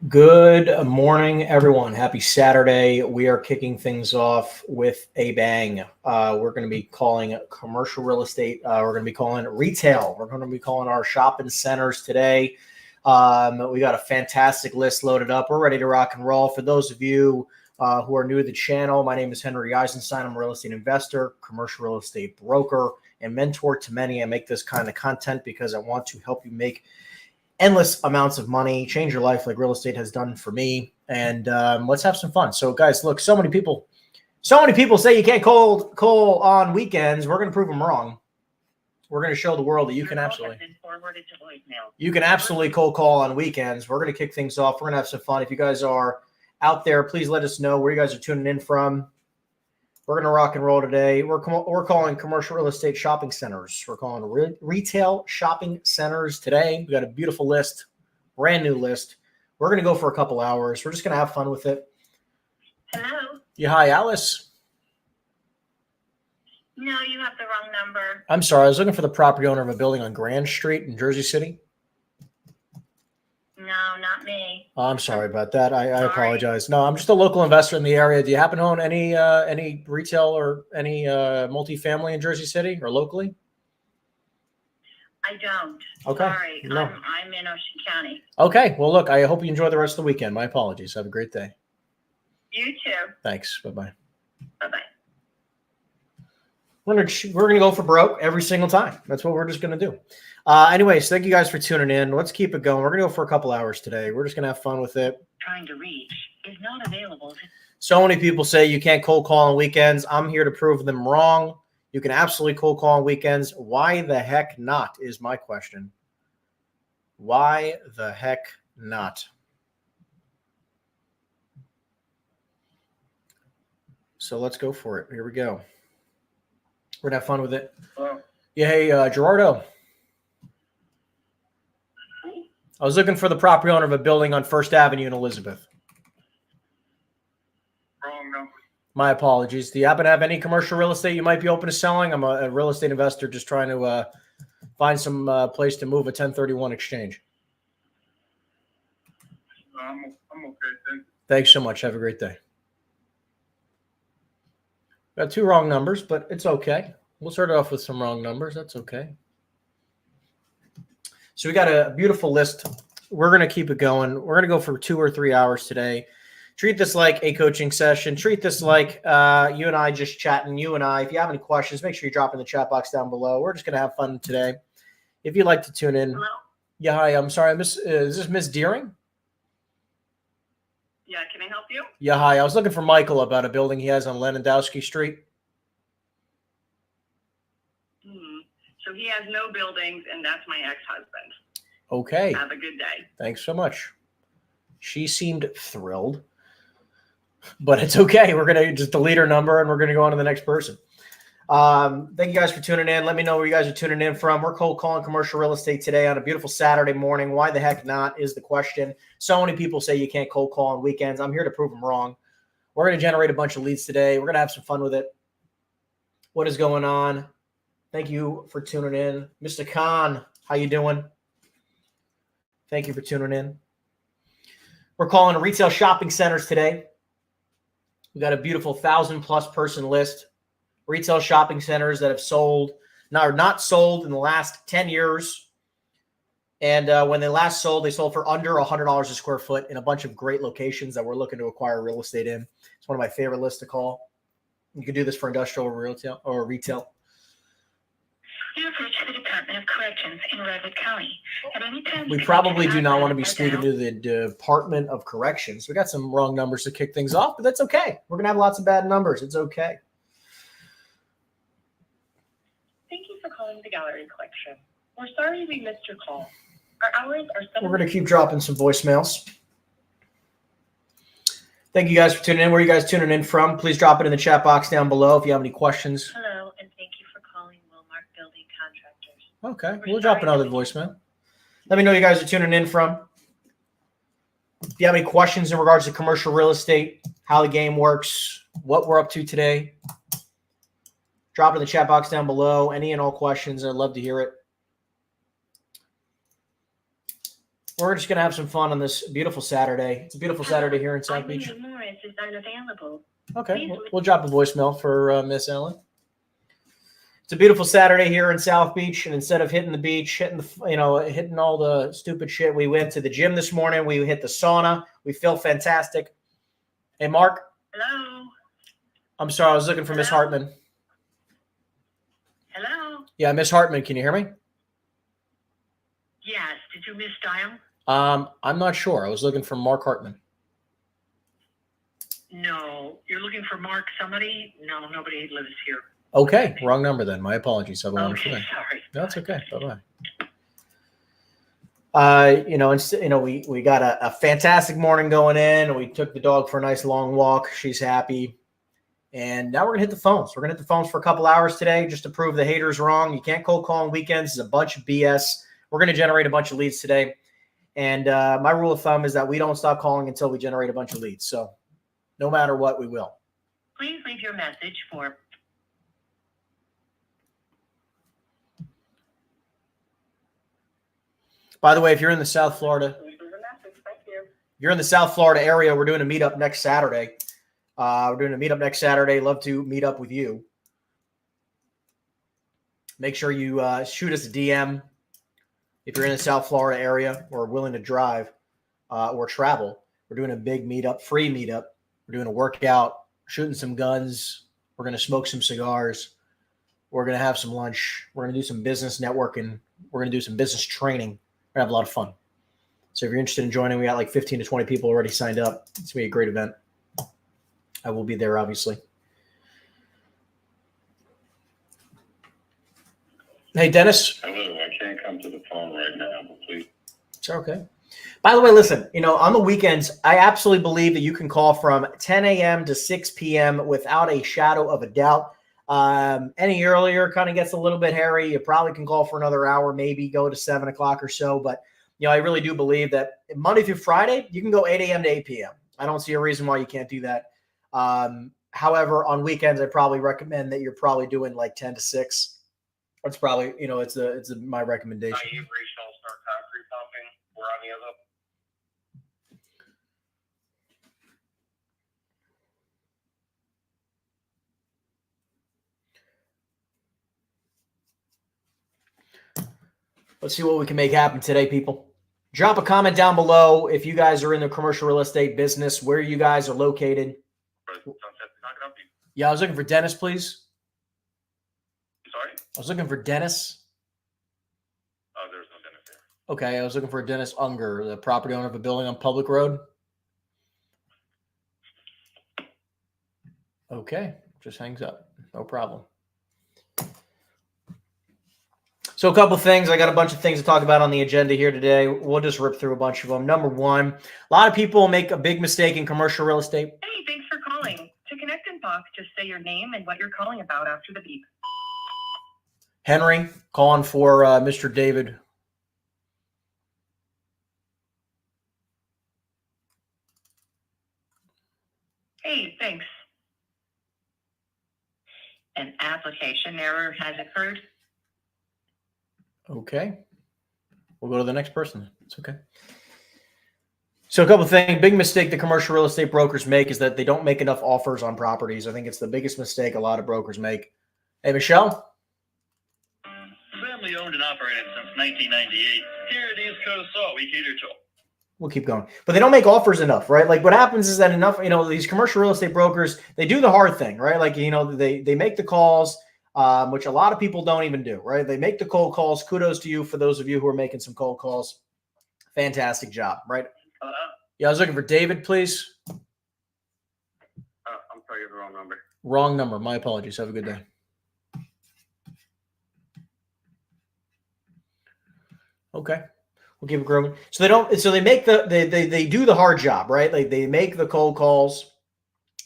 Good morning, everyone. Happy Saturday. We are kicking things off with a bang. We're going to be calling commercial real estate. We're going to be calling it retail. We're going to be calling our shopping centers today. We got a fantastic list loaded up. We're ready to rock and roll. For those of you who are new to the channel, my name is Henry Eisenstein. I'm a real estate investor, commercial real estate broker, and mentor to many. I make this kind of content because I want to help you make endless amounts of money, change your life like real estate has done for me. And let's have some fun. So guys, look, so many people say you can't call on weekends. We're going to prove them wrong. We're going to show the world that you can absolutely cold call on weekends. We're going to kick things off. We're going to have some fun. If you guys are out there, please let us know where you guys are tuning in from. We're going to rock and roll today. We're calling commercial real estate shopping centers. We're calling retail shopping centers today. We got a beautiful list, brand new list. We're going to go for a couple hours. We're just going to have fun with it. Hello. Yeah, hi, Alice. No, you have the wrong number. I'm sorry. I was looking for the property owner of a building on Grand Street in Jersey City. No, not me. Oh, I'm sorry about that. I apologize. No, I'm just a local investor in the area. Do you happen to own any retail or any multifamily in Jersey City or locally? I don't. Okay. Sorry. No. I'm in Ocean County. Okay. Well, look, I hope you enjoy the rest of the weekend. My apologies. Have a great day. You too. Thanks. Bye-bye. Bye-bye. We're gonna go for broke every single time. That's what we're just gonna do. Anyways, thank you guys for tuning in. Let's keep it going. We're gonna go for a couple hours today. We're just gonna have fun with it. Trying to reach is not available. So many people say you can't cold call on weekends. I'm here to prove them wrong. You can absolutely cold call on weekends. Why the heck not is my question. Why the heck not? So let's go for it. Here we go. We're going to have fun with it. Hello. Yeah, hey, Gerardo. I was looking for the property owner of a building on First Avenue in Elizabeth. Wrong number. My apologies. Do you happen to have any commercial real estate you might be open to selling? I'm a real estate investor just trying to find some place to move a 1031 exchange. I'm okay. Thanks so much. Have a great day. Got two wrong numbers, but it's okay. We'll start off with some wrong numbers. That's okay. So we got a beautiful list. We're going to keep it going. We're going to go for 2 or 3 hours today. Treat this like a coaching session. Treat this like you and I just chatting. You and I, if you have any questions, make sure you drop in the chat box down below. We're just going to have fun today. If you'd like to tune in. Hello? Yeah, hi. I'm sorry. Is this Miss Deering? Yeah, can I help you? Yeah, hi. I was looking for Michael about a building he has on Lenondowski Street. So he has no buildings, and that's my ex-husband. Okay. Have a good day. Thanks so much. She seemed thrilled, but it's okay. We're going to just delete her number, and we're going to go on to the next person. Thank you guys for tuning in. Let me know where you guys are tuning in from. We're cold calling commercial real estate today on a beautiful Saturday morning. Why the heck not is the question. So many people say you can't cold call on weekends. I'm here to prove them wrong. We're going to generate a bunch of leads today. We're going to have some fun with it. What is going on? Thank you for tuning in. Mr. Khan, how you doing? Thank you for tuning in. We're calling retail shopping centers today. We got a beautiful 1,000+ person list. Retail shopping centers that have sold, are not sold in the last 10 years. And when they last sold, they sold for under $100 a square foot in a bunch of great locations that we're looking to acquire real estate in. It's one of my favorite lists to call. You can do this for industrial or retail. You have reached the Department of Corrections in Redwood County. At any time, We probably do not want to be speaking to the Department of Corrections. We got some wrong numbers to kick things off, but that's okay. We're going to have lots of bad numbers. It's okay. Thank you for calling the Gallery Collection. We're sorry we missed your call. Our hours are 7. We're going to keep dropping some voicemails. Thank you guys for tuning in. Where are you guys tuning in from? Please drop it in the chat box down below if you have any questions. Hello, and thank you for calling Wilmark Building Contractors. Okay, we'll drop another voicemail. Let me know you guys are tuning in from. If you have any questions in regards to commercial real estate, how the game works, what we're up to today, drop it in the chat box down below. Any and all questions, I'd love to hear it. We're just going to have some fun on this beautiful Saturday. It's a beautiful Saturday here in South Beach. Eileen Morris is unavailable. Okay, we'll drop a voicemail for Miss Ellen. It's a beautiful Saturday here in South Beach, and instead of hitting the beach, hitting all the stupid shit, we went to the gym this morning. We hit the sauna. We feel fantastic. Hey, Mark. Hello. I'm sorry, I was looking for Miss Hartman. Hello. Yeah, Miss Hartman, can you hear me? Yes. Did you miss dial? I'm not sure. I was looking for Mark Hartman. No. You're looking for Mark somebody? No, nobody lives here. Okay, wrong number then. My apologies. Have a wonderful Okay, day. sorry. That's okay. Bye-bye. We got a fantastic morning going in. We took the dog for a nice long walk. She's happy. And now we're going to hit the phones. We're going to hit the phones for a couple hours today just to prove the haters wrong. You can't cold call on weekends. It's a bunch of BS. We're going to generate a bunch of leads today. And my rule of thumb is that we don't stop calling until we generate a bunch of leads. So no matter what, we will. Please leave your message for... By the way, if you're in the South Florida, you're in the South Florida area, we're doing a meetup next Saturday. Love to meet up with you. Make sure you shoot us a DM if you're in the South Florida area or willing to drive or travel. We're doing a big meetup, free meetup. We're doing a workout, shooting some guns. We're going to smoke some cigars. We're going to have some lunch. We're going to do some business networking. We're going to do some business training. We're going to have a lot of fun. So if you're interested in joining, we got like 15 to 20 people already signed up. It's going to be a great event. I will be there, obviously. Hey, Dennis. Hello, I can't come to the phone right now, but please. It's okay. By the way, listen, on the weekends, I absolutely believe that you can call from 10 a.m. to 6 p.m. without a shadow of a doubt. Any earlier kind of gets a little bit hairy. You probably can call for another hour, maybe go to 7 o'clock or so. But, I really do believe that Monday through Friday, you can go 8 a.m. to 8 p.m. I don't see a reason why you can't do that. However, on weekends, I probably recommend that you're probably doing like 10 to 6. That's probably, it's my recommendation. You've reached All-Star Concrete Pumping. We're on the other. Let's see what we can make happen today, people. Drop a comment down below if you guys are in the commercial real estate business, where you guys are located. Yeah, I was looking for Dennis, please. Sorry? I was looking for Dennis. Oh, there's no Dennis here. Okay, I was looking for Dennis Unger, the property owner of a building on Public Road. Okay, just hangs up. No problem. So a couple of things. I got a bunch of things to talk about on the agenda here today. We'll just rip through a bunch of them. Number one, a lot of people make a big mistake in commercial real estate. Hey, thanks for calling. To connect and talk, just say your name and what you're calling about after the beep. Henry, calling for Mr. David. Hey, thanks. An application error has occurred. Okay. We'll go to the next person. It's okay. So a couple of things. Big mistake the commercial real estate brokers make is that they don't make enough offers on properties. I think it's the biggest mistake a lot of brokers make. Hey, Michelle? Family owned and operated since 1998. Here at East Coast Salt, we cater to. We'll keep going. But they don't make offers enough, right? Like what happens is that these commercial real estate brokers, they do the hard thing, right? Like, they make the calls, which a lot of people don't even do, right? They make the cold calls. Kudos to you for those of you who are making some cold calls. Fantastic job, right? Yeah, I was looking for David, please. I'm sorry, you have the wrong number. Wrong number. My apologies. Have a good day. Okay. We'll keep it growing. So they make they do the hard job, right? Like they make the cold calls.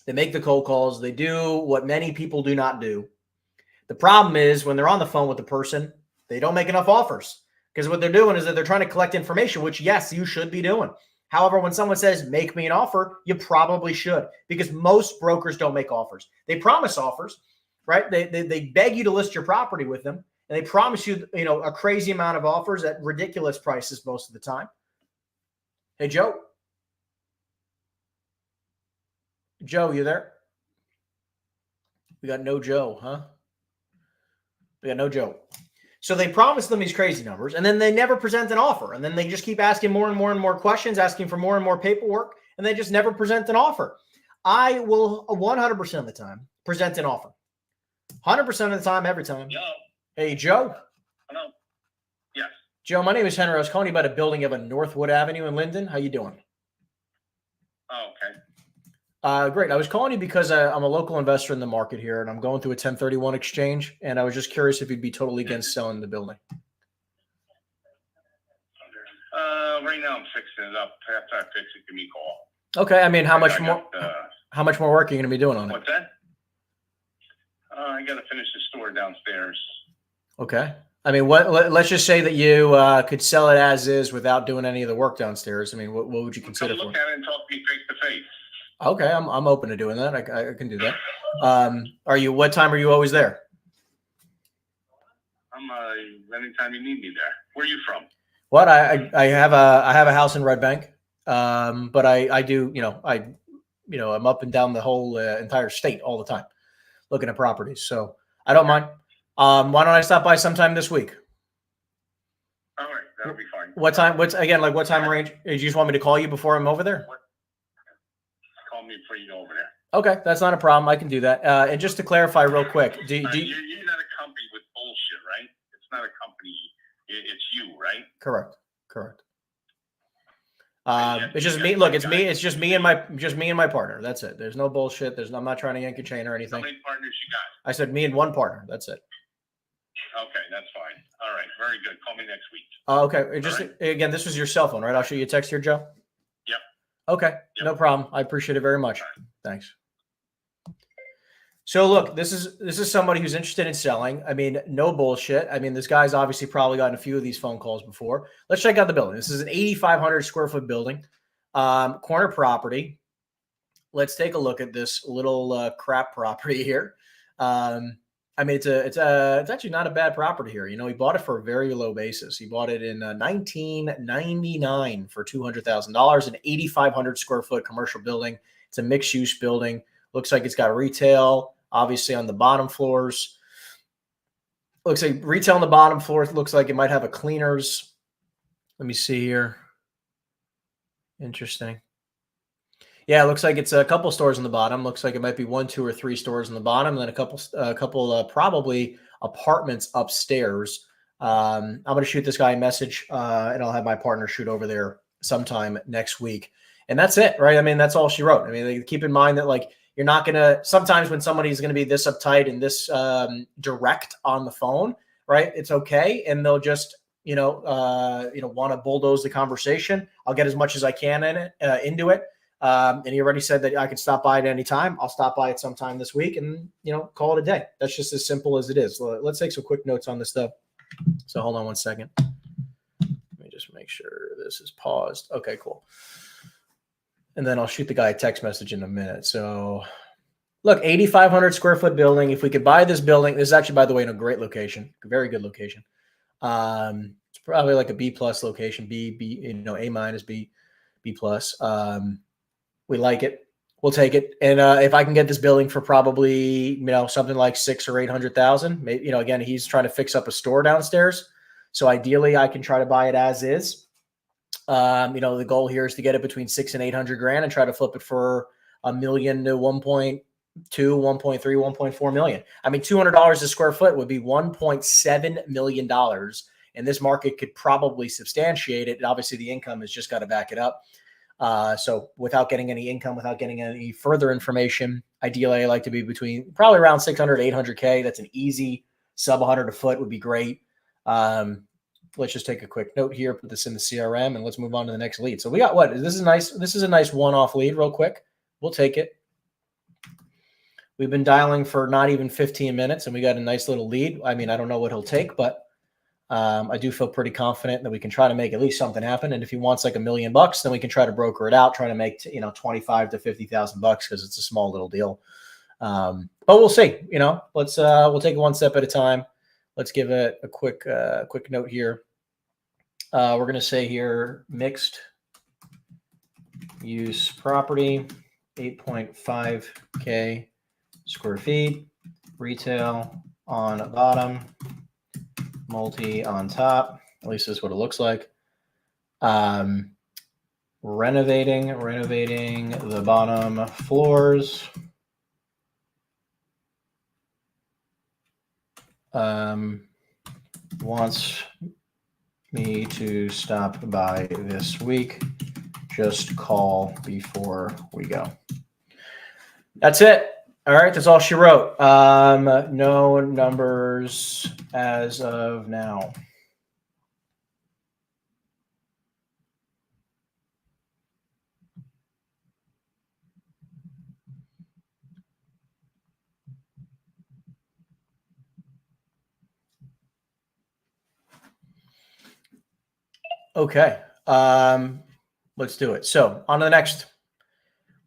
They do what many people do not do. The problem is when they're on the phone with the person, they don't make enough offers because what they're doing is that they're trying to collect information, which yes, you should be doing. However, when someone says, make me an offer, you probably should because most brokers don't make offers. They promise offers, right? They beg you to list your property with them and they promise you, a crazy amount of offers at ridiculous prices most of the time. Hey, Joe. Joe, you there? We got no Joe, huh? We got no Joe. So they promise them these crazy numbers, and then they never present an offer. And then they just keep asking more and more and more questions, asking for more and more paperwork, and they just never present an offer. I will 100% of the time present an offer. 100% of the time, every time. Yo. Hey, Joe. Hello. Yes. Joe, my name is Henry. I was calling you about a building of a Northwood Avenue in Linden. How you doing? Oh, okay. Great. I was calling you because I'm a local investor in the market here, and I'm going through a 1031 exchange, and I was just curious if you'd be totally against selling the building. Right now I'm fixing it up. After I fix it, give me a call. Okay. I mean, how much I more? got, How much more work are you going to be doing on it? what's that? I got to finish the store downstairs. Okay. I mean, let's just say that you could sell it as is without doing any of the work downstairs. I mean, what would you consider Come look for? at it and talk to me face to face. Okay, I'm open to doing that. I can do that. Are you? What time are you always there? I'm anytime you need me there. Where are you from? What I have a house in Red Bank, but I do I'm up and down the whole entire state all the time, looking at properties. So I don't mind. Why don't I stop by sometime this week? All right, that'll be fine. What time? What time range? Do you just want me to call you before I'm over there? Call me before you go over there. Okay, that's not a problem. I can do that. And just to clarify real quick, do you, You're not a company with bullshit, right? It's not a company. It's you, right? Correct. Yeah, It's just me. Look, it's just me and my partner. That's it. There's no bullshit. I'm not trying to yank a chain or How anything. many partners you got? I said me and one partner. That's it. Okay, that's fine. All right, very good. Call me next week. Okay. Again, this was your cell phone, right? I'll shoot you a text here, Joe. Yep. Okay. Yep. No problem. I appreciate it very much. Right. Thanks. So look, this is somebody who's interested in selling. I mean, no bullshit. I mean, this guy's obviously probably gotten a few of these phone calls before. Let's check out the building. This is an 8,500 square foot building, corner property. Let's take a look at this little crap property here. I mean, it's actually not a bad property here. You know, he bought it for a very low basis. He bought it in 1999 for $200,000, an 8,500 square foot commercial building. It's a mixed use building. Looks like it's got retail, obviously, on the bottom floors. Looks like retail on the bottom floor. Looks like it might have a cleaners. Let me see here. Interesting. Yeah, it looks like it's a couple stores on the bottom. Looks like it might be 1, 2, or 3 stores on the bottom, and then a couple probably apartments upstairs. I'm going to shoot this guy a message, and I'll have my partner shoot over there sometime next week. And that's it, right? I mean, that's all she wrote. I mean, keep in mind that, like, you're not going to – sometimes when somebody's going to be this uptight and this direct on the phone, right, it's okay. And they'll just, want to bulldoze the conversation. I'll get as much as I can into it. And he already said that I could stop by at any time. I'll stop by at some time this week and, call it a day. That's just as simple as it is. Let's take some quick notes on this stuff. So hold on one second. Let me just make sure this is paused. Okay, cool. And then I'll shoot the guy a text message in a minute. So look, 8,500 square foot building. If we could buy this building, this is actually, by the way, in a great location, a very good location. It's probably like a B plus location, A minus, B plus. We like it. We'll take it. And if I can get this building for probably, something like 600,000 or 800,000, maybe, again, he's trying to fix up a store downstairs. So ideally I can try to buy it as is. The goal here is to get it between 600 and 800 grand and try to flip it for $1 million to 1.2, 1.3, 1.4 million. I mean, $200 a square foot would be $1.7 million. And this market could probably substantiate it. And obviously the income has just got to back it up. So without getting any income, without getting any further information, ideally I like to be between probably around 600, 800K. That's an easy sub 100 a foot would be great. Let's just take a quick note here, put this in the CRM, and let's move on to the next lead. So we got what? This is nice. This is a nice one-off lead real quick. We'll take it. We've been dialing for not even 15 minutes, and we got a nice little lead. I mean, I don't know what he'll take, but I do feel pretty confident that we can try to make at least something happen. And if he wants like $1 million, then we can try to broker it out, try to make, 25 to 50,000 bucks because it's a small little deal. But we'll see, let's, we'll take it one step at a time. Let's give it a quick note here. We're going to say here mixed use property, 8.5K square feet, retail on bottom, multi on top. At least this is what it looks like. Renovating the bottom floors. Wants me to stop by this week. Just call before we go. That's it. All right, that's all she wrote. No numbers as of now. Okay. Let's do it. So on to the next.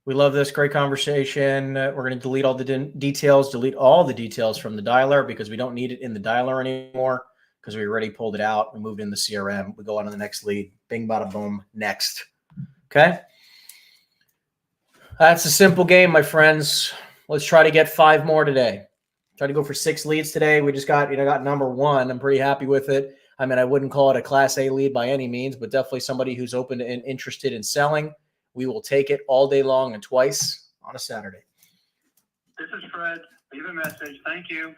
We love this. Great conversation. We're going to delete all the details, delete all the details from the dialer because we don't need it in the dialer anymore because we already pulled it out. We moved in the CRM. We go on to the next lead. Bing, bada, boom. Next. Okay. That's a simple game, my friends. Let's try to get 5 more today. Try to go for 6 leads today. We just got number 1. I'm pretty happy with it. I mean, I wouldn't call it a class A lead by any means, but definitely somebody who's open and interested in selling. We will take it all day long and twice on a Saturday. This is Fred. Leave a message. Thank you.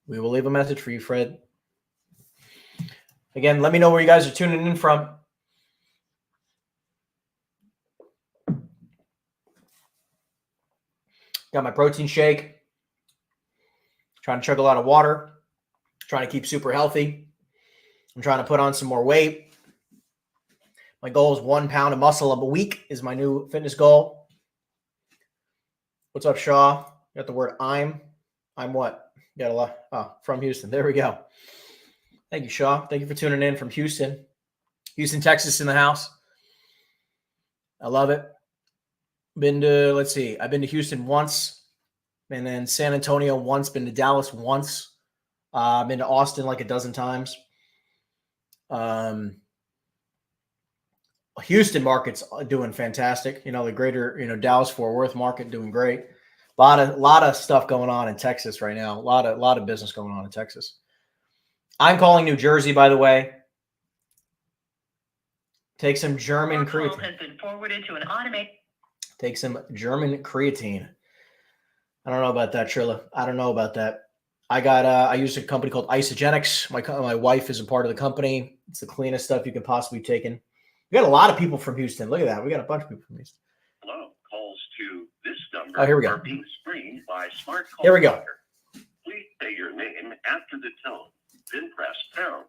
We will leave a message for you, Fred. Again, let me know where you guys are tuning in from. Got my protein shake. Trying to chug a lot of water. Trying to keep super healthy. I'm trying to put on some more weight. My goal is 1 pound of muscle a week is my new fitness goal. What's up, Shaw? You got the word I'm what? You got a lot. Oh, from Houston. There we go. Thank you, Shaw. Thank you for tuning in from Houston. Houston, Texas in the house. I love it. Been to, let's see, I've been to Houston once, and then San Antonio once, been to Dallas once. I've been to Austin like a dozen times. Houston market's doing fantastic. The greater, Dallas-Fort Worth market doing great. A lot of stuff going on in Texas right now. A lot of business going on in Texas. I'm calling New Jersey, by the way. Take some German creatine. Has been forwarded to an automated. Take some German creatine. I don't know about that, Trilla. I don't know about that. I use a company called Isagenix. My wife is a part of the company. It's the cleanest stuff you can possibly take in. We got a lot of people from Houston. Look at that. We got a bunch of people from Houston. Hello. Calls to this number Oh, here we go. are being screened by Smart Call. Here we go. Tracker. Please say your name after the tone, then press pound.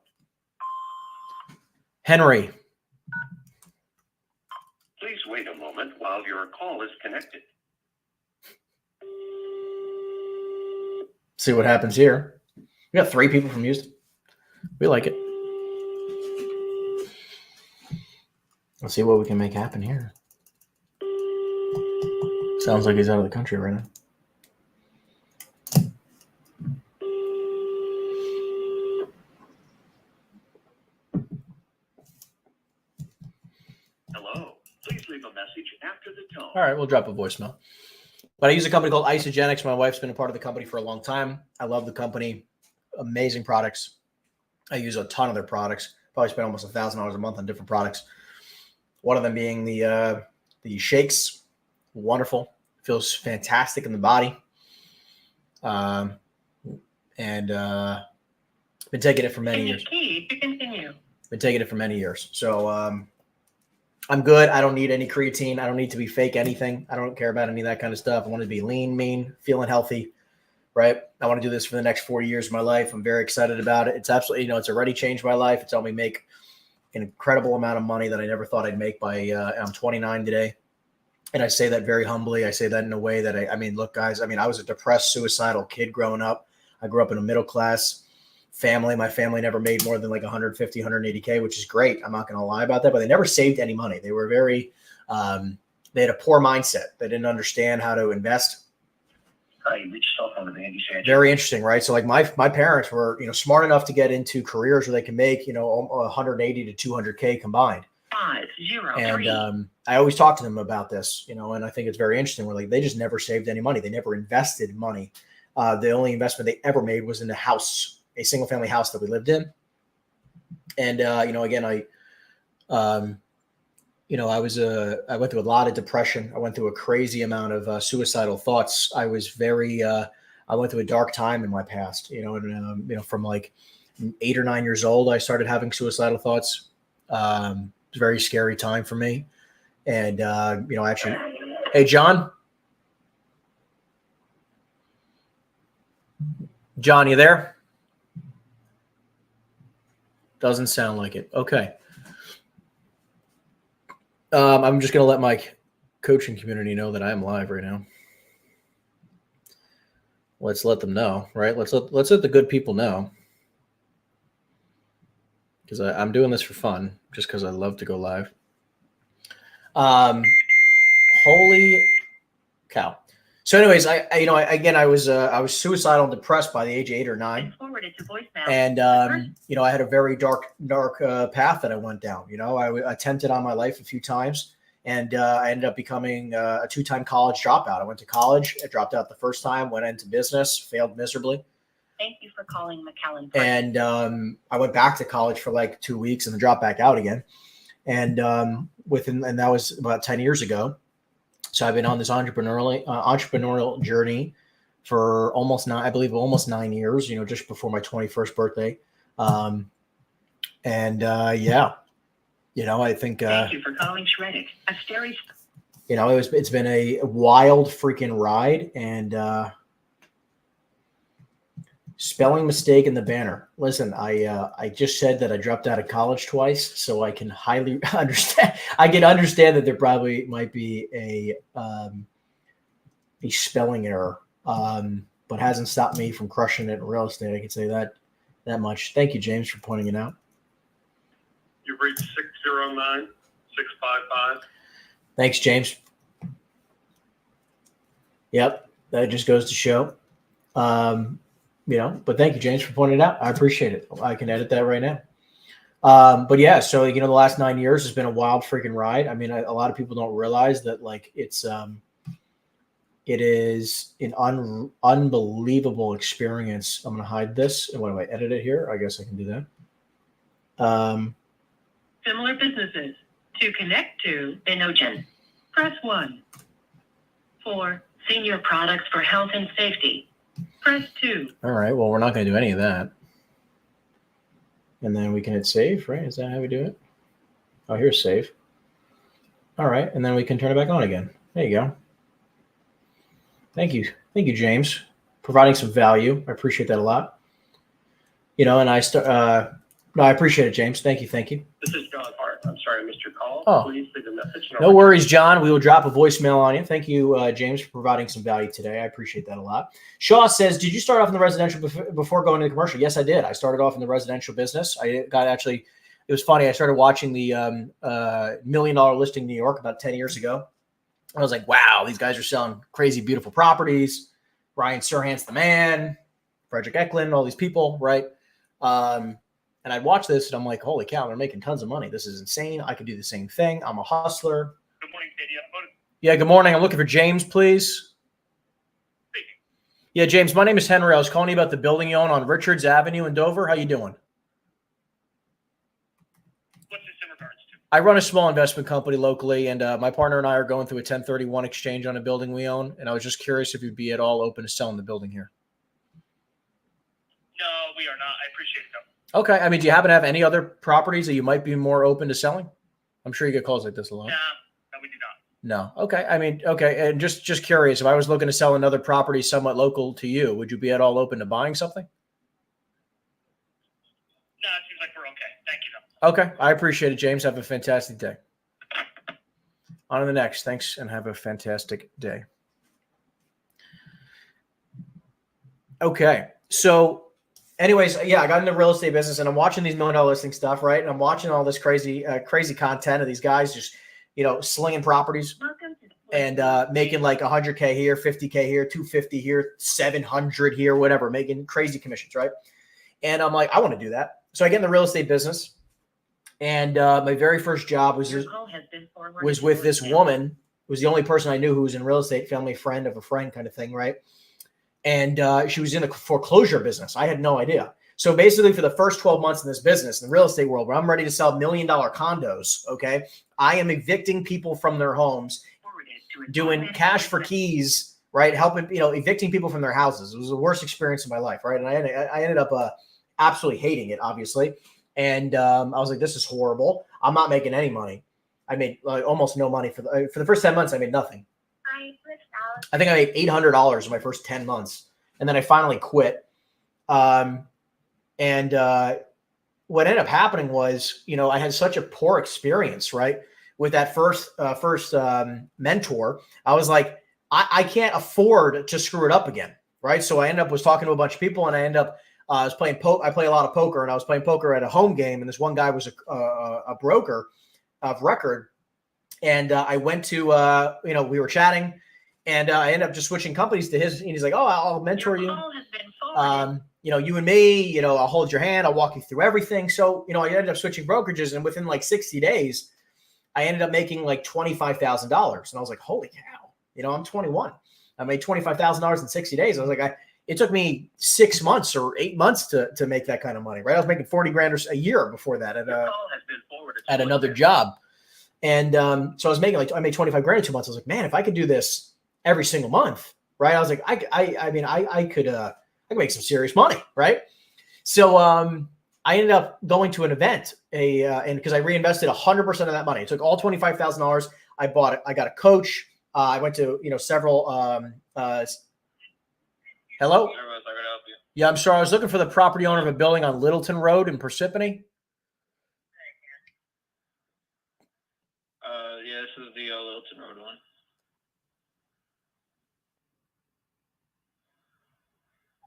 Henry. Please wait a moment while your call is connected. See what happens here. We got 3 people from Houston. We like it. Let's see what we can make happen here. Sounds like he's out of the country right now. Hello. Please leave a message after the tone. All right, we'll drop a voicemail. But I use a company called Isagenix. My wife's been a part of the company for a long time. I love the company. Amazing products. I use a ton of their products. Probably spend almost $1,000 a month on different products. One of them being the shakes. Wonderful. Feels fantastic in the body. And been taking it for many years. Key to continue. Been taking it for many years. So I'm good. I don't need any creatine. I don't need to be fake anything. I don't care about any of that kind of stuff. I want to be lean, mean, feeling healthy, right? I want to do this for the next 4 years of my life. I'm very excited about it. It's absolutely, it's already changed my life. It's helped me make an incredible amount of money that I never thought I'd make by, I'm 29 today. And I say that very humbly. I say that in a way that I mean, look, guys, I was a depressed, suicidal kid growing up. I grew up in a middle-class family. My family never made more than like 150, 180K, which is great. I'm not going to lie about that, but they never saved any money. They were very, they had a poor mindset. They didn't understand how to invest. You reach cell phone to the Andy Sanchez. Very interesting, right? So like my parents were, smart enough to get into careers where they can make, 180 to 200K combined. 503. And I always talk to them about this, you know, and I think it's very interesting. We're like, they just never saved any money. They never invested money. The only investment they ever made was in a house, a single family house that we lived in. And, you know, again, you know, I went through a lot of depression. I went through a crazy amount of suicidal thoughts. I was I went through a dark time in my past, you know, and, you know, from like 8 or 9 years old, I started having suicidal thoughts. It was a very scary time for me. And, you know, actually, hey, John, you there? Doesn't sound like it. Okay. I'm just going to let my coaching community know that I am live right now. Let's let them know, right? Let's let the good people know. Because I'm doing this for fun, just because I love to go live. Holy cow! So, anyways, I was suicidal and depressed by the age of 8 or 9, Forwarded to voicemail. and you know, I had a very dark path that I went down. You know, I attempted on my life a few times, and I ended up becoming a 2-time college dropout. I went to college, I dropped out the first time, went into business, failed miserably. Thank you for calling McAllen. And I went back to college for like 2 weeks and then dropped back out again. And and that was about 10 years ago. So I've been on this entrepreneurial journey for almost 9 years, you know, just before my 21st birthday. Yeah, you know, I think, Thank you for calling Shreddick. you know, it's been a wild freaking ride, and, spelling mistake in the banner. Listen, I just said that I dropped out of college twice, so I can highly understand. I can understand that there probably might be a spelling error, but hasn't stopped me from crushing it in real estate. I can say that much. Thank you, James, for pointing it out. You've reached 609-655. Thanks, James. Yep, that just goes to show. You know, but thank you, James, for pointing it out. I appreciate it. I can edit that right now. But yeah, so, you know, the last 9 years has been a wild freaking ride. I mean, a lot of people don't realize that, like, it is an unbelievable experience. I'm going to hide this. And what do I edit it here? I guess I can do that. Similar businesses. To connect to Benogen, press 1. For senior products for health and safety, press 2. All right. Well, we're not going to do any of that. And then we can hit save, right? Is that how we do it? Oh, here's save. All right. And then we can turn it back on again. There you go. Thank you. Thank you, James, providing some value. I appreciate that a lot. You know, and I appreciate it, James. Thank you. Thank you. This is John Hart. I'm sorry I missed your call. Oh. Please leave a message. No worries, John. We will drop a voicemail on you. Thank you, James, for providing some value today. I appreciate that a lot. Shaw says, did you start off in the residential before going to the commercial? Yes, I did. I started off in the residential business. It was funny. I started watching the $1 Million Listing New York about 10 years ago. I was like, wow, these guys are selling crazy, beautiful properties. Ryan Serhant's the man, Frederick Eklund, all these people, right? And I watched this and I'm like, holy cow, they're making tons of money. This is insane. I could do the same thing. I'm a hustler. Good morning, Katie. Yeah, good morning. I'm looking for James, please. Speaking. Yeah, James, my name is Henry. I was calling you about the building you own on Richards Avenue in Dover. How you doing? What's this in regards to? I run a small investment company locally, and my partner and I are going through a 1031 exchange on a building we own, and I was just curious if you'd be at all open to selling the building here. No, we are not. I appreciate it, though. Okay. I mean, do you happen to have any other properties that you might be more open to selling? I'm sure you get calls like this a lot. No, we do No. not. Okay. I mean, okay. And just curious, if I was looking to sell another property somewhat local to you, would you be at all open to buying something? No, it seems like we're okay. Thank you, though. Okay. I appreciate it, James. Have a fantastic day. On to the next. Thanks, and have a fantastic day. Okay. So anyways, yeah, I got into the real estate business and I'm watching these $1 Million Listing stuff, right? And I'm watching all this crazy content of these guys just, you know, slinging properties and making like 100K here, 50K here, 250 here, 700 here, whatever, making crazy commissions, right? And I'm like, I want to do that. So I get in the real estate business And my very first job was Your call has been forwarded with to this voicemail. woman who was the only person I knew who was in real estate, family friend of a friend kind of thing, right? And she was in the foreclosure business. I had no idea. So basically, for the first 12 months in this business, in the real estate world, where I'm ready to sell $1 million condos, okay, I am evicting people from their homes, Forwarded to a doing automatic cash for voicemail. keys, right? Helping, evicting people from their houses. It was the worst experience of my life, right? And I ended up absolutely hating it, obviously. And I was like, this is horrible. I'm not making any money. I made almost no money for the first 10 months. I made nothing. I think I made $800 in my first 10 months. And then I finally quit. What ended up happening was, I had such a poor experience, right? With that first mentor, I was like, I can't afford to screw it up again, right? So I ended up was talking to a bunch of people, and I ended up I was playing I play a lot of poker, and I was playing poker at a home game, and this one guy was a broker of record, and I went to we were chatting, and I ended up just switching companies to his, and he's like, oh, I'll mentor Your you. call has been forwarded. You and me, I'll hold your hand. I'll walk you through everything. So, I ended up switching brokerages, and within like 60 days, I ended up making like $25,000. And I was like, holy cow, I'm 21. I made $25,000 in 60 days. I was like, it took me 6 months or 8 months to make that kind of money, right? I was making 40 grand a year before that Your call has been forwarded to at another voicemail. job. And so I was making I made 25 grand in 2 months. I was like, man, if I could do this every single month, right? I was like, I could make some serious money, right? So I ended up going to an event, and because I reinvested 100% of that money, I took all $25,000. I bought it. I got a coach. I went to several. Hello. Everyone's not gonna help you. Yeah, I'm sorry. I was looking for the property owner of a building on Littleton Road in Parsippany. Yeah, this is the Littleton Road one.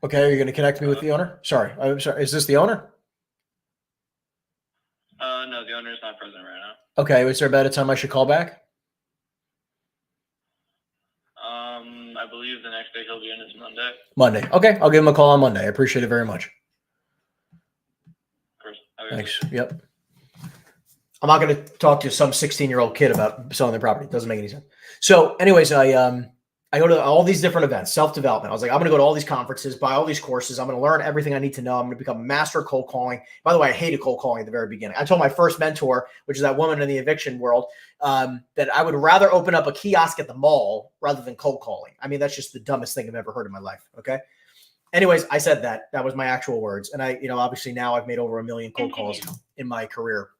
Okay, are you going to connect me with the owner? Sorry, I'm sorry. Is this the owner? No, the owner is not present right now. Okay, is there a better time I should call back? I believe the next day he'll be in is Monday. Monday. Okay, I'll give him a call on Monday. I appreciate it very much. Of course. Okay. Thanks. Yep. I'm not going to talk to some 16-year-old kid about selling their property. It doesn't make any sense. So anyways, I go to all these different events, self-development. I was like, I'm going to go to all these conferences, buy all these courses. I'm going to learn everything I need to know. I'm going to become a master of cold calling. By the way, I hated cold calling at the very beginning. I told my first mentor, which is that woman in the eviction world, that I would rather open up a kiosk at the mall rather than cold calling. I mean, that's just the dumbest thing I've ever heard in my life. Okay. Anyways, I said that. That was my actual words. And I, obviously now I've made over 1 million cold calls in my career.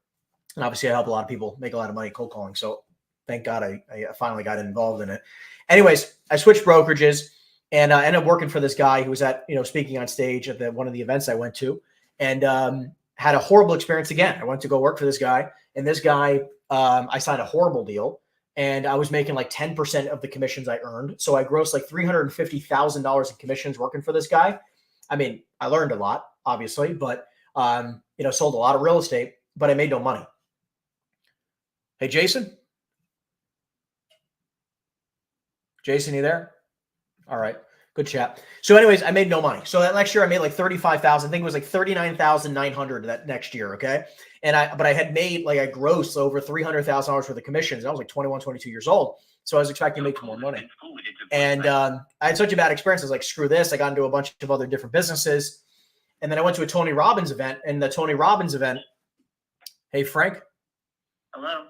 And obviously I help a lot of people make a lot of money cold calling. So thank God I finally got involved in it. Anyways, I switched brokerages, and I ended up working for this guy who was at, speaking on stage at one of the events I went to, and had a horrible experience again. I went to go work for this guy, and this guy, I signed a horrible deal, and I was making like 10% of the commissions I earned. So I grossed like $350,000 in commissions working for this guy. I mean, I learned a lot, obviously, but, sold a lot of real estate, but I made no money. Hey, Jason? Jason, you there? All right. Good chat. So anyways, I made no money. So that next year I made like 35,000. I think it was like 39,900 that next year. Okay. But I had made I grossed over $300,000 worth of commissions. I was like 21, 22 years old. So I was expecting to make more money. And I had such a bad experience. I was like, screw this. I got into a bunch of other different businesses. And then I went to a Tony Robbins event, and the Tony Robbins event. Hey, Frank. Hello.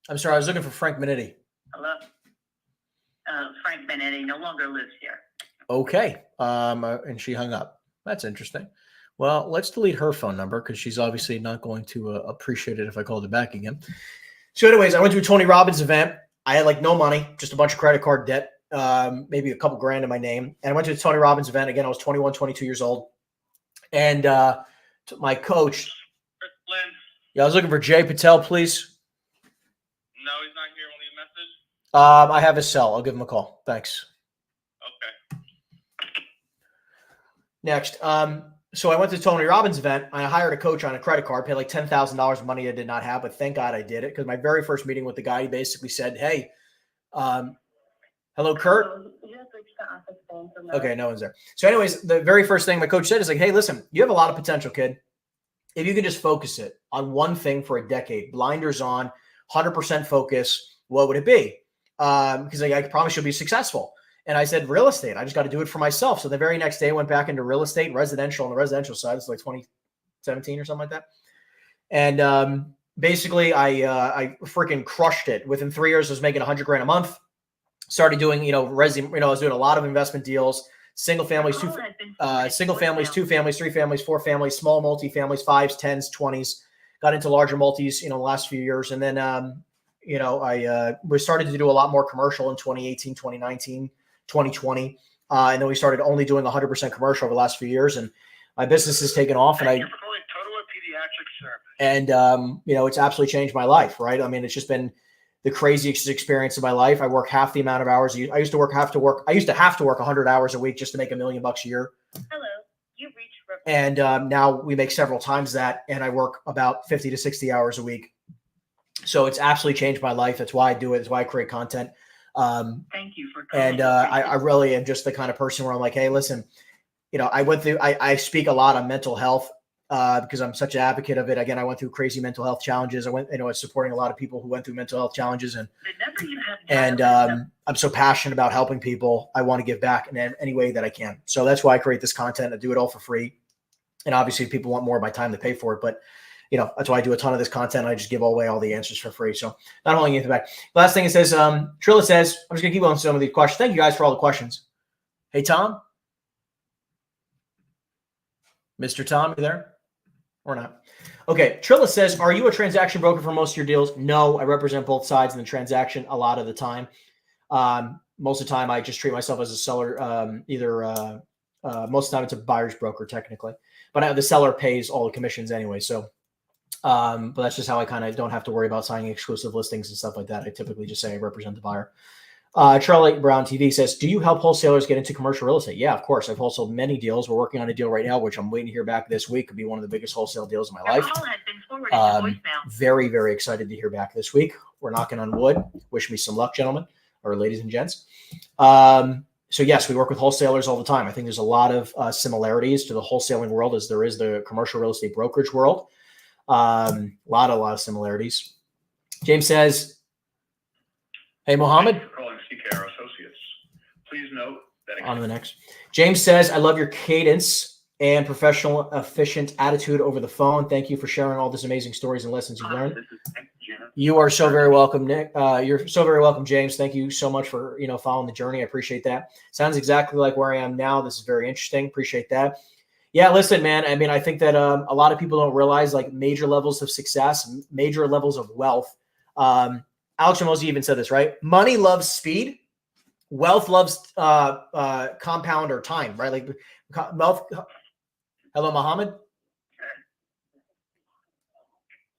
I'm sorry. I was looking for Frank Minetti. Hello. Frank Benetti no longer lives here. Okay. And she hung up. That's interesting. Well, let's delete her phone number because she's obviously not going to appreciate it if I called her back again. So anyways, I went to a Tony Robbins event. I had no money, just a bunch of credit card debt, maybe a couple grand in my name. And I went to a Tony Robbins event. Again, I was 21, 22 years old. And my coach. Yeah, I was looking for Jay Patel, please. No, he's not here. Will you message? I have his cell. I'll give him a call. Thanks. Okay. Next. So I went to Tony Robbins event. I hired a coach on a credit card, paid like $10,000 of money I did not have, but thank God I did it because my very first meeting with the guy, he basically said, hey, hello, Kurt. Okay, no one's there. So anyways, the very first thing my coach said is like, hey, listen, you have a lot of potential, kid. if you could just focus it on one thing for a decade, blinders on, 100% focus, what would it be? Because I promise you'll be successful. And I said, real estate. I just got to do it for myself. So the very next day I went back into real estate, residential on the residential side. It's like 2017 or something like that. And basically I freaking crushed it. Within 3 years, I was making $100,000 a month. Started doing, I was doing a lot of investment deals, single families, two families, 3 families, 4 families, small multi-families, 5s, 10s, 20s, got into larger multis, the last few years. And then, we started to do a lot more commercial in 2018, 2019, 2020. And then we started only doing 100% commercial over the last few years. And my business has taken off, and Total pediatric service. And, it's absolutely changed my life, right? I mean, it's just been the craziest experience of my life. I work half the amount of hours. I used to have to work 100 hours a week just to make $1 million a year. Hello, you've reached. And now we make several times that, and I work about 50 to 60 hours a week. So it's absolutely changed my life. That's why I do it. That's why I create content. Thank you for and I really am just the kind of person where I'm like, hey, listen, I speak a lot on mental health because I'm such an advocate of it. Again, I went through crazy mental health challenges. I was supporting a lot of people who went through mental health challenges, and I'm so passionate about helping people. I want to give back in any way that I can. So that's why I create this content. I do it all for free. And obviously if people want more of my time, they pay for it. But that's why I do a ton of this content. I just give away all the answers for free. So not holding anything back. Last thing it says, Trilla says, I'm just gonna keep on some of these questions. Thank you guys for all the questions. Hey, Tom. Mr. Tom, you there? Or not? Okay. Trilla says, are you a transaction broker for most of your deals? No, I represent both sides in the transaction a lot of the time. Most of the time I just treat myself as a seller. Most of the time it's a buyer's broker technically, but the seller pays all the commissions anyway. So, but that's just how I kind of don't have to worry about signing exclusive listings and stuff like that. I typically just say I represent the buyer. Charlie Brown TV says, do you help wholesalers get into commercial real estate? Yeah, of course. I've wholesaled many deals. We're working on a deal right now, which I'm waiting to hear back this week. Could be one of the biggest wholesale deals of my life. Very, very excited to hear back this week. We're knocking on wood. Wish me some luck, gentlemen or ladies and gents. So yes, we work with wholesalers all the time. I think there's a lot of similarities to the wholesaling world as there is the commercial real estate brokerage world. A lot of similarities. James says, hey, Mohammed. Associates. Please note that on to the next. James says, I love your cadence and professional, efficient attitude over the phone. Thank you for sharing all these amazing stories and lessons you've learned. You are so very welcome, Nick. You're so very welcome, James. Thank you so much for, following the journey. I appreciate that. Sounds exactly like where I am now. This is very interesting. Appreciate that. Yeah, listen, man. I mean, I think that a lot of people don't realize like major levels of success, major levels of wealth. Alex Ramosi even said this, right? Money loves speed. Wealth loves compound or time, right? Like wealth. Hello, Mohammed.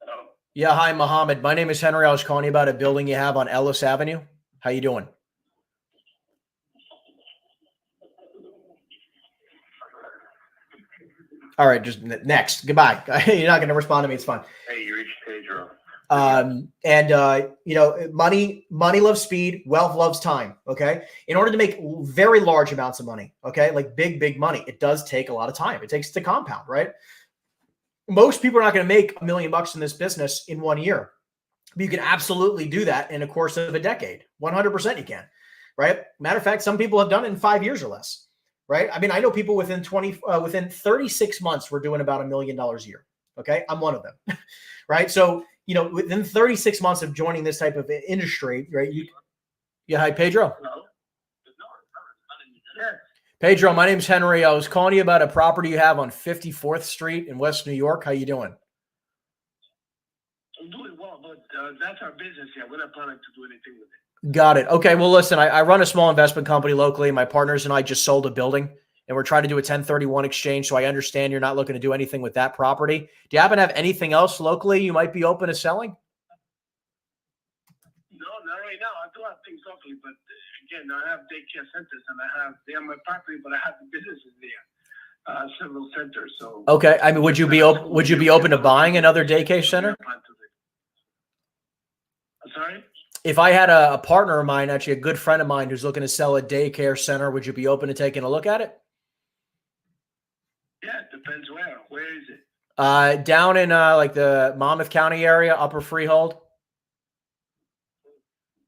Hello. Yeah, hi, Mohammed. My name is Henry. I was calling you about a building you have on Ellis Avenue. How you doing? All right, just next. Goodbye. You're not going to respond to me. It's fine. Hey, you reached Pedro. Money loves speed. Wealth loves time. Okay. In order to make very large amounts of money, okay, like big money, it does take a lot of time. It takes to compound, right? Most people are not going to make $1 million in this business in 1 year. But you can absolutely do that in a course of a decade. 100% you can, right? Matter of fact, some people have done it in 5 years or less, right? I mean, I know people within 36 months were doing about $1 million a year. Okay. I'm one of them, right? So, within 36 months of joining this type of industry, right? Hi, Pedro. Pedro, my name's Henry. I was calling you about a property you have on 54th Street in West New York. How you doing? I'm doing well, but that's our business here. We're not planning to do anything with it. Got it. Okay. Well, listen, I run a small investment company locally. My partners and I just sold a building, and we're trying to do a 1031 exchange. So I understand you're not looking to do anything with that property. Do you happen to have anything else locally you might be open to selling? No, not right now. I do have things locally, but again, I have daycare centers, and they have my property, but I have the businesses there, several centers. So okay. I mean, would you be open to buying another daycare center? I'm sorry? If I had a partner of mine, actually a good friend of mine who's looking to sell a daycare center, would you be open to taking a look at it? Yeah, it depends where. Where is it? Down in like the Monmouth County area, Upper Freehold.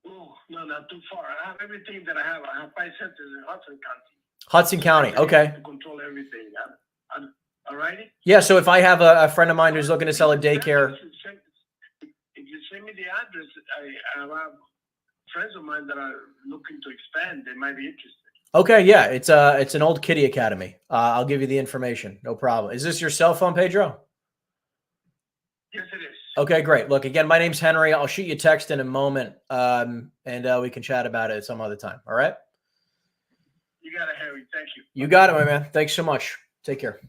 Oh, no, not too far. I have everything that I have. I have 5 centers in Hudson County. Hudson County. Okay. To control everything. All righty? Yeah. So if I have a friend of mine who's looking to sell a daycare. If you send me the address, I have friends of mine that are looking to expand. They might be interested. Okay. Yeah. It's an old kiddie academy. I'll give you the information. No problem. Is this your cell phone, Pedro? Yes, it is. Okay, great. Look, again, my name's Henry. I'll shoot you a text in a moment, and we can chat about it some other time. All right? You got it, Henry. Thank you. You got it, my man. Thanks so much. Take care.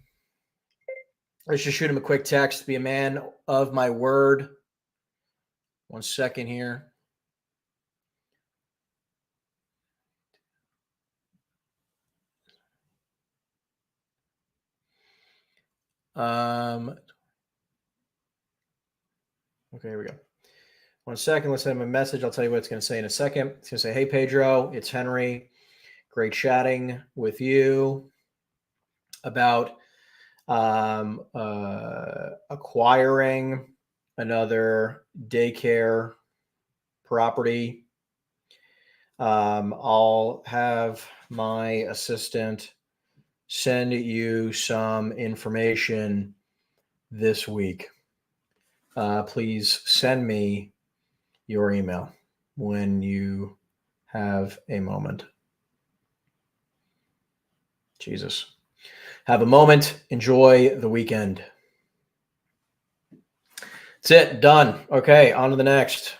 Let's just shoot him a quick text. Be a man of my word. 1 second here. Okay, here we go. 1 second. Let's send him a message. I'll tell you what it's going to say in a second. It's going to say, "Hey, Pedro, it's Henry. Great chatting with you about acquiring another daycare property. I'll have my assistant send you some information this week. Please send me your email when you have a moment." Jesus. Have a moment. Enjoy the weekend. That's it. Done. Okay. On to the next.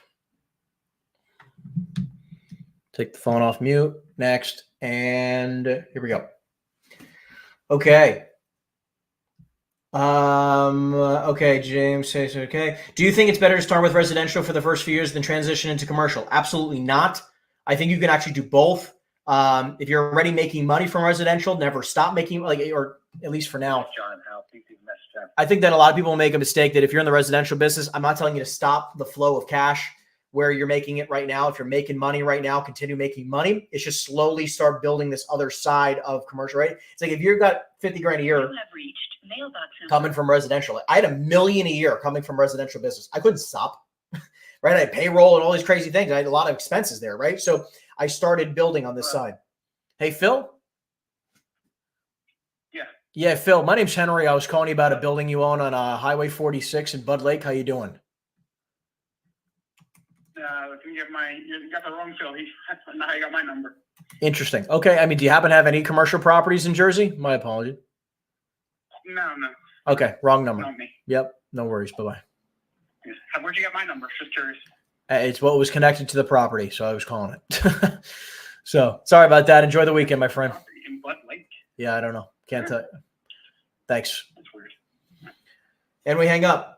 Take the phone off mute. Next. And here we go. Okay. Okay, James says, okay. Do you think it's better to start with residential for the first few years than transition into commercial? Absolutely not. I think you can actually do both. If you're already making money from residential, never stop making, or at least for now. John, how I think that a lot of people make a mistake that if you're in the residential business, I'm not telling you to stop the flow of cash where you're making it right now. If you're making money right now, continue making money. It's just slowly start building this other side of commercial, right? It's like if you've got 50 grand a year coming from residential, I had $1 million a year coming from residential business. I couldn't stop, right? I had payroll and all these crazy things. I had a lot of expenses there, right? So I started building on this side. Hey, Phil? Yeah, Phil, my name's Henry. I was calling you about a building you own on Highway 46 in Bud Lake. How you doing? You got the wrong Phil. Now you got my number. Interesting. Okay. I mean, do you happen to have any commercial properties in Jersey? My apology. No. Okay. Wrong number. Not me. Yep. No worries. Bye-bye. Where'd you get my number? Just curious. It's what was connected to the property, so I was calling it. So sorry about that. Enjoy the weekend, my friend. In Bud Lake? Yeah, I don't know. Can't tell. Thanks. That's weird. And we hang up.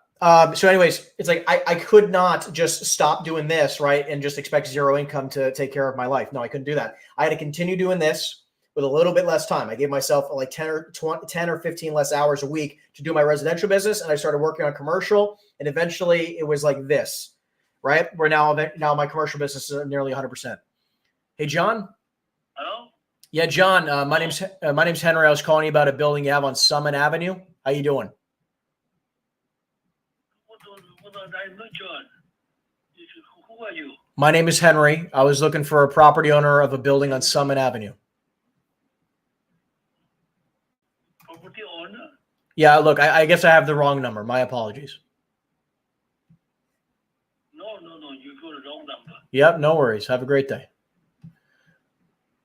So anyways, it's like I could not just stop doing this, right, and just expect zero income to take care of my life. No, I couldn't do that. I had to continue doing this with a little bit less time. I gave myself like 10 or 15 less hours a week to do my residential business, and I started working on commercial, and eventually it was like this, right? Where now my commercial business is nearly 100%. Hey, John? Hello? Yeah, John, my name's Henry. I was calling you about a building you have on Summit Avenue. How you doing? I'm not John. Who are you? My name is Henry. I was looking for a property owner of a building on Summit Avenue. Property owner? Yeah, look, I guess I have the wrong number. My apologies. No. You got the wrong number. Yep, no worries. Have a great day.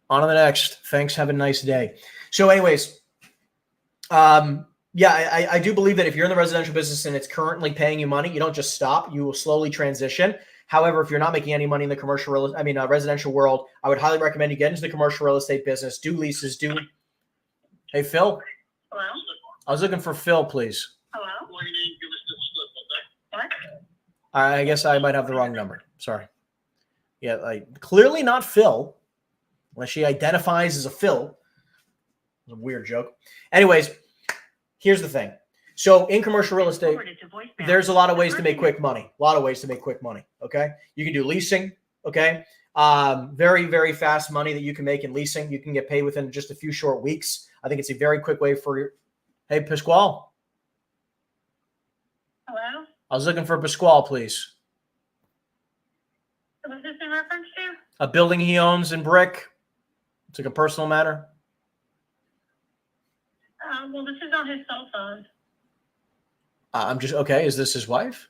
On to the next. Thanks. Have a nice day. So anyways, yeah, I do believe that if you're in the residential business and it's currently paying you money, you don't just stop. You will slowly transition. However, if you're not making any money in the residential world, I would highly recommend you get into the commercial real estate business, do leases, Hey, Phil? Hello? I was looking for Phil, please. Hello? What? I guess I might have the wrong number. Sorry. Yeah, like clearly not Phil, unless she identifies as a Phil. It was a weird joke. Anyways, here's the thing. So in commercial real estate, there's a lot of ways to make quick money. Okay. You can do leasing. Okay. Very, very fast money that you can make in leasing. You can get paid within just a few short weeks. I think it's a very quick way for you. Hey, Pasquale. I was looking for Pasquale, please. Was this in reference to? A building he owns in Brick. It's like a personal matter. Well, this is on his cell phone. I'm just okay. Is this his wife?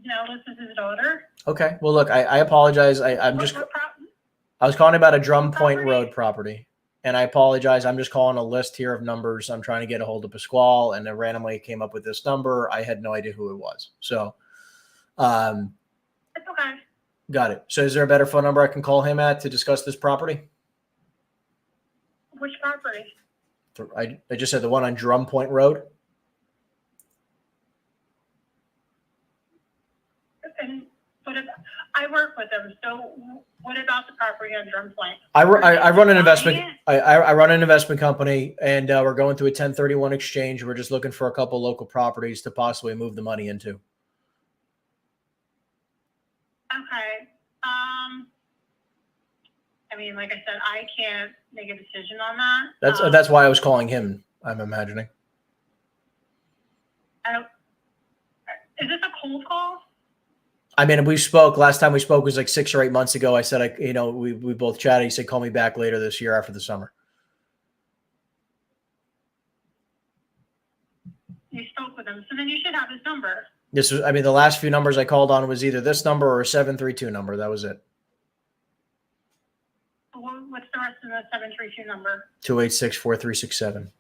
No, this is his daughter. Okay. Well, look, I apologize. I was calling about a Drum Point Road property, and I apologize. I'm just calling a list here of numbers. I'm trying to get a hold of Pasquale, and then randomly came up with this number. I had no idea who it was. So, It's okay. got it. So, is there a better phone number I can call him at to discuss this property? Which property? I just said the one on Drum Point Road. And what about, I work with them. So what about the property on Drum Point? I run an investment. Buying it? I run an investment company, and we're going through a 1031 exchange. We're just looking for a couple local properties to possibly move the money into. Okay. I mean, like I said, I can't make a decision on that. That's why I was calling him. I'm imagining. Is this a cold call? I mean, we spoke last time. We spoke was like 6 or 8 months ago. I said, we both chatted. He said, call me back later this year after the summer. You spoke with him, so then you should have his number. The last few numbers I called on was either this number or a 732 number. That was it. What's the rest of the 732 number? 286-4367.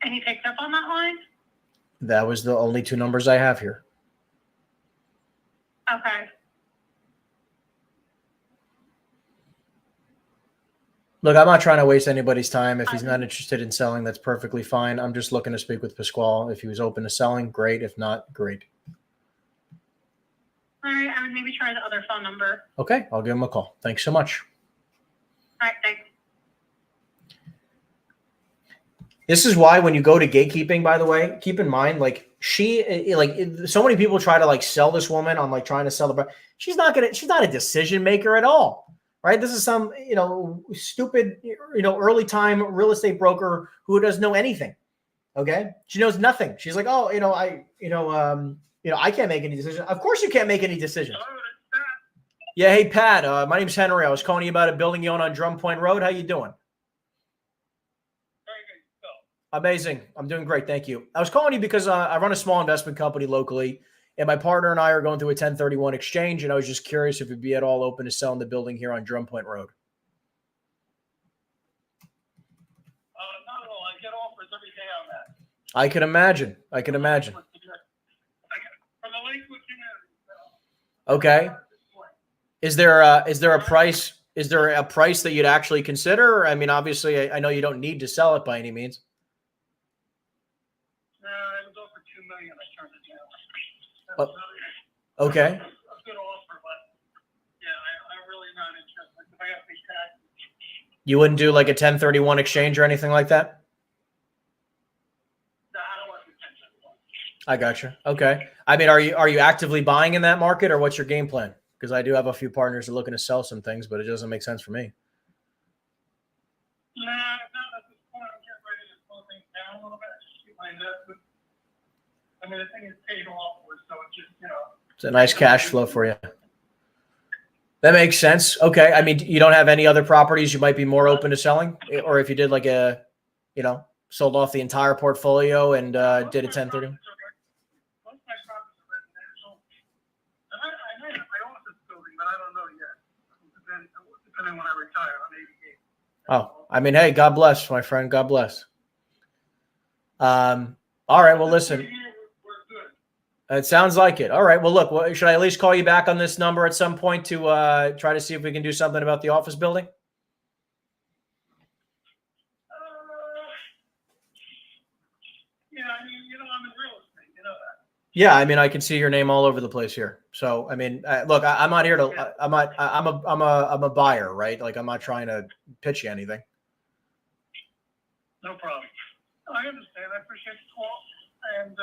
And he picked up on that line? That was the only 2 numbers I have here. Okay. Look, I'm not trying to waste anybody's time. If he's not interested in selling, that's perfectly fine. I'm just looking to speak with Pasquale. If he was open to selling, great. If not, great. All right. I would maybe try the other phone number. Okay. I'll give him a call. Thanks so much. All right. Thanks. This is why when you go to gatekeeping, by the way, keep in mind, so many people try to sell this woman on trying to sell the, she's not a decision maker at all, right? This is some, stupid, early time real estate broker who doesn't know anything. Okay. She knows nothing. She's like, oh, I can't make any decisions. Of course you can't make any decisions. Yeah. Hey, Pat, my name's Henry. I was calling you about a building you own on Drum Point Road. How you doing? Amazing. I'm doing great. Thank you. I was calling you because I run a small investment company locally, and my partner and I are going through a 1031 exchange, and I was just curious if you'd be at all open to selling the building here on Drum Point Road. Not at all. I get offers every day on that. I can imagine. From the Lakewood community. Okay. Is there a price? Is there a price that you'd actually consider? I mean, obviously, I know you don't need to sell it by any means. It was over $2 million. I turned it Oh, down. okay. A good offer, but yeah, I'm really not interested. If I got to pay taxes. You wouldn't do like a 1031 exchange or anything like that? No, I don't want to do 1031. I gotcha. Okay. I mean, are you actively buying in that market, or what's your game plan? Because I do have a few partners that are looking to sell some things, but it doesn't make sense for me. Nah, not at this point. I'm getting ready to slow things down a little bit. Just keep my investment. I mean, the thing is paid off, so it's just, It's a nice cash flow for you. That makes sense. Okay. I mean, you don't have any other properties you might be more open to selling? Or if you did sold off the entire portfolio and did a 1030? Most of my properties are residential. I might have my office building, but I don't know yet. Depending when I retire, I'm 88. Oh, I mean, hey, God bless, my friend. God bless. All right. Well, listen. We're good. It sounds like it. All right. Well, look, should I at least call you back on this number at some point to try to see if we can do something about the office building? Yeah, I mean, I'm in real estate. You know that. Yeah, I mean, I can see your name all over the place here. So, I mean, look, I'm not here to. I'm a buyer, right? I'm not trying to pitch you anything. No problem. No, I understand. I appreciate the call. And,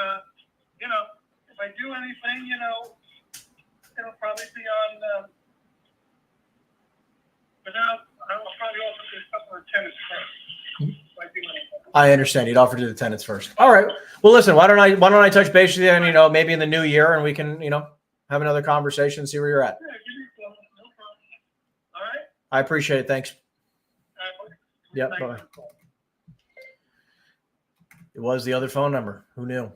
if I do anything, it'll probably be on, but now I'll probably also do a couple of tennis first. might be money. I understand. You'd offer to the tenants first. All right. Well, listen, why don't I touch base with you and, maybe in the new year, and we can, have another conversation and see where you're at. Yeah, give me a call. No problem. All right? I appreciate it. Thanks. All right. Yep. Thank Bye. you. It was the other phone number. Who knew?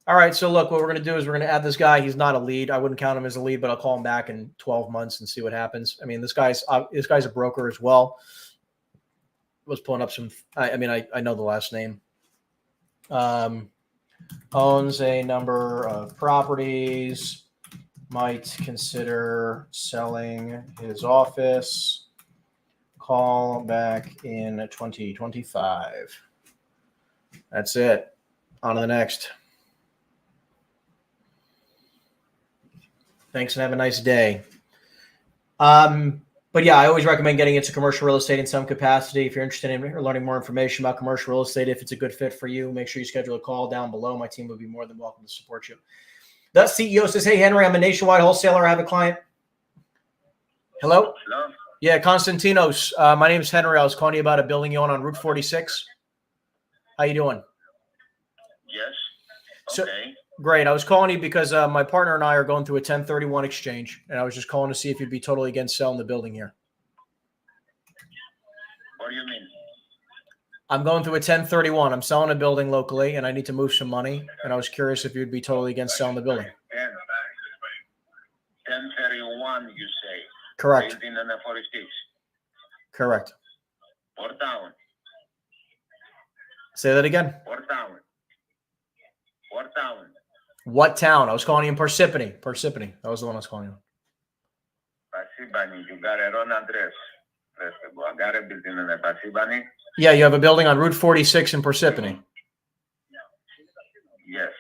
All right. So look, what we're going to do is we're going to add this guy. He's not a lead. I wouldn't count him as a lead, but I'll call him back in 12 months and see what happens. I mean, this guy's a broker as well. Was pulling up some, I know the last name. Owns a number of properties, might consider selling his office. Call back in 2025. That's it. On to the next. Thanks and have a nice day. But yeah, I always recommend getting into commercial real estate in some capacity. If you're interested in learning more information about commercial real estate, if it's a good fit for you, make sure you schedule a call down below. My team would be more than welcome to support you. The CEO says, hey, Henry, I'm a nationwide wholesaler. I have a client. Hello? Hello? Yeah, Konstantinos. My name is Henry. I was calling you about a building you own on Route 46. How you doing? Yes. So- Okay. Great. I was calling you because my partner and I are going through a 1031 exchange, and I was just calling to see if you'd be totally against selling the building here. What do you mean? I'm going through a 1031. I'm selling a building locally, and I need to move some money, and I was curious if you'd be totally against selling the building. 1031, you say? Correct. Building on the 46. Correct. Or town? Say that again. Or town? Or town? What town? I was calling you in Parsippany. Parsippany. That was the one I was calling you. Parsippany. You got a wrong address. I got a building in the Parsippany. Yeah, you have a building on Route 46 in Parsippany. Yes.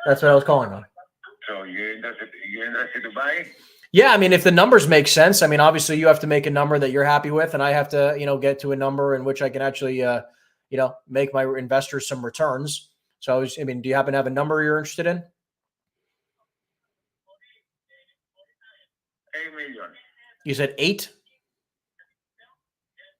That's what I was calling on. So you're interested to buy? Yeah, I mean, if the numbers make sense, I mean, obviously you have to make a number that you're happy with, and I have to, get to a number in which I can actually, make my investors some returns. So do you happen to have a number you're interested in? 8 million. You said 8?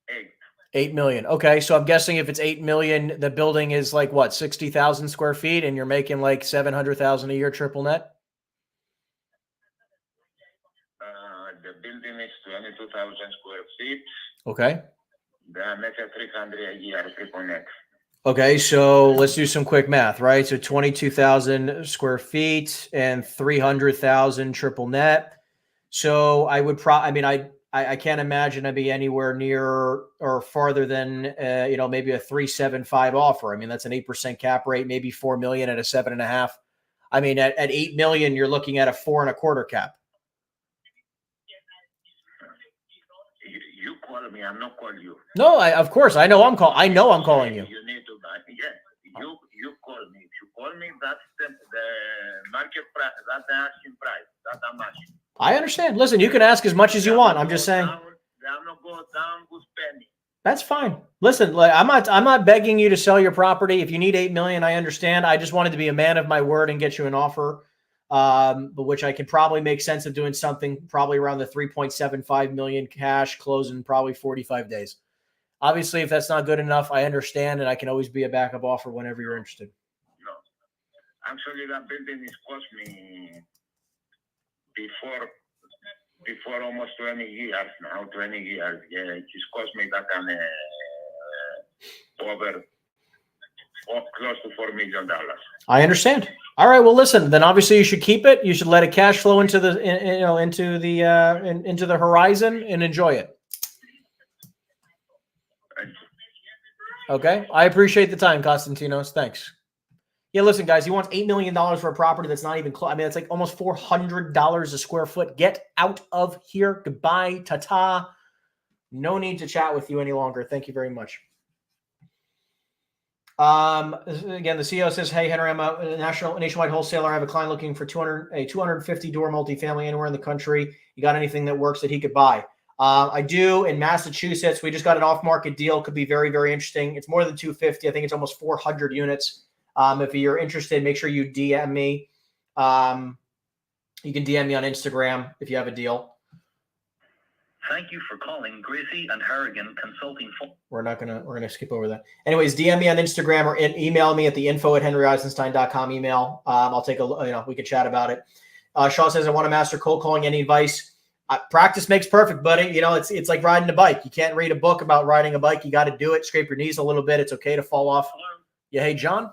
8. 8 million. Okay. So I'm guessing if it's 8 million, the building is like what, 60,000 square feet, and you're making like 700,000 a year triple net? The building is 22,000 square feet. Okay. The net is 300 a year, triple net. Okay. So let's do some quick math, right? So 22,000 square feet and 300,000 triple net. So I would I can't imagine I'd be anywhere near or farther than, maybe a 3.75 offer. I mean, that's an 8% cap rate, maybe 4 million at a 7.5. I mean, at 8 million, you're looking at a 4.25 cap. You call me, I'm not calling you. No, of course. I know I'm calling you. You need to buy. Yes, you call me. If you call me, that's the market price. That's the asking price. That's how much. I understand. Listen, you can ask as much as you want. I'm just saying. I'm not going down with penny. That's fine. Listen, I'm not begging you to sell your property. If you need 8 million, I understand. I just wanted to be a man of my word and get you an offer, but which I can probably make sense of doing something probably around the 3.75 million cash close in probably 45 days. Obviously, if that's not good enough, I understand, and I can always be a backup offer whenever you're interested. No, actually, that building is cost me before almost 20 years now. 20 years, yeah, it just cost me that kind over close to $4 million. I understand. All right. Well, listen. Then obviously you should keep it. You should let it cash flow into the into the horizon and enjoy it. Okay. I appreciate the time, Konstantinos. Thanks. Yeah. Listen, guys. He wants $8 million for a property that's not even close. I mean, it's like almost $400 a square foot. Get out of here. Goodbye. Ta-ta. No need to chat with you any longer. Thank you very much. Again, the CEO says, hey, Henry, I'm a nationwide wholesaler. I have a client looking for 250 door multifamily anywhere in the country. You got anything that works that he could buy? I do in Massachusetts. We just got an off-market deal. Could be very, very interesting. It's more than 250. I think it's almost 400 units. If you're interested, make sure you DM me. You can DM me on Instagram if you have a deal. Thank you for calling Gracie and Harrigan Consulting. We're gonna skip over that. Anyways, DM me on Instagram or email me at the info@henryeisenstein.com email. I'll take we can chat about it. Shaw says, I want to master cold calling. Any advice? Practice makes perfect, buddy. It's like riding a bike. You can't read a book about riding a bike. You got to do it. Scrape your knees a little bit. It's okay to fall off. Hello? Yeah. Hey, John.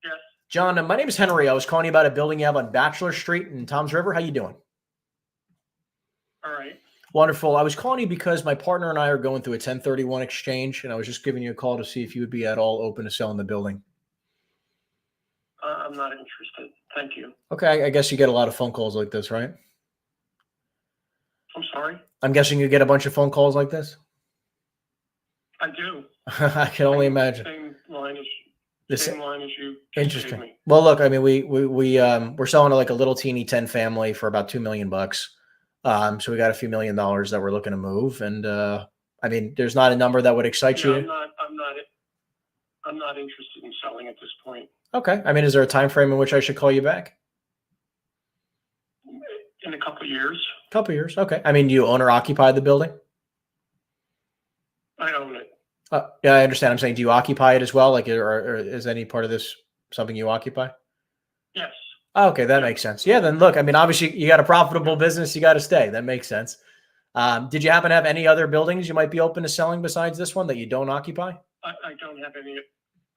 Yes. John, my name is Henry. I was calling you about a building you have on Bachelor Street in Toms River. How you doing? All right. Wonderful. I was calling you because my partner and I are going through a 1031 exchange, and I was just giving you a call to see if you would be at all open to selling the building. I'm not interested. Thank you. Okay. I guess you get a lot of phone calls like this, right? I'm sorry. I'm guessing you get a bunch of phone calls like this. I do. I can only imagine. Same line as This- you. Just Interesting. gave me. Well, look, I mean, we're selling to like a little teeny 10 family for about $2 million bucks. So we got a few $1 million that we're looking to move. And, I mean, there's not a number that would excite Yeah, you. I'm not interested in selling at this point. Okay. I mean, is there a time frame in which I should call you back? In a couple of years, Couple years. Okay. I mean, do you own or occupy the building? I own it. Yeah, I understand. I'm saying, do you occupy it as well? Like, or is any part of this something you occupy? Yes. Okay, that makes sense. Yeah, then look, I mean, obviously you got a profitable business, you got to stay. That makes sense. Did you happen to have any other buildings you might be open to selling besides this one that you don't occupy? I don't have any.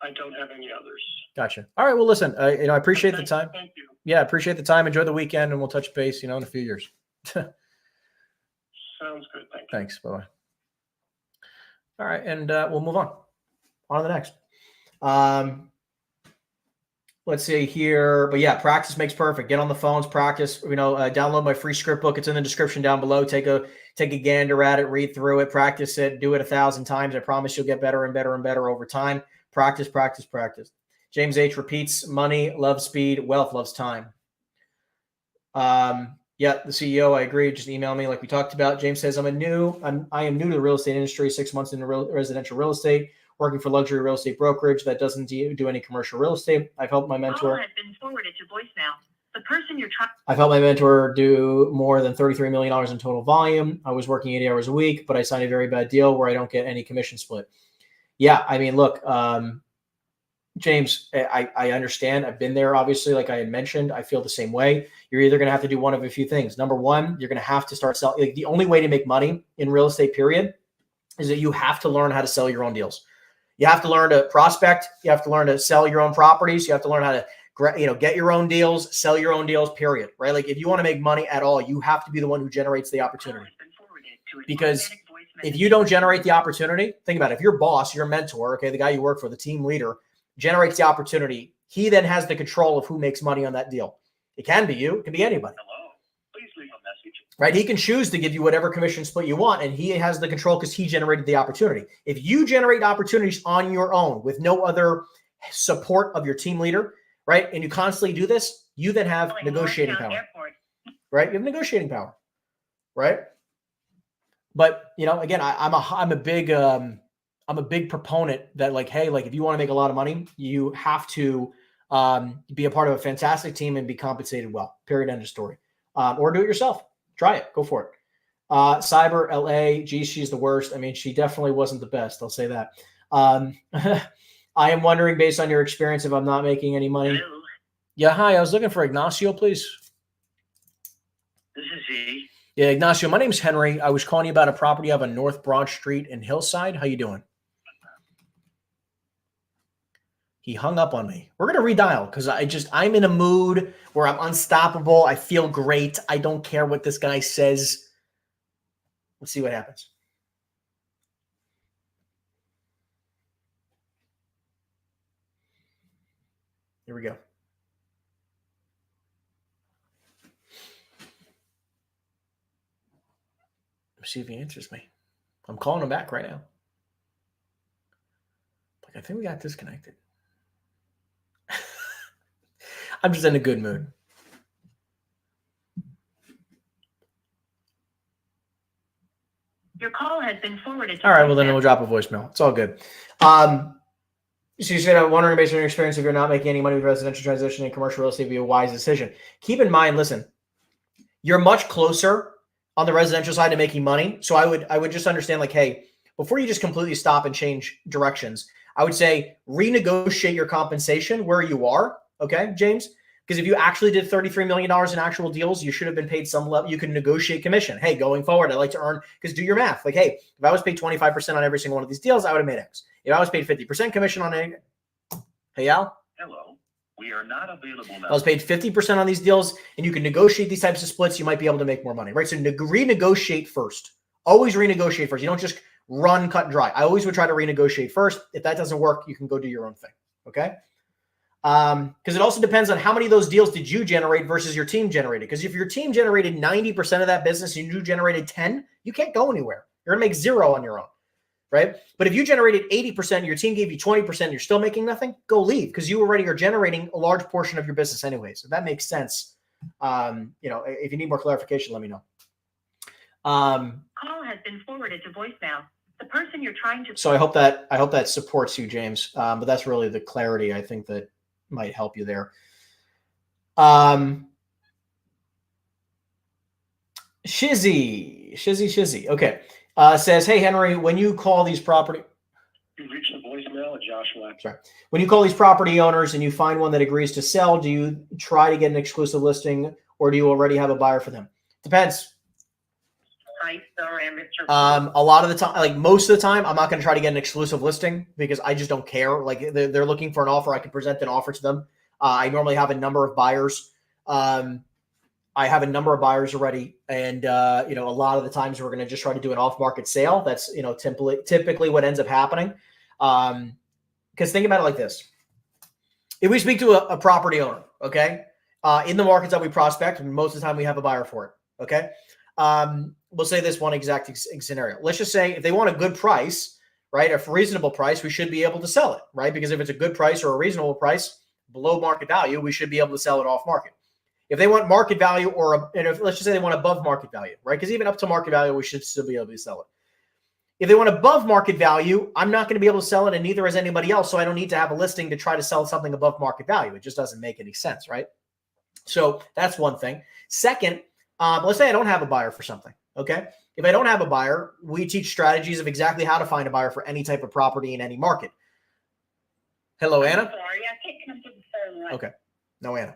I don't have any others. Gotcha. All right. Well, listen, I appreciate the time. Thank you. Yeah, appreciate the time. Enjoy the weekend, and we'll touch base, in a few years. Sounds good. Thank you. Thanks. Bye-bye. All right, and we'll move on. On to the next. Let's see here. But yeah, practice makes perfect. Get on the phones, practice. Download my free script book. It's in the description down below. Take a gander at it, read through it, practice it, do it 1,000 times. I promise you'll get better and better and better over time. Practice, practice, practice. James H repeats: money loves speed, wealth loves time. Yeah, the CEO, I agree. Just email me like we talked about. James says, I am new to the real estate industry, 6 months into residential real estate, working for luxury real estate brokerage that doesn't do any commercial real estate. I've helped my mentor. Call has been forwarded to voicemail. The person you're trying. I've helped my mentor do more than $33 million in total volume. I was working 80 hours a week, but I signed a very bad deal where I don't get any commission split. Yeah, I mean, look, James, I understand. I've been there, obviously, like I had mentioned. I feel the same way. You're either going to have to do one of a few things. Number one, you're going to have to start selling. Like, the only way to make money in real estate, period, is that you have to learn how to sell your own deals. You have to learn to prospect. You have to learn to sell your own properties. You have to learn how to, get your own deals, sell your own deals, period, right? Like, if you want to make money at all, you have to be the one who generates the opportunity. Because if you don't generate the opportunity, think about it. If your boss, your mentor, okay, the guy you work for, the team leader, generates the opportunity, he then has the control of who makes money on that deal. It can be you. It can be anybody. Hello. Please leave a message. Right? He can choose to give you whatever commission split you want, and he has the control because he generated the opportunity. If you generate opportunities on your own with no other support of your team leader, right, and you constantly do this, you then have negotiating power. Right? You have negotiating power. Right? But, again, I'm a big proponent that, like, hey, like, if you want to make a lot of money, you have to be a part of a fantastic team and be compensated well. Period. End of story. Or do it yourself. Try it. Go for it. Cyber LA. Geez, she's the worst. I mean, she definitely wasn't the best. I'll say that. I am wondering, based on your experience, if I'm not making any money. Hello. Yeah. Hi. I was looking for Ignacio, please. This is he. Yeah, Ignacio. My name's Henry. I was calling you about a property you have on North Broad Street in Hillside. How you doing? He hung up on me. We're going to redial because I'm in a mood where I'm unstoppable. I feel great. I don't care what this guy says. Let's see what happens. Here we go. Let's see if he answers me. I'm calling him back right now. Like, I think we got disconnected. I'm just in a good mood. Your call has been forwarded to All right, well, then voicemail. we'll drop a voicemail. It's all good. So you said, I'm wondering, based on your experience, if you're not making any money with residential transition and commercial real estate, be a wise decision. Keep in mind, listen, you're much closer on the residential side to making money. So I would just understand like, hey, before you just completely stop and change directions, I would say renegotiate your compensation where you are. Okay, James? Because if you actually did $33 million in actual deals, you should have been paid some level. You can negotiate commission. Hey, going forward, I'd like to earn, because do your math. Like, hey, if I was paid 25% on every single one of these deals, I would have made X. If I was paid 50% commission on it, hey, Al? Hello. We are not available now. I was paid 50% on these deals, and you can negotiate these types of splits. You might be able to make more money, right? So renegotiate first. Always renegotiate first. You don't just run, cut, and dry. I always would try to renegotiate first. If that doesn't work, you can go do your own thing, okay? Because it also depends on how many of those deals did you generate versus your team generated. Because if your team generated 90% of that business and you generated 10, you can't go anywhere. You're gonna make 0 on your own, right? But if you generated 80%, your team gave you 20%, you're still making nothing, go leave, because you already are generating a large portion of your business anyway. So that makes sense. If you need more clarification, let me know. Call has been forwarded to voicemail. The person you're trying to. So I hope that supports you, James. But that's really the clarity I think that might help you there. Shizzy. Okay. Says, hey, Henry, when you call these property. You've reached the voicemail of Joshua. Sorry. When you call these property owners and you find one that agrees to sell, do you try to get an exclusive listing, or do you already have a buyer for them? Depends. Hi, sorry, Mr. A lot of the time, like most of the time, I'm not going to try to get an exclusive listing because I just don't care. Like they're looking for an offer. I can present an offer to them. I normally have a number of buyers. I have a number of buyers already. And, a lot of the times we're going to just try to do an off-market sale. That's, typically what ends up happening. Because think about it like this. If we speak to a property owner, okay, in the markets that we prospect, most of the time we have a buyer for it, okay? We'll say this one exact scenario. Let's just say if they want a good price, right, a reasonable price, we should be able to sell it, right? Because if it's a good price or a reasonable price below market value, we should be able to sell it off market. If they want market value let's just say they want above market value, right? Because even up to market value, we should still be able to sell it. If they want above market value, I'm not going to be able to sell it, and neither is anybody else. So I don't need to have a listing to try to sell something above market value. It just doesn't make any sense, right? So that's one thing. Second, let's say I don't have a buyer for something. Okay. If I don't have a buyer, we teach strategies of exactly how to find a buyer for any type of property in any market. Hello, Anna. Sorry, I can't come to the phone right. Okay. No, Anna.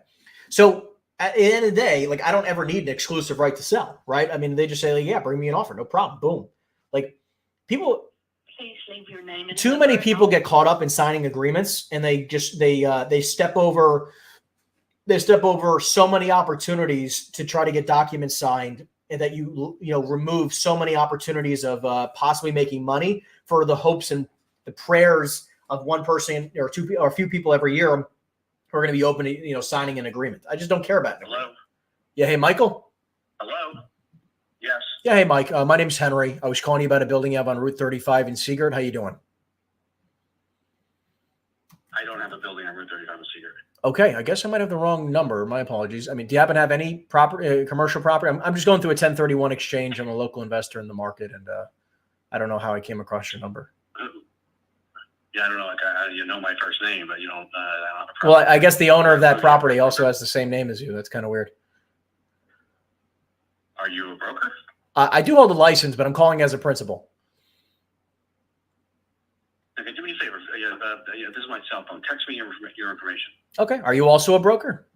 So at the end of the day, like I don't ever need an exclusive right to sell, right? I mean, they just say, like, yeah, bring me an offer. No problem. Boom. Like people, Please leave your name and too many people get caught up in signing agreements and they step over so many opportunities to try to get documents signed, and that you remove so many opportunities of possibly making money for the hopes and the prayers of one person or two or a few people every year who are going to be open to signing an agreement. I just don't care about it. Hello? Yeah. Hey, Michael. Hello? Yes. Yeah. Hey, Mike. My name's Henry. I was calling you about a building you have on Route 35 in Seagirt. How you doing? I don't have a building on Route 35 in Seagirt. Okay, I guess I might have the wrong number. My apologies. I mean, do you happen to have any property, commercial property? I'm just going through a 1031 exchange. I'm a local investor in the market, and I don't know how I came across your number. Yeah, I don't know. Like, you know my first name, but you don't. I don't have a Well, I guess the owner of that property also has the same name as you. That's kind of weird. Are you a broker? I do hold a license, but I'm calling as a principal. Okay, do me a favor. This is my cell phone. Text me your information. Okay. Are you also a broker?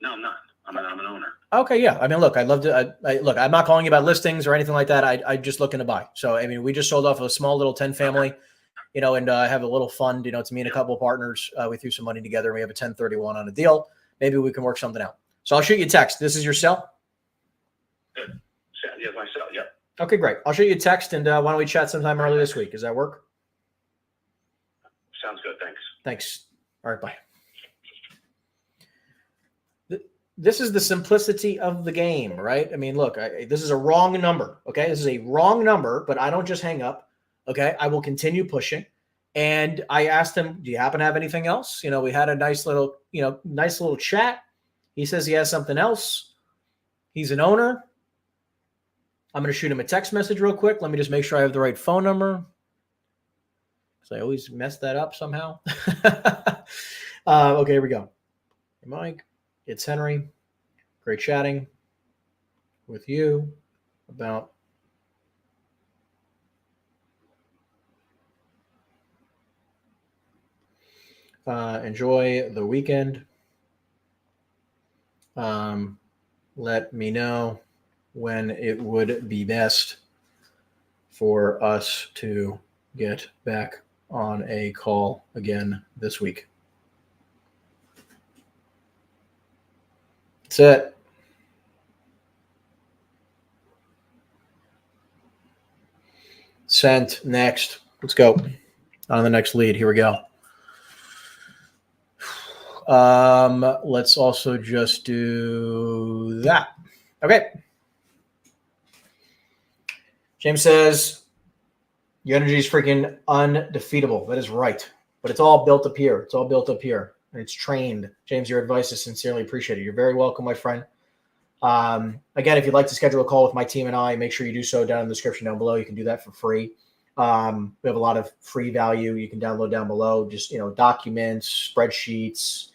No, I'm not. I'm an owner. Okay, yeah. I mean, look, I'd love to. Look, I'm not calling you about listings or anything like that. I'm just looking to buy. So, I mean, we just sold off a small little 10 family, and have a little fund. To me and a couple of partners. We threw some money together, and we have a 1031 on a deal. Maybe we can work something out. So I'll shoot you a text. This is your cell? Good. Yeah, my cell. Yeah. Okay, great. I'll shoot you a text, and why don't we chat sometime early this week? Does that work? Sounds good. Thanks. Thanks. All right, bye. This is the simplicity of the game, right? I mean, look, this is a wrong number, okay? This is a wrong number, but I don't just hang up, okay? I will continue pushing. And I asked him, do you happen to have anything else? We had a nice little chat. He says he has something else. He's an owner. I'm going to shoot him a text message real quick. Let me just make sure I have the right phone number. So I always mess that up somehow. Okay, here we go. Hey, Mike, it's Henry. Great chatting. with you about enjoy the weekend. Let me know when it would be best for us to get back on a call again this week. That's it. Sent. Next. Let's go on the next lead. Here we go. Let's also just do that. Okay. James says, your energy is freaking undefeatable. That is right. But it's all built up here. It's all built up here. And it's trained. James, your advice is sincerely appreciated. You're very welcome, my friend. Again, if you'd like to schedule a call with my team and I, make sure you do so down in the description down below. You can do that for free. We have a lot of free value you can download down below. Just, documents, spreadsheets,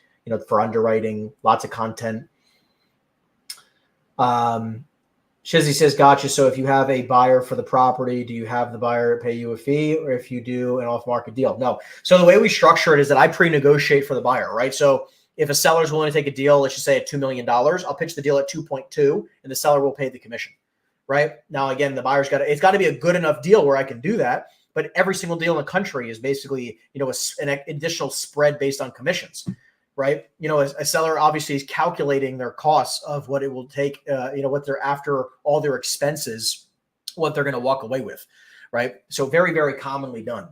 for underwriting, lots of content. Shizzy says, gotcha. So if you have a buyer for the property, do you have the buyer pay you a fee, or if you do an off-market deal? No. So the way we structure it is that I pre-negotiate for the buyer, right? So if a seller is willing to take a deal, let's just say at $2 million, I'll pitch the deal at 2.2 and the seller will pay the commission, right? Now, again, the buyer's it's got to be a good enough deal where I can do that. But every single deal in the country is basically, an additional spread based on commissions. Right. A seller obviously is calculating their costs of what it will take, what they're after all their expenses, what they're going to walk away with. Right. So very, very commonly done.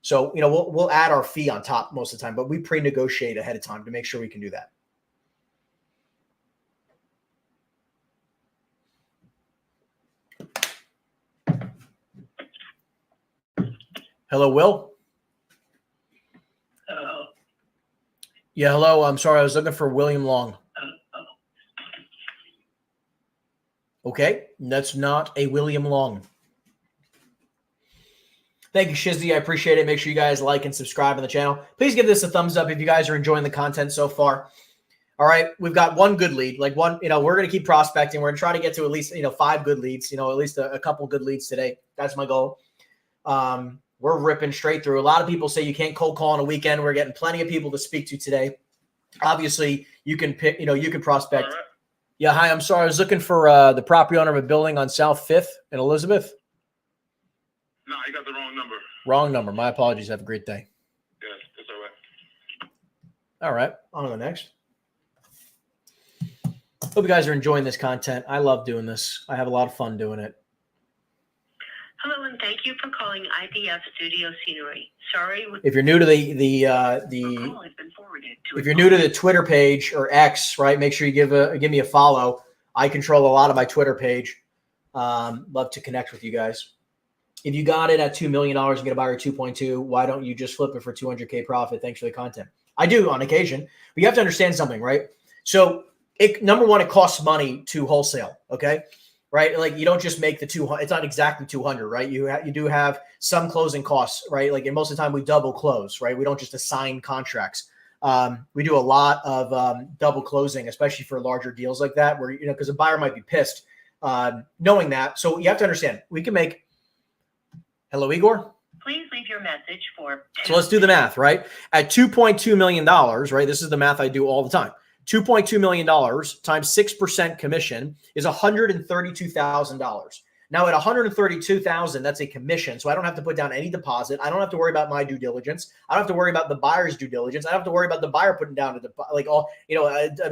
So, we'll add our fee on top most of the time, but we pre-negotiate ahead of time to make sure we can do that. Hello, Will. Yeah, hello. I'm sorry. I was looking for William Long. Okay. That's not a William Long. Thank you, Shizzy. I appreciate it. Make sure you guys like and subscribe on the channel. Please give this a thumbs up if you guys are enjoying the content so far. All right. We've got one good lead. We're going to keep prospecting. We're going to try to get to at least, 5 good leads, at least a couple good leads today. That's my goal. We're ripping straight through. A lot of people say you can't cold call on a weekend. We're getting plenty of people to speak to today. Obviously, you can pick, you can prospect. Right. Yeah, hi. I'm sorry. I was looking for the property owner of a building on South 5th in Elizabeth. No, you got the wrong number. Wrong number. My apologies. Have a great day. Yes, that's all right. All right. On to the next. Hope you guys are enjoying this content. I love doing this. I have a lot of fun doing it. Hello, and thank you for calling IDF Studio Scenery. Sorry. If you're new to if you're new to the Twitter page or X, right, make sure you give me a follow. I control a lot of my Twitter page. Love to connect with you guys. If you got it at $2 million and get a buyer at 2.2, why don't you just flip it for 200K profit? Thanks for the content. I do on occasion, but you have to understand something, right? So number one, it costs money to wholesale. Okay. Right. Like you don't just make the 200. It's not exactly 200, right? You do have some closing costs, right? Like, and most of the time we double close, right? We don't just assign contracts. We do a lot of double closing, especially for larger deals like that, where, because a buyer might be pissed knowing that. So you have to understand, we can make. Hello, Igor. Please leave your message for. So let's do the math, right? At $2.2 million, right? This is the math I do all the time. $2.2 million times 6% commission is $132,000. Now at $132,000, that's a commission. So I don't have to put down any deposit. I don't have to worry about my due diligence. I don't have to worry about the buyer's due diligence. I don't have to worry about the buyer putting down a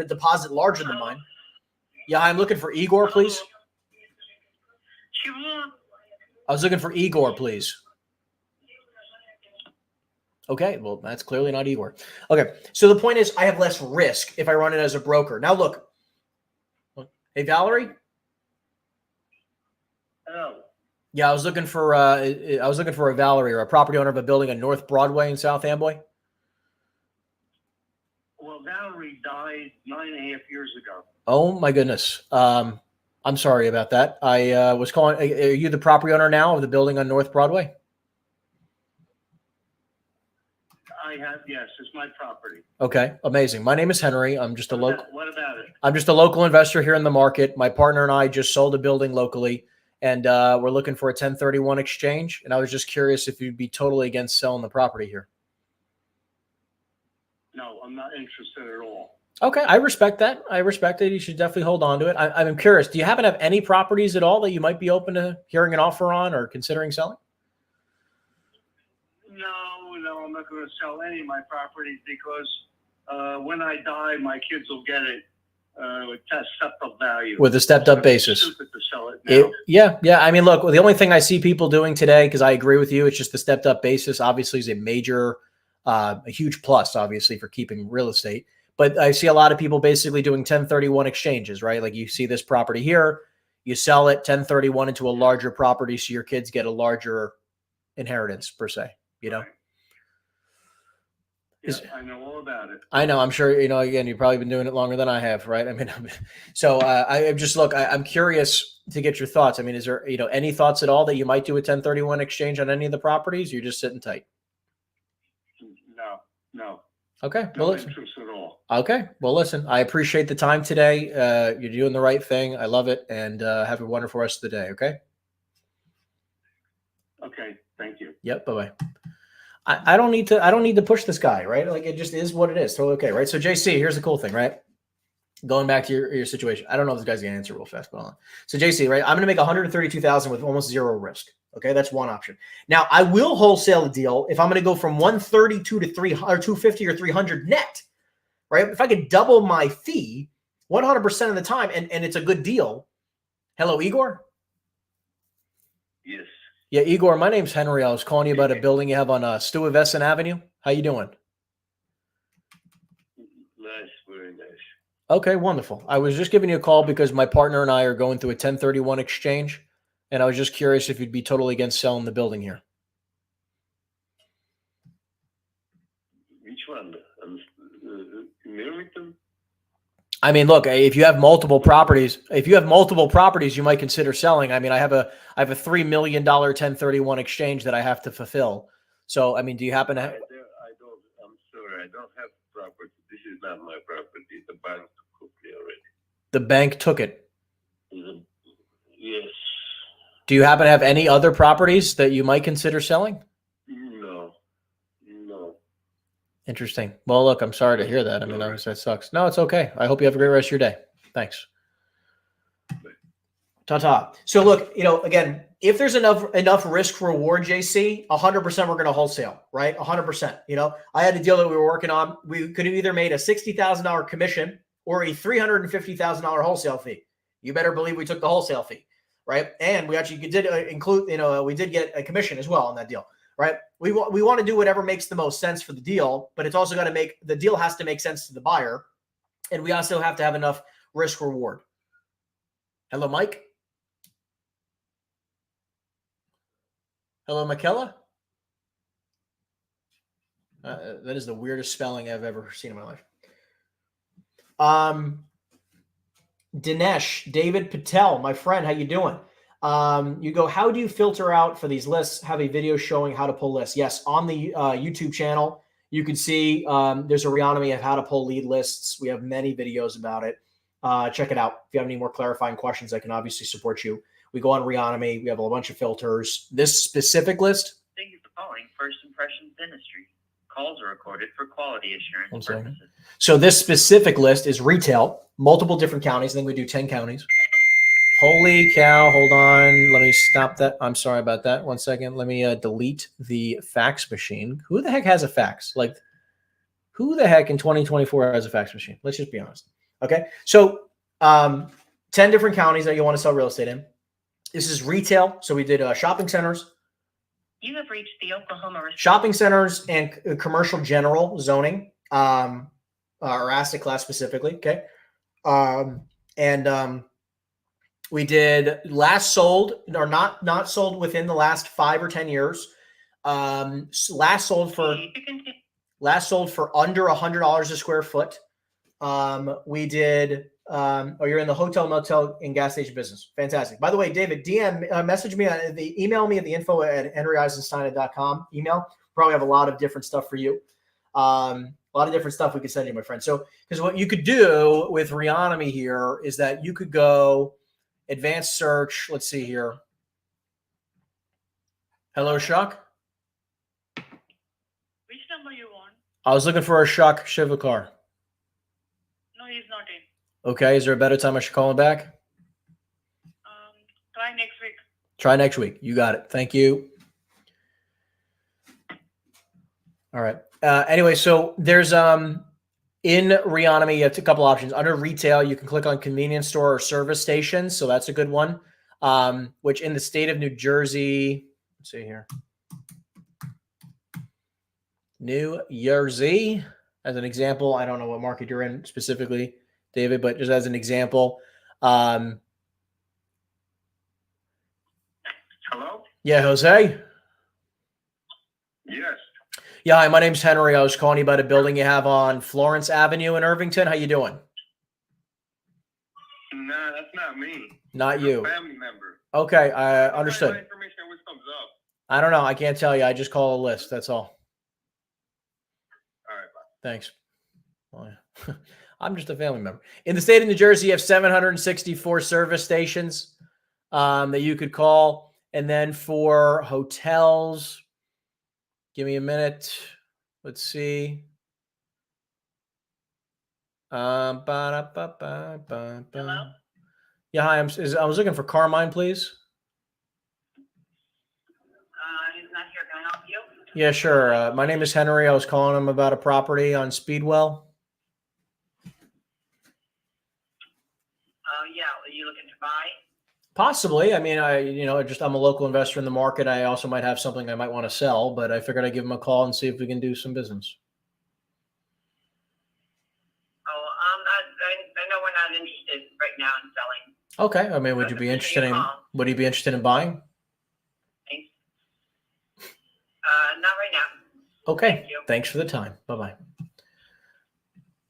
deposit larger than mine. Yeah, I'm looking for Igor, please. I was looking for Igor, please. Okay, well, that's clearly not Igor. Okay, so the point is I have less risk if I run it as a broker. Now, look. Hey, Valerie? Hello. Yeah, I was looking for a Valerie, or a property owner of a building on North Broadway in South Amboy. Well, Valerie died 9.5 years ago. Oh, my goodness. I'm sorry about that. I was calling. Are you the property owner now of the building on North Broadway? I Yes, it's my property. Okay, amazing. My name is Henry. I'm just a local. What about it? I'm just a local investor here in the market. My partner and I just sold a building locally, and we're looking for a 1031 exchange. And I was just curious if you'd be totally against selling the property here. No, I'm not interested at all. Okay, I respect that. I respect it. You should definitely hold on to it. I'm curious. Do you happen to have any properties at all that you might be open to hearing an offer on or considering selling? No, I'm not going to sell any of my properties because when I die, my kids will get it with that stepped up value. With a stepped up It'd be basis. stupid to sell it now. Yeah. I mean, look, the only thing I see people doing today, because I agree with you, it's just the stepped up basis. Obviously, is a major, a huge plus, obviously, for keeping real estate. But I see a lot of people basically doing 1031 exchanges, right? Like you see this property here, you sell it 1031 into a larger property, so your kids get a larger inheritance per se. You know. Right. Yeah, I know all about it. I know. I'm sure, you know, again, you've probably been doing it longer than I have, right? I mean, so I'm just, look, I'm curious to get your thoughts. I mean, is there, you know, any thoughts at all that you might do a 1031 exchange on any of the properties? You're just sitting tight. No. Okay. No Well, listen. interest at all. Okay. Well, listen, I appreciate the time today. You're doing the right thing. I love it. And have a wonderful rest of the day. Okay. Okay. Thank you. Yep. Bye-bye. I don't need to push this guy, right? Like it just is what it is. Totally okay, right? So JC, here's the cool thing, right? Going back to your situation. I don't know if this guy's gonna answer real fast, but hold on. So JC, right? I'm gonna make 132,000 with almost zero risk. Okay, that's one option. Now I will wholesale a deal if I'm gonna go from 132 to 300 or 250 or 300 net, right? If I could double my fee 100% of the time, and it's a good deal. Hello, Igor. Yes. Yeah, Igor, my name's Henry. I was calling you about a building you have on Stuyvesant Avenue. How you doing? Nice, very nice. Okay, wonderful. I was just giving you a call because my partner and I are going through a 1031 exchange, and I was just curious if you'd be totally against selling the building here. Which one? Milton? I mean, look, if you have multiple properties, you might consider selling. I mean, I have a $3 million 1031 exchange that I have to fulfill. So, I mean, do you happen to have? I'm sorry, I don't have property. This is not my property. The bank took it already. The bank took it. Yes. Do you happen to have any other properties that you might consider selling? No. Interesting. Well, look, I'm sorry to hear that. I mean, obviously that sucks. No, it's okay. I hope you have a great rest of your day. Thanks. Ta-ta. So look, you know, again, if there's enough risk reward, JC, 100% we're going to wholesale, right? 100%. You know, I had a deal that we were working on. We could have either made a $60,000 commission or a $350,000 wholesale fee. You better believe we took the wholesale fee, right? And we actually did include, you know, we did get a commission as well on that deal, right? We want to do whatever makes the most sense for the deal, but it's also got to the deal has to make sense to the buyer. And we also have to have enough risk reward. Hello, Mike. Hello, Michaela. That is the weirdest spelling I've ever seen in my life. Dinesh, David Patel, my friend, how you doing? You go, how do you filter out for these lists? Have a video showing how to pull lists. Yes, on the YouTube channel, you can see there's a Reonomy of how to pull lead lists. We have many videos about it. Check it out. If you have any more clarifying questions, I can obviously support you. We go on Reonomy. We have a bunch of filters. This specific list. Thank you for calling First Impressions Dentistry. Calls are recorded for quality assurance purposes. So this specific list is retail, multiple different counties. I think we do 10 counties. Holy cow. Hold on. Let me stop that. I'm sorry about that. 1 second. Let me delete the fax machine. Who the heck has a fax? Like, who the heck in 2024 has a fax machine? Let's just be honest. Okay. So 10 different counties that you want to sell real estate in. This is retail. So we did shopping centers. You have reached the Oklahoma Shopping centers and commercial general zoning, or asset class specifically. Okay. We did last sold or not sold within the last 5 or 10 years. Last sold for under $100 a square foot. We did, you're in the hotel, motel, and gas station business. Fantastic. By the way, David, message me email me at the info@henryeisenstein.com email. Probably have a lot of different stuff for you. A lot of different stuff we could send you, my friend. So, because what you could do with Reonomy here is that you could go advanced search. Let's see here. Hello, Shuck. Which number you want? I was looking for a Shuck Shivakar. No, he's not in. Okay. Is there a better time I should call him back? Try next week. Try next week. You got it. Thank you. All right. Anyway, so there's in Reonomy, you have a couple options. Under retail, you can click on convenience store or service stations. So that's a good one. Which in the state of New Jersey, let's see here. New Jersey, as an example, I don't know what market you're in specifically, David, but just as an example. Hello? Yeah, Jose. Yes. Yeah, hi, my name's Henry. I was calling you about a building you have on Florence Avenue in Irvington. How you doing? Nah, that's not me. Not you. Family member. Okay, I understood. My information always comes up. I don't know. I can't tell you. I just call a list. That's all. All right, bye. Thanks. Well, yeah. I'm just a family member. In the state of New Jersey, you have 764 service stations that you could call. And then for hotels, give me a minute. Let's see. Hello? Yeah, hi. I was looking for Carmine, please. He's not here. Can I help you? Yeah, sure. My name is Henry. I was calling him about a property on Speedwell. Yeah. Are you looking to buy? Possibly. I mean, I'm a local investor in the market. I also might have something I might want to sell, but I figured I'd give him a call and see if we can do some business. Oh, I know we're not interested right now in selling. Okay. I mean, would you be interested in buying? Thanks. Not right now. Okay. Thank you. Thanks for the time. Bye-bye.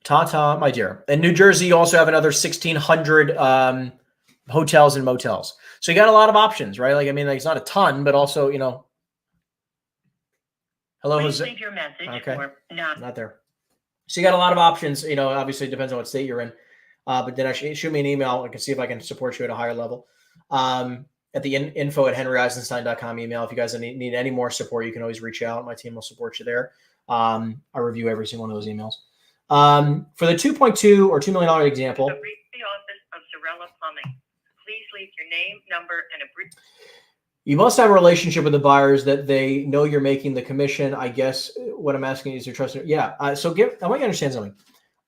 Ta-ta, my dear. In New Jersey, you also have another 1,600 hotels and motels. So you got a lot of options, right? Like, I mean, like, it's not a ton, but also, hello, Please Jose. leave your message Okay. for Not there. So you got a lot of options, obviously it depends on what state you're in. But then actually shoot me an email. I can see if I can support you at a higher level. At the info@henryeisenstein.com email. If you guys need any more support, you can always reach out. My team will support you there. I review every single one of those emails. For the 2.2 or $2 million example. reach the office of Sorella Plumbing. Please leave your name, number, and a brief. You must have a relationship with the buyers that they know you're making the commission. I guess what I'm asking is your trust. Yeah. I want you to understand something.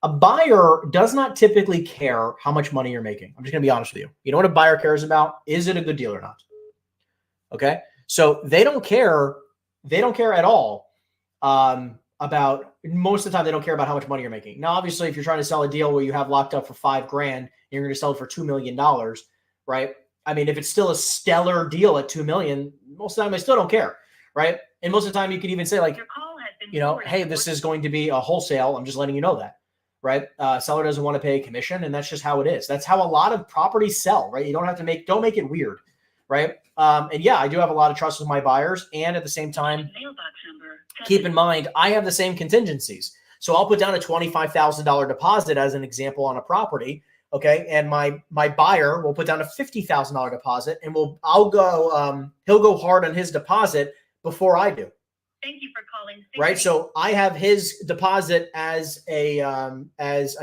A buyer does not typically care how much money you're making. I'm just going to be honest with you. You know what a buyer cares about? Is it a good deal or not? Okay. So they don't care. They don't care at all about, most of the time, they don't care about how much money you're making. Now, obviously, if you're trying to sell a deal where you have locked up for $5,000 and you're going to sell it for $2 million, right? I mean, if it's still a stellar deal at $2 million, most of the time, they still don't care, right? And most of the time, you could even say, like, Your call has been hey, this is going to be a wholesale. I'm just letting you know that, right? Seller doesn't want to pay a commission, and that's just how it is. That's how a lot of properties sell, right? You don't have to don't make it weird, right? And yeah, I do have a lot of trust with my buyers, and at the same time, mailbox number. keep in mind, I have the same contingencies. So I'll put down a $25,000 deposit as an example on a property. Okay. And my buyer will put down a $50,000 deposit, and he'll go hard on his deposit before I do. Thank you for calling. Right. So I have his deposit as a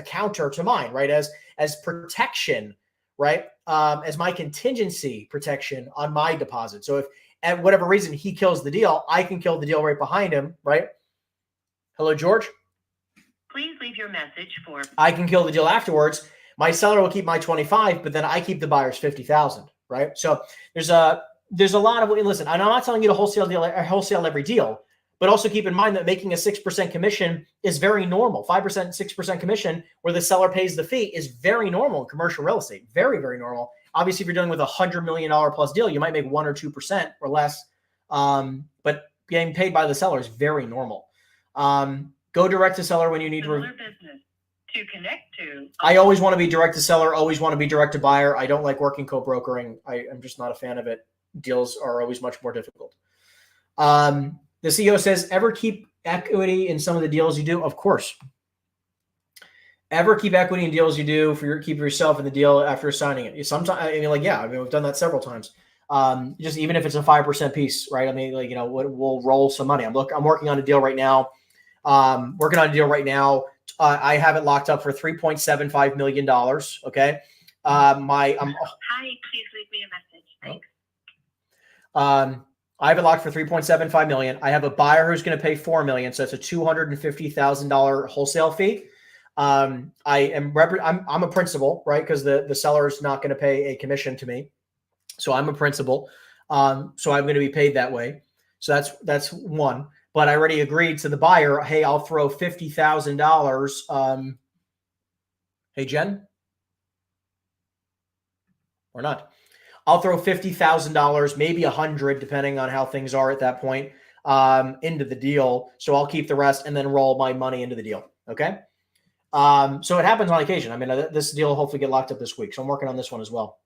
counter to mine, right? As protection, right? As my contingency protection on my deposit. So if at whatever reason he kills the deal, I can kill the deal right behind him, right? Hello, George. Please leave your message for. I can kill the deal afterwards. My seller will keep my 25, but then I keep the buyer's 50,000, right? So there's a lot of, listen, I'm not telling you to wholesale every deal, but also keep in mind that making a 6% commission is very normal. 5%, 6% commission where the seller pays the fee is very normal in commercial real estate. Very, very normal. Obviously, if you're dealing with $100 million plus deal, you might make 1 or 2% or less. But getting paid by the seller is very normal. Go direct to seller when you need Similar business to connect to. I always want to be direct to seller, always want to be direct to buyer. I don't like working co-brokering. I'm just not a fan of it. Deals are always much more difficult. The CEO says, ever keep equity in some of the deals you do? Of course. Ever keep equity in deals you do keep yourself in the deal after signing it? Sometimes, I mean, like, yeah, I mean, we've done that several times. Just even if it's a 5% piece, right? I mean, like, we'll roll some money. I'm working on a deal right now. I have it locked up for $3.75 million. Okay. Hi, please leave me a message. Thanks. I have it locked for $3.75 million. I have a buyer who's going to pay $4 million. So it's a $250,000 wholesale fee. I'm a principal, right? Because the seller is not going to pay a commission to me. So I'm a principal. So I'm going to be paid that way. So that's one. But I already agreed to the buyer, hey, I'll throw $50,000. Hey, Jen? Or not? I'll throw $50,000, maybe $100,000, depending on how things are at that point, into the deal. So I'll keep the rest and then roll my money into the deal. Okay. So it happens on occasion. I mean, this deal will hopefully get locked up this week. So I'm working on this one as well.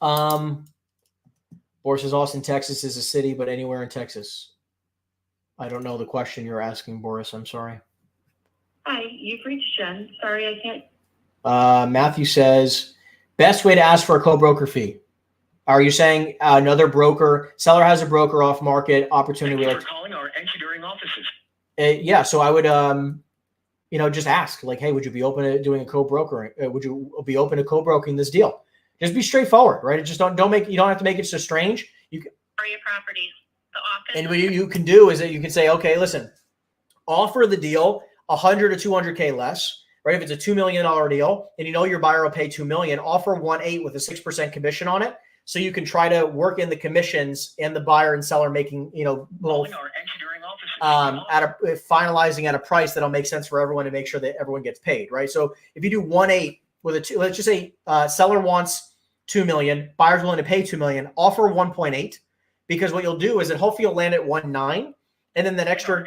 Boris says Austin, Texas is a city, but anywhere in Texas. I don't know the question you're asking, Boris. I'm sorry. Hi, you've reached Jen. Sorry, I can't. Matthew says, best way to ask for a co-broker fee. Are you saying another broker, seller has a broker off market opportunity? Thank you for calling our engineering offices. Yeah. So I would, just ask, like, hey, would you be open to doing a co-brokering? Would you be open to co-broking this deal? Just be straightforward, right? Just don't have to make it so strange. You can, Are your properties the office? and what you can do is that you can say, okay, listen, offer the deal 100 to 200K less, right? If it's a $2 million deal and your buyer will pay $2 million, offer 1.8 with a 6% commission on it. So you can try to work in the commissions and the buyer and seller making, little, finalizing at a price that'll make sense for everyone to make sure that everyone gets paid, right? So if you do 1.8 with a 2, let's just say seller wants $2 million, buyer's willing to pay $2 million, offer 1.8, because what you'll do is that hopefully you'll land at 1.9, and then that extra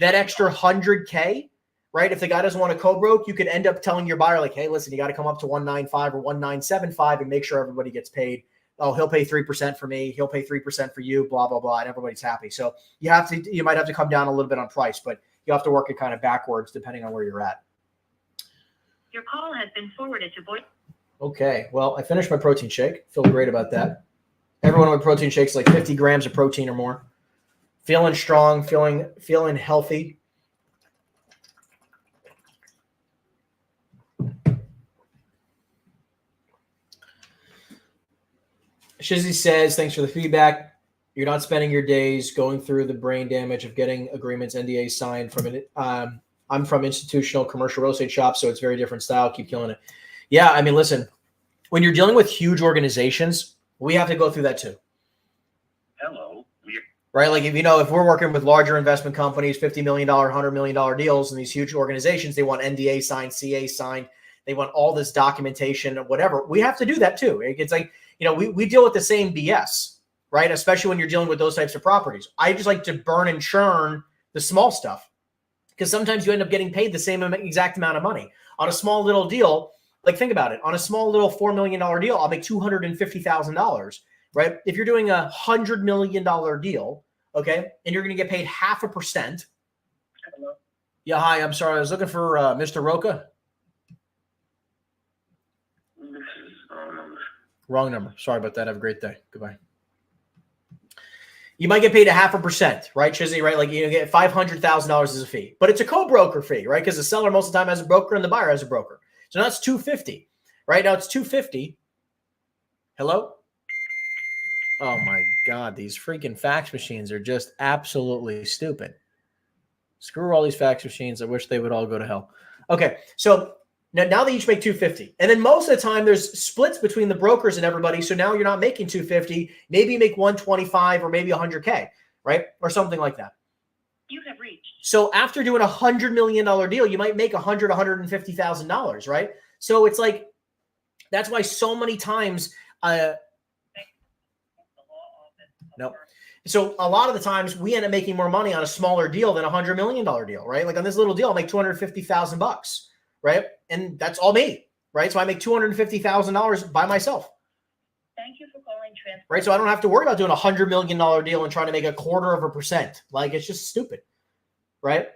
100K, right? If the guy doesn't want to co-broke, you could end up telling your buyer, like, hey, listen, you got to come up to 1.95 or 1.975 and make sure everybody gets paid. Oh, he'll pay 3% for me. He'll pay 3% for you, blah, blah, blah. And everybody's happy. So you might have to come down a little bit on price, but you have to work it kind of backwards depending on where you're at. Your call has been forwarded to voice. Okay. Well, I finished my protein shake. Feel great about that. Everyone with protein shakes like 50 grams of protein or more. Feeling strong, feeling healthy. Shizzy says, thanks for the feedback. You're not spending your days going through the brain damage of getting agreements, NDAs signed from it. I'm from institutional commercial real estate shops, so it's very different style. Keep killing it. Yeah, I mean, listen, when you're dealing with huge organizations, we have to go through that too. Hello. Right? Like, if we're working with larger investment companies, $50 million, $100 million deals, and these huge organizations, they want NDA signed, CA signed. They want all this documentation or whatever. We have to do that too. It's like, we deal with the same BS, right? Especially when you're dealing with those types of properties. I just like to burn and churn the small stuff, because sometimes you end up getting paid the same exact amount of money on a small little deal. Like, think about it. On a small little $4 million deal, I'll make $250,000, right? If you're doing a $100 million deal, okay, and you're going to get paid 0.5%. Hello. Yeah, hi. I'm sorry. I was looking for Mr. Roca. This is Wrong number. Sorry about that. Have a great day. Goodbye. You might get paid 0.5%, right, Chizzy? Right? Like, get $500,000 as a fee, but it's a co-broker fee, right? Because the seller most of the time has a broker and the buyer has a broker. So now it's $250, right? Now it's $250. Hello? Oh my God, these freaking fax machines are just absolutely stupid. Screw all these fax machines. I wish they would all go to hell. Okay, so now they each make $250. And then most of the time there's splits between the brokers and everybody. So now you're not making $250. Maybe you make $125 or maybe $100K, right? Or something like that. You have reached. So after doing a $100 million deal, you might make $100,000, $150,000, right? So it's like, that's why so many times, no. So a lot of the times we end up making more money on a smaller deal than a $100 million deal, right? Like on this little deal, I'll make $250,000, right? And that's all me, right? So I make $250,000 by myself. Thank you for calling Trans. Right? So I don't have to worry about doing a $100 million deal and trying to make 0.25%. Like, it's just stupid. right?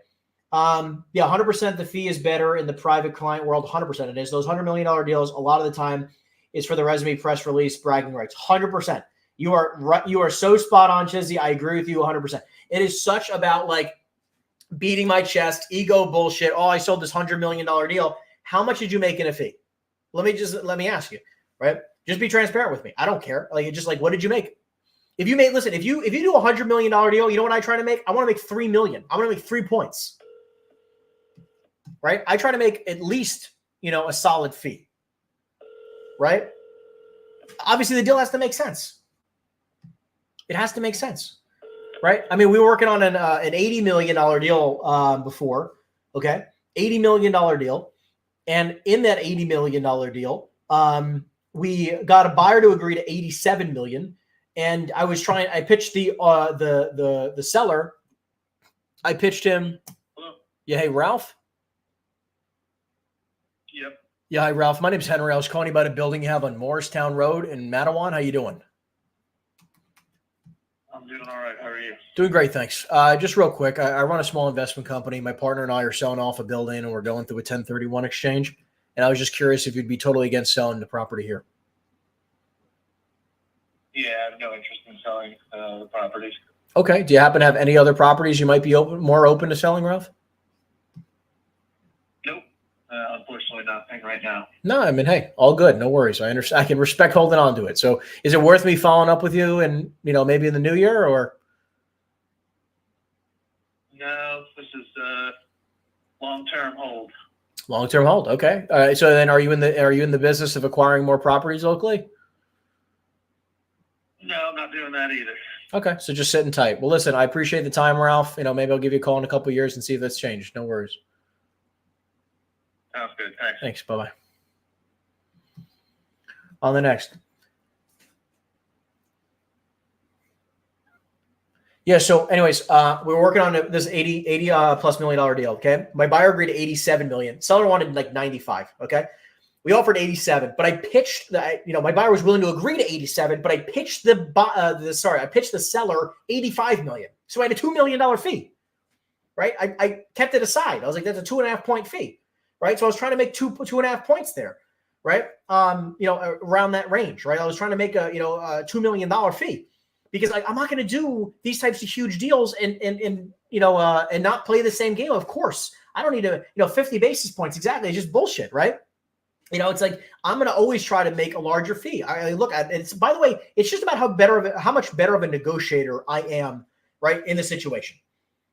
Yeah, 100% the fee is better in the private client world. 100% it is. Those $100 million deals, a lot of the time, is for the resume, press release, bragging rights. 100%. You are right. You are so spot on, Chizzy. I agree with you 100%. It is such about like beating my chest, ego bullshit. Oh, I sold this $100 million deal. How much did you make in a fee? Let me ask you, right? Just be transparent with me. I don't care. Like, it's just like, what did you make? If you listen, if you do $100 million deal, you know what I try to make? I want to make 3 million. I want to make 3 points, right? I try to make at least, a solid fee, right? Obviously the deal has to make sense. It has to make sense, right? I mean, we were working on an $80 million deal before, okay? $80 million deal. And in that $80 million deal, we got a buyer to agree to $87 million. And I pitched the seller. I pitched him. Hello. Yeah, hey, Ralph. Yep. Yeah, hi, Ralph. My name's Henry. I was calling you about a building you have on Morristown Road in Matawan. How you doing? I'm doing all right. How are you? Doing great, thanks. Just real quick, I run a small investment company. My partner and I are selling off a building, and we're going through a 1031 exchange. And I was just curious if you'd be totally against selling the property here. Yeah, I have no interest in selling the properties. Okay. Do you happen to have any other properties you might be more open to selling, Ralph? Nope. Unfortunately, nothing right now. No, I mean, hey, all good. No worries. I understand. I can respect holding on to it. So is it worth me following up with you and, maybe in the new year or? No, this is long-term hold. Long-term hold. Okay. All right. So then are you in the business of acquiring more properties locally? No, I'm not doing that either. Okay. So just sitting tight. Well, listen, I appreciate the time, Ralph. Maybe I'll give you a call in a couple of years and see if that's changed. No worries. Sounds good. Thanks. Thanks. Bye-bye. On the next. Yeah. So anyways, we were working on this 80 plus $1 million deal. Okay. My buyer agreed to 87 million. Seller wanted like 95. Okay. We offered 87, but I pitched my buyer was willing to agree to 87, but I pitched I pitched the seller 85 million. So I had a $2 million fee, right? I kept it aside. I was like, that's a 2.5 point fee, right? So I was trying to make 2.5 points there, right? Around that range, right? I was trying to make a $2 million fee because I'm not going to do these types of huge deals and not play the same game. Of course, I don't need 50 basis points. Exactly. It's just bullshit, right? It's like I'm going to always try to make a larger fee. I look at it's. By the way, it's just about how much better of a negotiator I am, right, in the situation,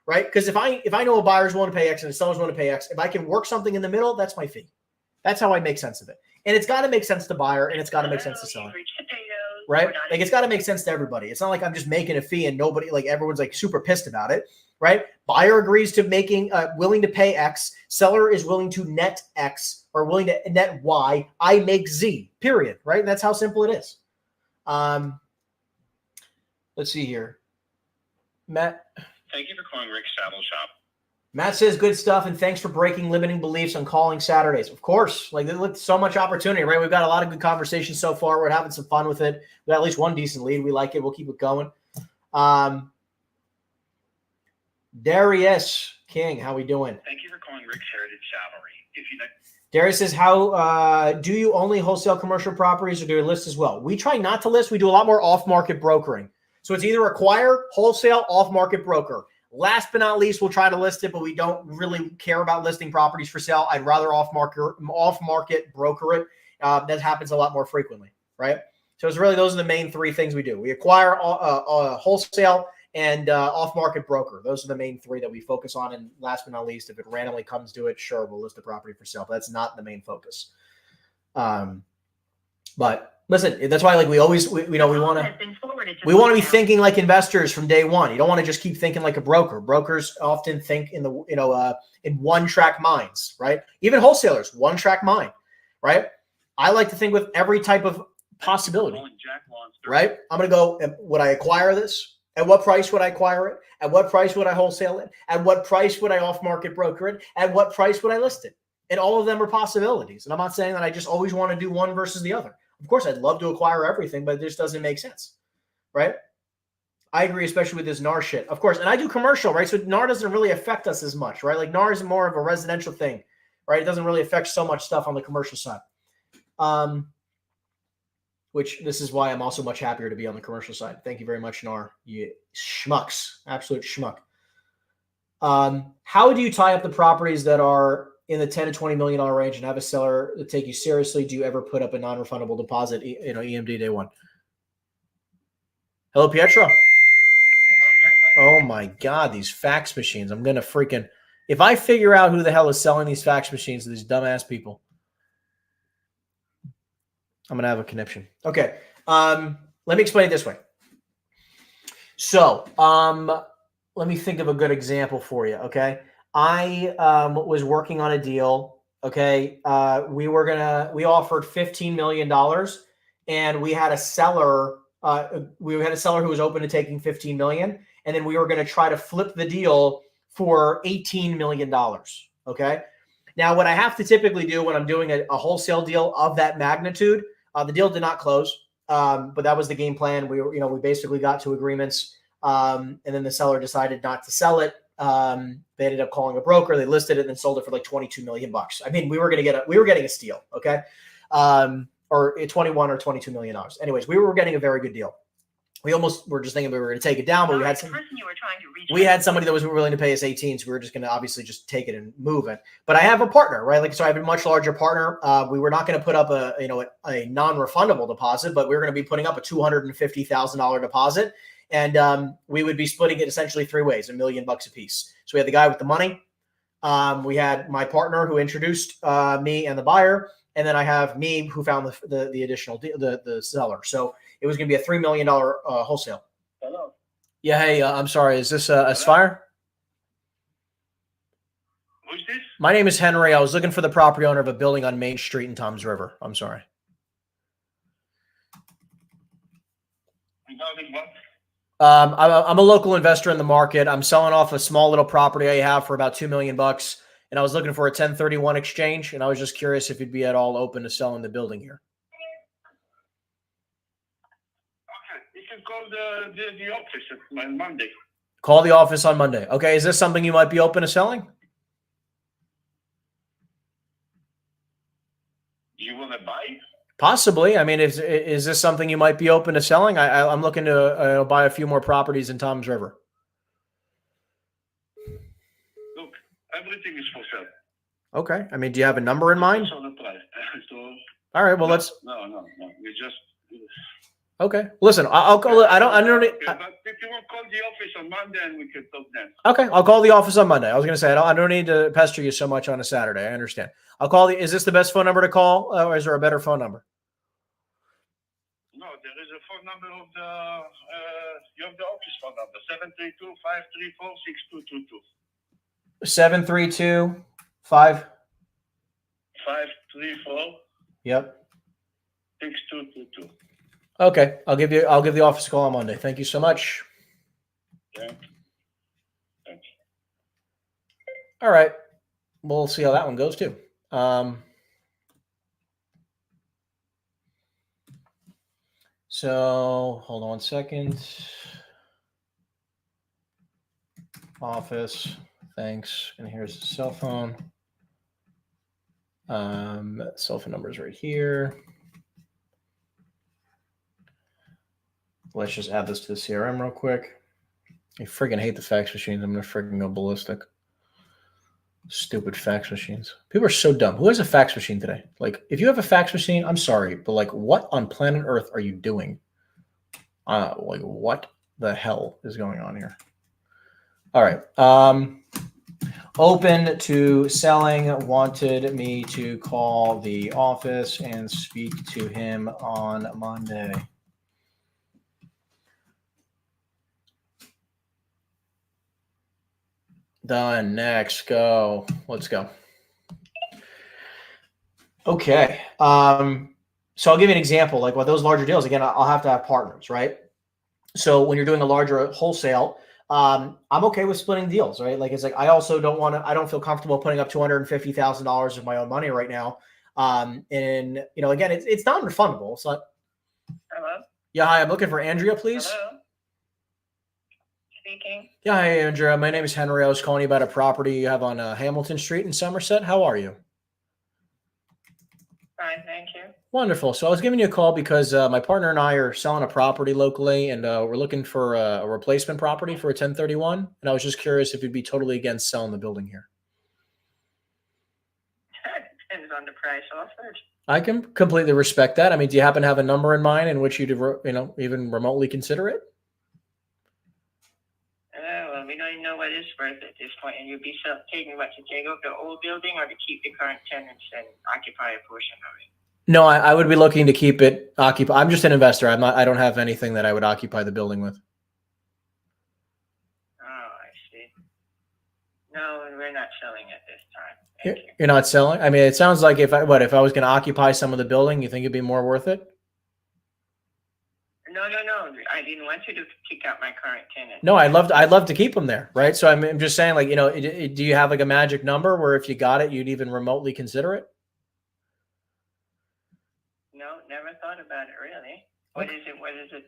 right? Because if I know a buyer's willing to pay X and a seller's willing to pay X, if I can work something in the middle, that's my fee. That's how I make sense of it. And it's got to make sense to buyer, and it's got to make sense to seller, right? Like it's got to make sense to everybody. It's not like I'm just making a fee and nobody, like everyone's like super pissed about it, right? Buyer agrees to willing to pay X. Seller is willing to net X. Or willing to net Y, I make Z, period, right? And that's how simple it is. Let's see here. Matt. Thank you for calling Rick's Saddle Shop. Matt says good stuff, and thanks for breaking limiting beliefs on calling Saturdays. Of course, like there's so much opportunity, right? We've got a lot of good conversations so far. We're having some fun with it. We got at least one decent lead. We like it. We'll keep it going. Darius King, how we doing? Thank you for calling Rick's Heritage Cavalry. Darius says, how do you only wholesale commercial properties or do you list as well? We try not to list. We do a lot more off-market brokering. So it's either acquire, wholesale, off-market broker. Last but not least, we'll try to list it, but we don't really care about listing properties for sale. I'd rather off-market broker it. That happens a lot more frequently, right? So it's really those are the main 3 things we do. We acquire, wholesale, and off-market broker. Those are the main 3 that we focus on. And last but not least, if it randomly comes to it, sure, we'll list the property for sale. But that's not the main focus. But listen, that's why we want to be thinking like investors from day one. You don't want to just keep thinking like a broker. Brokers often think in in one-track minds, right? Even wholesalers, one-track mind, right? I like to think with every type of possibility, right? I'm going to go, would I acquire this? At what price would I acquire it? At what price would I wholesale it? At what price would I off-market broker it? At what price would I list it? And all of them are possibilities. And I'm not saying that I just always want to do one versus the other. Of course, I'd love to acquire everything, but it just doesn't make sense, right? I agree, especially with this NAR shit, of course. And I do commercial, right? So NAR doesn't really affect us as much, right? Like NAR is more of a residential thing, right? It doesn't really affect so much stuff on the commercial side. Which this is why I'm also much happier to be on the commercial side. Thank you very much, NAR. You schmucks, absolute schmuck. How do you tie up the properties that are in the 10 to $20 million range and have a seller that take you seriously? Do you ever put up a non-refundable deposit, EMD day one? Hello, Pietro. Oh my God, these fax machines. I'm going to freaking, if I figure out who the hell is selling these fax machines to these dumbass people, I'm going to have a conniption. Okay. Let me explain it this way. So, let me think of a good example for you. Okay. I was working on a deal. Okay. We offered $15 million and we had a seller. We had a seller who was open to taking $15 million. And then we were going to try to flip the deal for $18 million. Okay. Now, what I have to typically do when I'm doing a wholesale deal of that magnitude, the deal did not close, but that was the game plan. We basically got to agreements, and then the seller decided not to sell it. They ended up calling a broker. They listed it and then sold it for like $22 million. I mean, we were getting a steal, okay, or $21 or $22 million. Anyways, we were getting a very good deal. We almost were just thinking we were going to take it down, but we had somebody that was willing to pay us 18, so we were just going to obviously just take it and move it. But I have a partner, right? Like, so I have a much larger partner. We were not going to put up a non-refundable deposit, but we were going to be putting up a $250,000 deposit, and we would be splitting it essentially three ways, $1 million a piece. So we had the guy with the money, we had my partner who introduced me and the buyer, and then I have me who found the additional the seller. So it was going to be a $3 million wholesale. Hello. Yeah. Hey, I'm sorry. Is this Aspire? Who's this? My name is Henry. I was looking for the property owner of a building on Main Street in Toms River. I'm sorry. Regarding what? I'm a local investor in the market. I'm selling off a small little property I have for about $2 million, and I was looking for a 1031 exchange. And I was just curious if you'd be at all open to selling the building here. You can call the office on Monday. Call the office on Monday. Okay. Is this something you might be open to selling? You want to buy? Possibly. I mean, is this something you might be open to selling? I'm looking to buy a few more properties in Toms River. Look, everything is for sale. Okay. I mean, do you have a number in mind? On the price. So, all right. Well, let's. No. We just. Okay. Listen, I'll call it. I don't. Okay, but if you want to call the office on Monday, and we can talk then. Okay, I'll call the office on Monday. I was going to say I don't need to pester you so much on a Saturday. I understand. I'll call the. Is this the best phone number to call, or is there a better phone number? No, there is a phone number of the. You have the office phone number 732-534-6222. 732-5. 534. Yep. 6222. Okay, I'll give the office a call on Monday. Thank you so much. Yeah. Thanks. All right, we'll see how that one goes too. So hold on 1 second. Office, thanks. And here's the cell phone. Cell phone number is right here. Let's just add this to the CRM real quick. I friggin' hate the fax machines. I'm gonna friggin' go ballistic. Stupid fax machines. People are so dumb. Who has a fax machine today? Like, if you have a fax machine, I'm sorry, but like, what on planet Earth are you doing? Like, what the hell is going on here? All right. Open to selling. Wanted me to call the office and speak to him on Monday. Done. Next. Go. Let's go. Okay. So I'll give you an example. Like with those larger deals, again, I'll have to have partners, right? So when you're doing a larger wholesale, I'm okay with splitting deals, right? Like, it's like, I also I don't feel comfortable putting up $250,000 of my own money right now. And again, it's non-refundable. So, Hello. yeah. Hi, I'm looking for Andrea, please. Hello. speaking. Yeah, hi, Andrea. My name is Henry. I was calling you about a property you have on Hamilton Street in Somerset. How are you? Fine, thank you. Wonderful. So I was giving you a call because my partner and I are selling a property locally, and we're looking for a replacement property for a 1031. And I was just curious if you'd be totally against selling the building here. Depends on the price offered. I can completely respect that. I mean, do you happen to have a number in mind in which you'd, even remotely consider it? Well, we don't even know what it's worth at this point, and you'd be taking what, to take over the old building or to keep the current tenants and occupy a portion of it? No, I would be looking to keep it occupied. I'm just an investor. I don't have anything that I would occupy the building with. Oh, I see. No, we're not selling at this time. Thank you. You're not selling? I mean, it sounds like if I was going to occupy some of the building, you think it'd be more worth it? No. I didn't want you to kick out my current tenant. No, I'd love to keep them there, right? So I'm just saying, like, do you have like a magic number where if you got it, you'd even remotely consider it? No, never thought about it really. What is it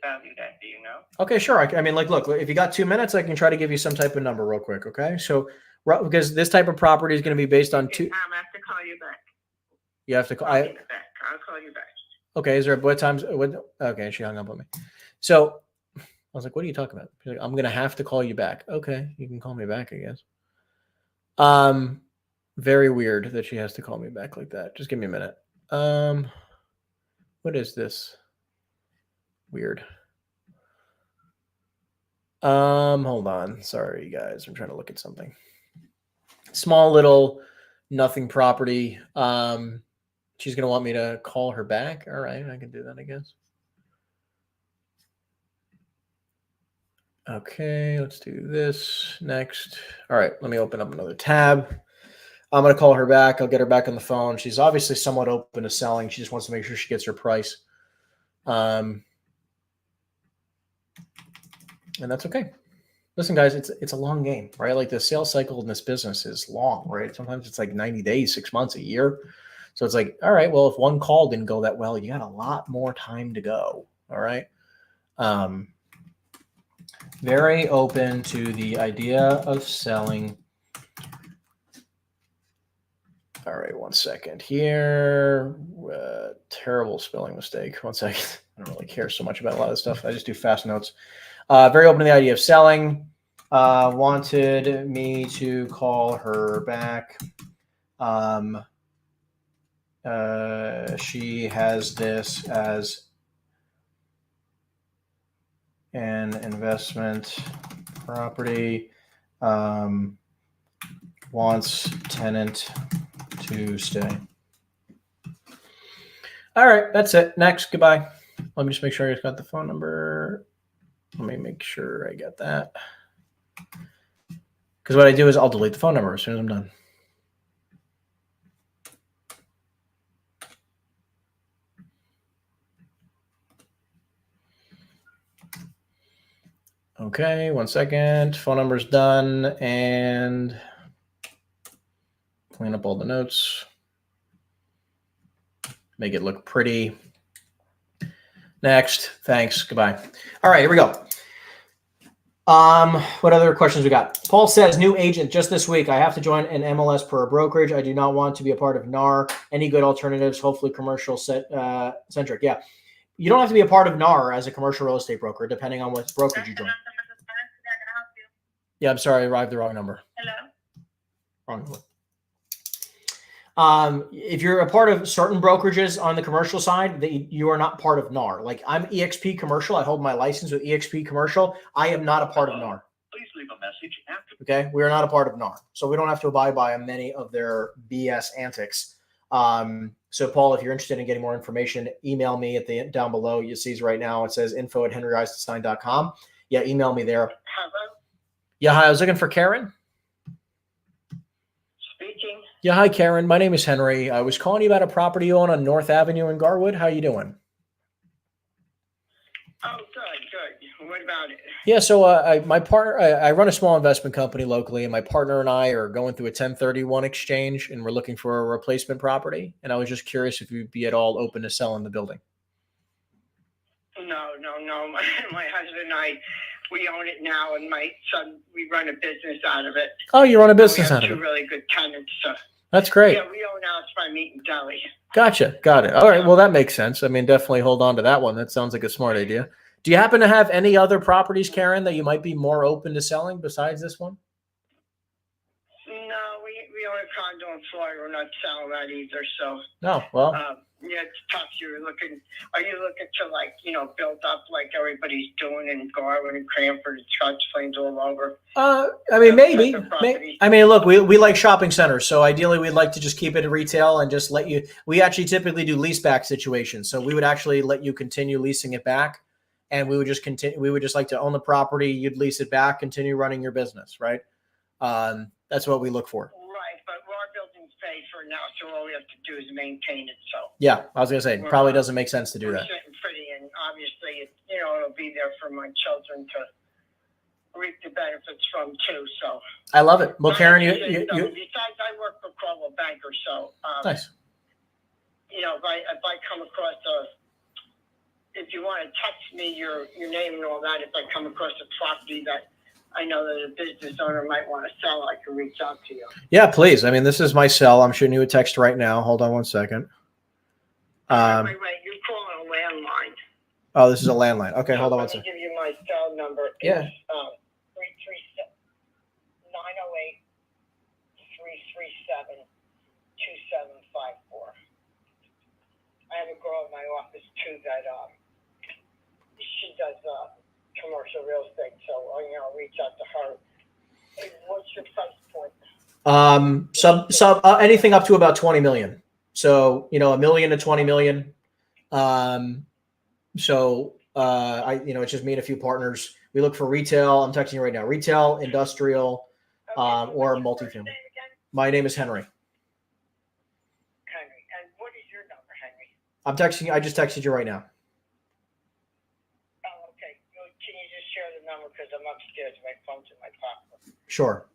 valued at? Do you know? Okay, sure. I mean, like, look, if you got 2 minutes, I can try to give you some type of number real quick. Okay, so because this type of property is going to be based on two. I have to call you back. You have to call. I'll call you back. Okay, is there what times? Okay, she hung up on me. So I was like, "What are you talking about?" She's like, "I'm going to have to call you back." Okay, you can call me back, I guess. Very weird that she has to call me back like that. Just give me a minute. What is this? Weird. Hold on. Sorry, guys. I'm trying to look at something. Small little nothing property. She's gonna want me to call her back. All right, I can do that, I guess. Okay, let's do this next. All right, let me open up another tab. I'm gonna call her back. I'll get her back on the phone. She's obviously somewhat open to selling. She just wants to make sure she gets her price. And that's okay. Listen, guys, it's a long game, right? Like the sales cycle in this business is long, right? Sometimes it's like 90 days, 6 months, a year. So it's like, all right, well, if one call didn't go that well, you got a lot more time to go. All right. Very open to the idea of selling. All right, 1 second here. Terrible spelling mistake. 1 second. I don't really care so much about a lot of this stuff. I just do fast notes. Very open to the idea of selling. Wanted me to call her back. She has this as an investment property. Wants tenant to stay. All right, that's it. Next, goodbye. Let me just make sure I got the phone number. Let me make sure I get that. Because what I do is I'll delete the phone number as soon as I'm done. Okay, 1 second. Phone number's done. And clean up all the notes. Make it look pretty. Next. Thanks. Goodbye. All right, here we go. What other questions we got? Paul says, new agent just this week. I have to join an MLS per brokerage. I do not want to be a part of NAR. Any good alternatives? Hopefully commercial centric. Yeah. You don't have to be a part of NAR as a commercial real estate broker, depending on what brokerage you join. Yeah, I'm sorry. I arrived the wrong number. Hello? Wrong number. If you're a part of certain brokerages on the commercial side, you are not part of NAR. Like I'm EXP Commercial. I hold my license with EXP Commercial. I am not a part of NAR. Please leave a message after. Okay, we are not a part of NAR, so we don't have to abide by many of their BS antics. So Paul, if you're interested in getting more information, email me at the down below. You see right now it says info@henryeisenstein.com. Yeah, email me there. Hello? Yeah, hi. I was looking for Karen. Speaking. Yeah, hi, Karen. My name is Henry. I was calling you about a property you own on North Avenue in Garwood. How you doing? Oh, good. What about it? Yeah, so my partner, I run a small investment company locally, and my partner and I are going through a 1031 exchange, and we're looking for a replacement property. And I was just curious if you'd be at all open to selling the building. No. My husband and I we own it now, and my son, we run a business out of it. Oh, you run a And we business have out of two it. really good tenants. So That's great. yeah, we own House by Meat and Deli. Gotcha. Got it. All right. Well, that makes sense. I mean, definitely hold on to that one. That sounds like a smart idea. Do you happen to have any other properties, Karen, that you might be more open to selling besides this one? No, we own a condo in Florida. We're not selling that either. So No. Well, yeah, it's tough. Are you looking to, like, build up like everybody's doing in Garland and Cranford and Scotch Plains all over? I mean, maybe. Properties. I mean, look, we like shopping centers, so ideally we'd like to just keep it retail and just let you. We actually typically do lease back situations, so we would actually let you continue leasing it back, and we would just continue. We would just like to own the property. You'd lease it back, continue running your business, right? That's what we look for. Right, but our building's paid for now, so all we have to do is maintain it. So Yeah, I was gonna say, probably doesn't make sense to do we're that. sitting pretty, and obviously, it'll be there for my children to reap the benefits from too. So I love it. Well, Karen, you besides, I work for Crowell Banker, so nice. If I come across if you want to text me your name and all that, if I come across a property that I know that a business owner might want to sell, I can reach out to you. Yeah, please. I mean, this is my cell. I'm shooting you a text right now. Hold on one second. Wait, you're calling a landline. Oh, this is a landline. Okay, hold on one Let me second. give you my cell number. Yeah. It's 908-337-2754. I have a girl in my office too that she does commercial real estate, so I'll reach out to her. Hey, what's your price point? Anything up to about 20 million. So, $1 million to 20 million. It's just me and a few partners. We look for retail. I'm texting you right now. Retail, industrial, or multifamily. My name is Henry. Henry. And what is your number, Henry? I'm texting you. I just texted you right now. Oh, okay. Can you just share the number, because I'm upstairs, my phone's in my pocket. Sure.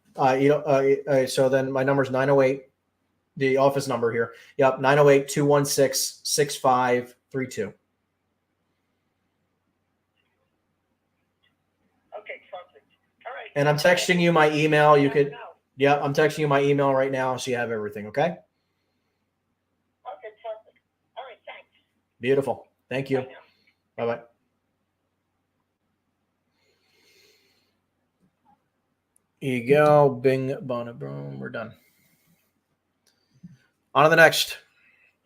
So then my number is 908, the office number here. Yep. 908-216-6532. Okay, perfect. All right. And I'm texting you my email. I'm texting you my email right now, so you have everything. Okay. Okay, perfect. All right, thanks. Beautiful. Thank you. Bye now. Bye-bye. Here you go. Bing, bona, boom. We're done. On to the next.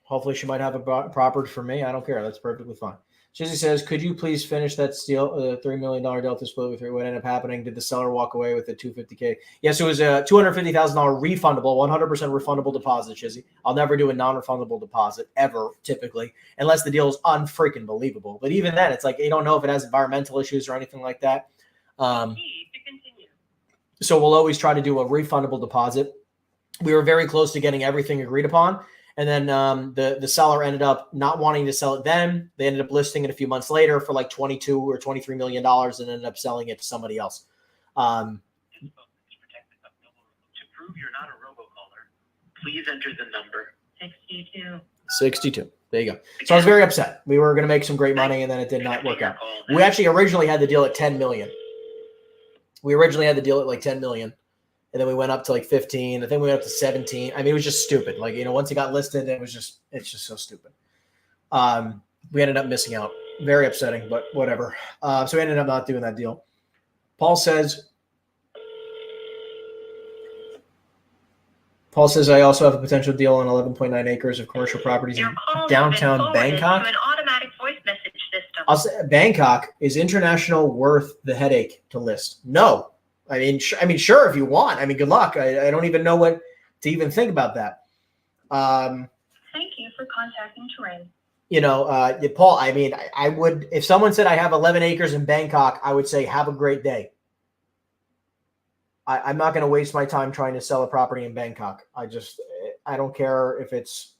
Hopefully she might have a property for me. I don't care. That's perfectly fine. Shizzy says, could you please finish that $3 million Delta split with what ended up happening? Did the seller walk away with the $250K? Yes, it was a $250,000 refundable, 100% refundable deposit, Shizzy. I'll never do a non-refundable deposit ever, typically, unless the deal is unfreaking believable. But even then, it's like you don't know if it has environmental issues or anything like that. So we'll always try to do a refundable deposit. We were very close to getting everything agreed upon. And then the seller ended up not wanting to sell it then. They ended up listing it a few months later for like $22 or $23 million and ended up selling it to somebody else. To prove you're not a robocaller, please enter the number 62. 62. There you go. So I was very upset. We were going to make some great money, and then it did not work out. We actually originally had the deal at $10 million. We originally had the deal at like $10 million. And then we went up to like 15. I think we went up to 17. I mean, it was just stupid. Like, once it got listed, it's just so stupid. We ended up missing out. Very upsetting, but whatever. So we ended up not doing that deal. Paul says, I also have a potential deal on 11.9 acres of commercial properties in downtown Bangkok. To an automatic voice message system. I'll say Bangkok is international worth the headache to list. No. I mean, sure, if you want. I mean, good luck. I don't even know what to even think about that. Thank you for contacting Terrain. Paul, I mean, I would, if someone said I have 11 acres in Bangkok, I would say, have a great day. I'm not going to waste my time trying to sell a property in Bangkok. I don't care if it's,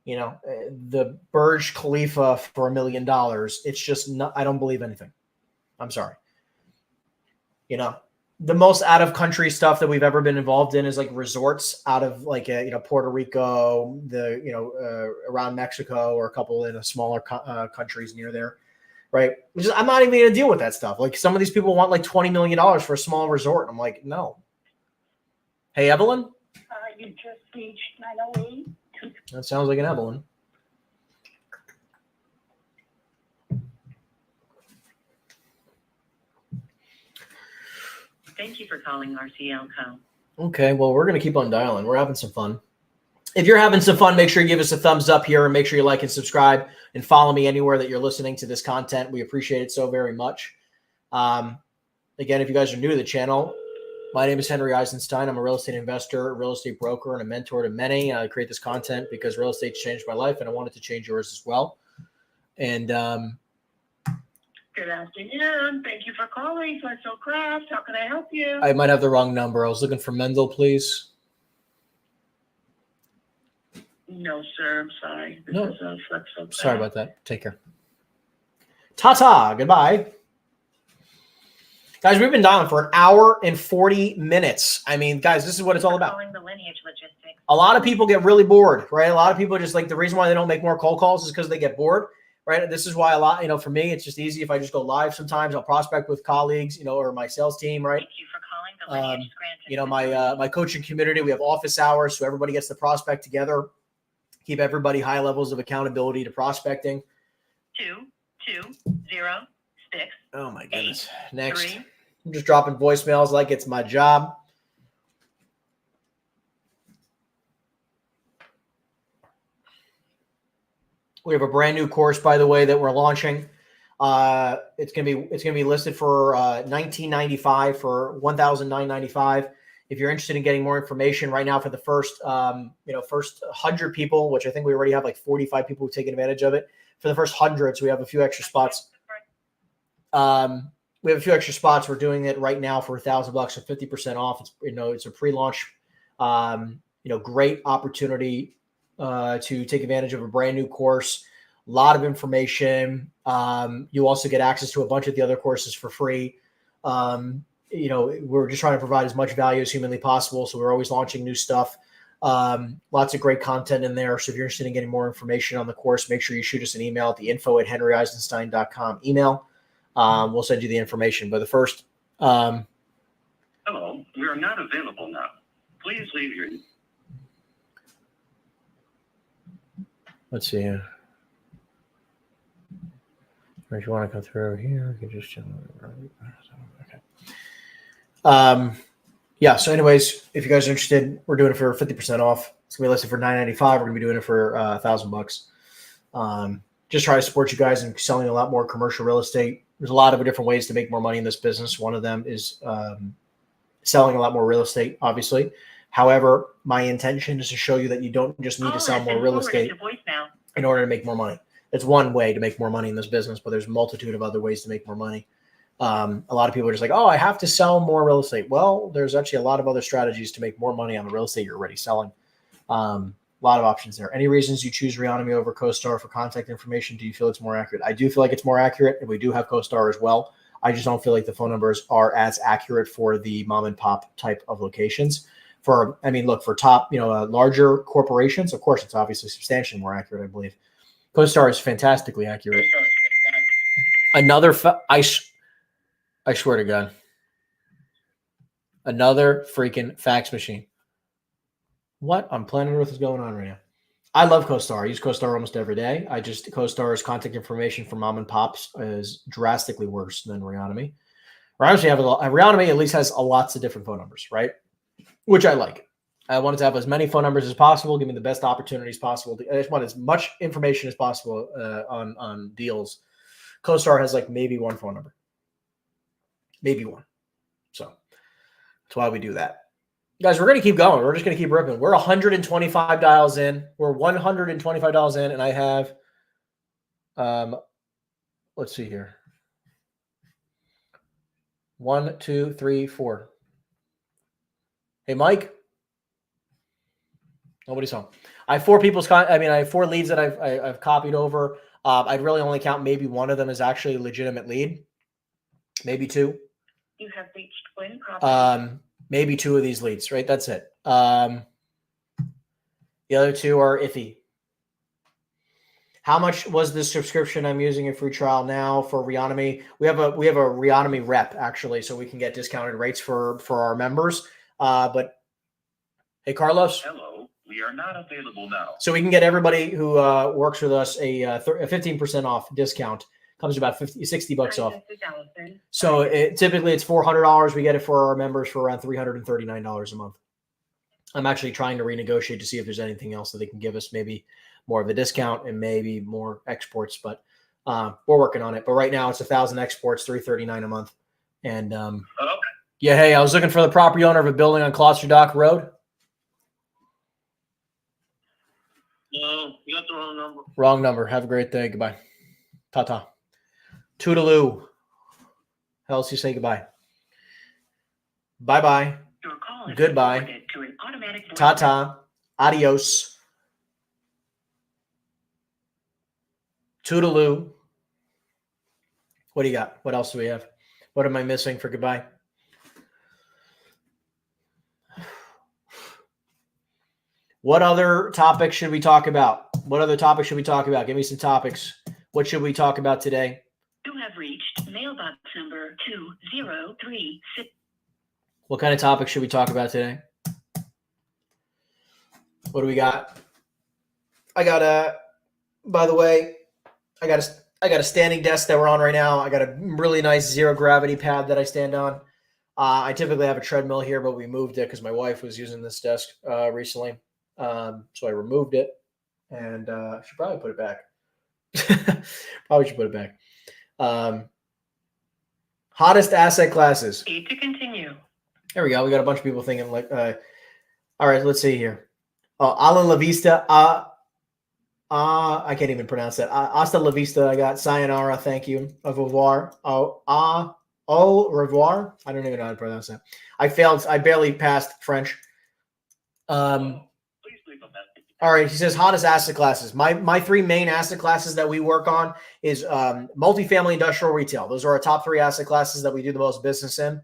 the Burj Khalifa for $1 million. It's just not, I don't believe anything. I'm sorry. The most out of country stuff that we've ever been involved in is like resorts out of like, Puerto Rico, around Mexico, or a couple in smaller countries near there. right? I'm not even going to deal with that stuff. Like some of these people want like $20 million for a small resort. I'm like, no. Hey, Evelyn? You just reached 908. That sounds like an Evelyn. Thank you for calling RCL Co. Okay, well, we're going to keep on dialing. We're having some fun. If you're having some fun, make sure you give us a thumbs up here and make sure you like and subscribe and follow me anywhere that you're listening to this content. We appreciate it so very much. Again, if you guys are new to the channel, my name is Henry Eisenstein. I'm a real estate investor, real estate broker, and a mentor to many. I create this content because real estate's changed my life, and I want it to change yours as well. And Good afternoon. Thank you for calling Flexo Craft. How can I help you? I might have the wrong number. I was looking for Mendel, please. No, sir. I'm sorry. This No. is Flexo Craft. Sorry about that. Take care. Ta-ta. Goodbye. Guys, we've been dialing for an hour and 40 minutes. I mean, guys, this is what it's all about. Calling the Lineage Logistics. A lot of people get really bored, right? A lot of people are just like, the reason why they don't make more cold calls is because they get bored, right? This is why a lot, for me, it's just easy if I just go live sometimes. I'll prospect with colleagues, or my sales team, right? Thank you for calling the Lineage Scranton. My coaching community, we have office hours, so everybody gets to prospect together. Keep everybody high levels of accountability to prospecting. 2206. Oh my goodness. Next. 3. I'm just dropping voicemails like it's my job. We have a brand new course, by the way, that we're launching. It's gonna be listed for $19.95 for $1,995. If you're interested in getting more information right now for the first 100 people, which I think we already have like 45 people who've taken advantage of it. For the first 100, so we have a few extra spots. We have a few extra spots. We're doing it right now for $1,000 or 50% off. It's a pre-launch, great opportunity to take advantage of a brand new course. A lot of information. You also get access to a bunch of the other courses for free. We're just trying to provide as much value as humanly possible. So we're always launching new stuff. Lots of great content in there. So if you're interested in getting more information on the course, make sure you shoot us an email at the info@henryeisenstein.com email. We'll send you the information. But the first, Hello, we are not available now. Please leave your. let's see here. If you want to go through over here, we can just. Okay. So anyways, if you guys are interested, we're doing it for 50% off. It's gonna be listed for $9.95. We're gonna be doing it for $1,000. Just try to support you guys in selling a lot more commercial real estate. There's a lot of different ways to make more money in this business. One of them is selling a lot more real estate, obviously. However, my intention is to show you that you don't just need to sell more real estate in order to make more money. It's one way to make more money in this business, but there's a multitude of other ways to make more money. A lot of people are just like, oh, I have to sell more real estate. Well, there's actually a lot of other strategies to make more money on the real estate you're already selling. A lot of options there. Any reasons you choose Reonomy over CoStar for contact information? Do you feel it's more accurate? I do feel like it's more accurate, and we do have CoStar as well. I just don't feel like the phone numbers are as accurate for the mom and pop type of locations. For top, larger corporations, of course, it's obviously substantially more accurate, I believe. CoStar is fantastically accurate. Another, I swear to God, another freaking fax machine. What on planet Earth is going on right now? I love CoStar. I use CoStar almost every day. CoStar's contact information for mom and pops is drastically worse than Reonomy. Reonomy at least has lots of different phone numbers, right? Which I like. I wanted to have as many phone numbers as possible, give me the best opportunities possible. I just want as much information as possible on deals. CoStar has like maybe one phone number. Maybe one. So that's why we do that. Guys, we're going to keep going. We're just going to keep ripping. We're 125 dials in. We're 125 dials in, and I have, let's see here. 1, 2, 3, 4. Hey, Mike. Nobody's home. I have 4 I have 4 leads that I've copied over. I'd really only count maybe one of them as actually a legitimate lead. Maybe 2. You have reached Gwen Property. Maybe 2 of these leads, right? That's it. The other 2 are iffy. How much was the subscription? I'm using a free trial now for Reonomy. We have a Reonomy rep actually, so we can get discounted rates for our members. But hey, Carlos. Hello, we are not available now. So we can get everybody who works with us a 15% off discount. Comes about $60 off. So typically it's $400. We get it for our members for around $339 a month. I'm actually trying to renegotiate to see if there's anything else that they can give us, maybe more of a discount and maybe more exports, but we're working on it. But right now it's 1,000 exports, $339 a month. And yeah, hey, I was looking for the property owner of a building on Gloucester Dock Road. No, you got the wrong number. Wrong number. Have a great day. Goodbye. Ta-ta. Toodaloo. How else you say goodbye? Bye-bye. Your call is Goodbye. forwarded to an automatic voice Ta-ta. Adios. Toodaloo. What do you got? What else do we have? What am I missing for goodbye? What other topics should we talk about? What other topics should we talk about? Give me some topics. What should we talk about today? You have reached mailbox number 2036. What kind of topics should we talk about today? What do we got? I got by the way, I got a standing desk that we're on right now. I got a really nice zero gravity pad that I stand on. I typically have a treadmill here, but we moved it because my wife was using this desk recently. So I removed it, and I should probably put it back. Probably should put it back. Hottest asset classes. To continue. There we go. We got a bunch of people thinking like, all right, let's see here. Ala la vista. I can't even pronounce that. Hasta la vista. I got sayonara. Thank you. Au revoir. Au revoir. I don't even know how to pronounce that. I failed. I barely passed French. Please leave a message. All right. He says hottest asset classes. My three main asset classes that we work on is multifamily, industrial, retail. Those are our top three asset classes that we do the most business in.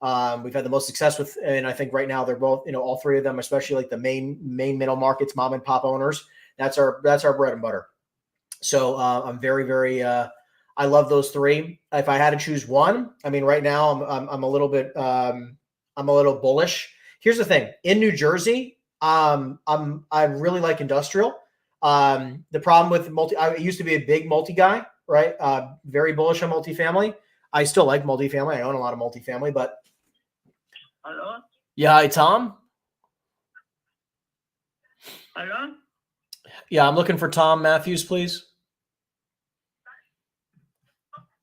We've had the most success with, and I think right now they're both, all three of them, especially like the main middle markets, mom and pop owners. That's our bread and butter. So I'm very, very, I love those three. If I had to choose one, I mean, right now I'm a little bit, I'm a little bullish. Here's the thing: in New Jersey, I really like industrial. The problem with I used to be a big multi guy, right? Very bullish on multifamily. I still like multifamily. I own a lot of multifamily, but Hello? yeah, hi Tom. Hello? Yeah, I'm looking for Tom Matthews, please.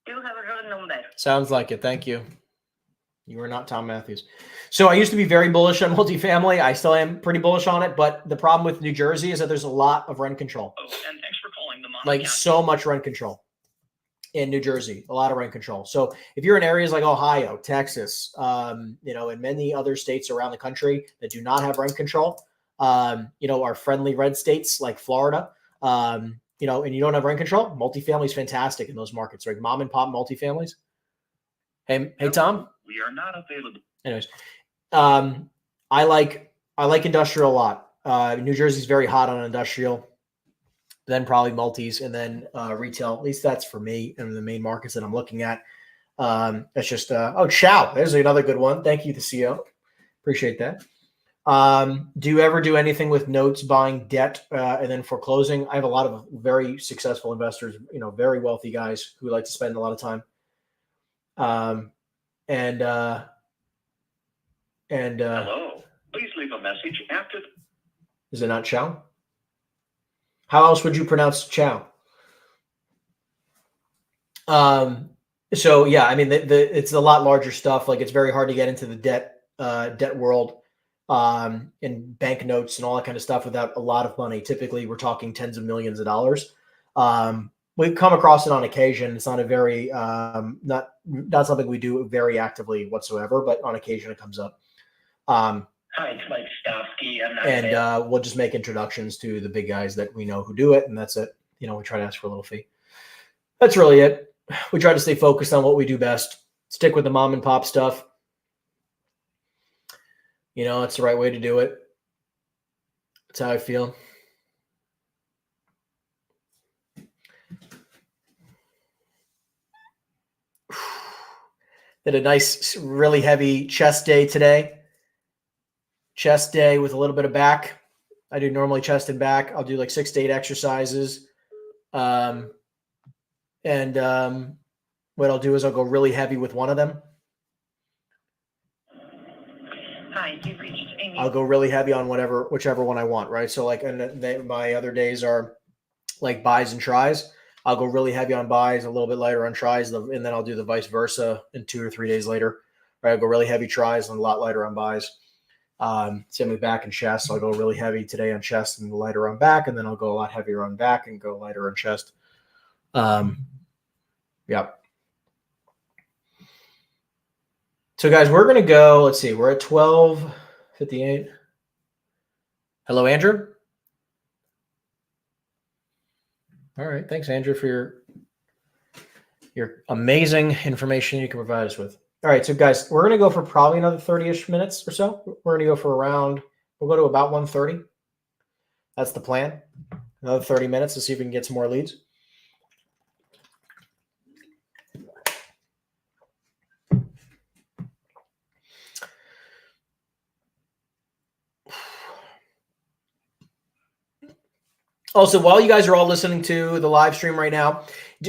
You have a wrong number. Sounds like it. Thank you. You are not Tom Matthews. So I used to be very bullish on multifamily. I still am pretty bullish on it, but the problem with New Jersey is that there's a lot of rent control. Oh, and thanks for calling the Mom Like so much rent control in New Jersey, a lot of rent control. So if you're in areas like Ohio, Texas, and many other states around the country that do not have rent control, our friendly red states like Florida, and you don't have rent control, multifamily is fantastic in those markets, like mom and pop multifamilies. Hey, Tom. We are not available. Anyways, I like industrial a lot. New Jersey's very hot on industrial, then probably multis, and then retail. At least that's for me and the main markets that I'm looking at. That's just Chow. There's another good one. Thank you, the CEO. Appreciate that. Do you ever do anything with notes, buying debt, and then foreclosing? I have a lot of very successful investors, very wealthy guys who like to spend a lot of time. Hello. Please leave a message after. Is it not Chow? How else would you pronounce Chow? So yeah, I mean, it's a lot larger stuff. Like it's very hard to get into the debt world, and bank notes and all that kind of stuff without a lot of money. Typically, we're talking tens of millions of dollars. We've come across it on occasion. It's not a very not something we do very actively whatsoever, but on occasion it comes up. Hi, it's Mike Stofsky. And we'll just make introductions to the big guys that we know who do it, and that's it. We try to ask for a little fee. That's really it. We try to stay focused on what we do best. Stick with the mom and pop stuff. It's the right way to do it. That's how I feel. Did a nice, really heavy chest day today. Chest day with a little bit of back. I do normally chest and back. I'll do like 6 to 8 exercises. What I'll do is I'll go really heavy with one of them. Hi, you've reached Amy. I'll go really heavy on whichever one I want, right? So like, my other days are like buys and tries. I'll go really heavy on buys, a little bit lighter on tries, and then I'll do the vice versa in 2 or 3 days later. Right? I'll go really heavy tries and a lot lighter on buys. Same with back and chest. So I'll go really heavy today on chest and lighter on back, and then I'll go a lot heavier on back and go lighter on chest. Yep. So guys, we're going to go, let's see, we're at 12:58. Hello, Andrew. All right. Thanks, Andrew, for your amazing information you can provide us with. All right. So guys, we're going to go for probably another 30-ish minutes or so. We're going to go for we'll go to about 1:30. That's the plan. Another 30 minutes to see if we can get some more leads. Also, while you guys are all listening to the live stream right now,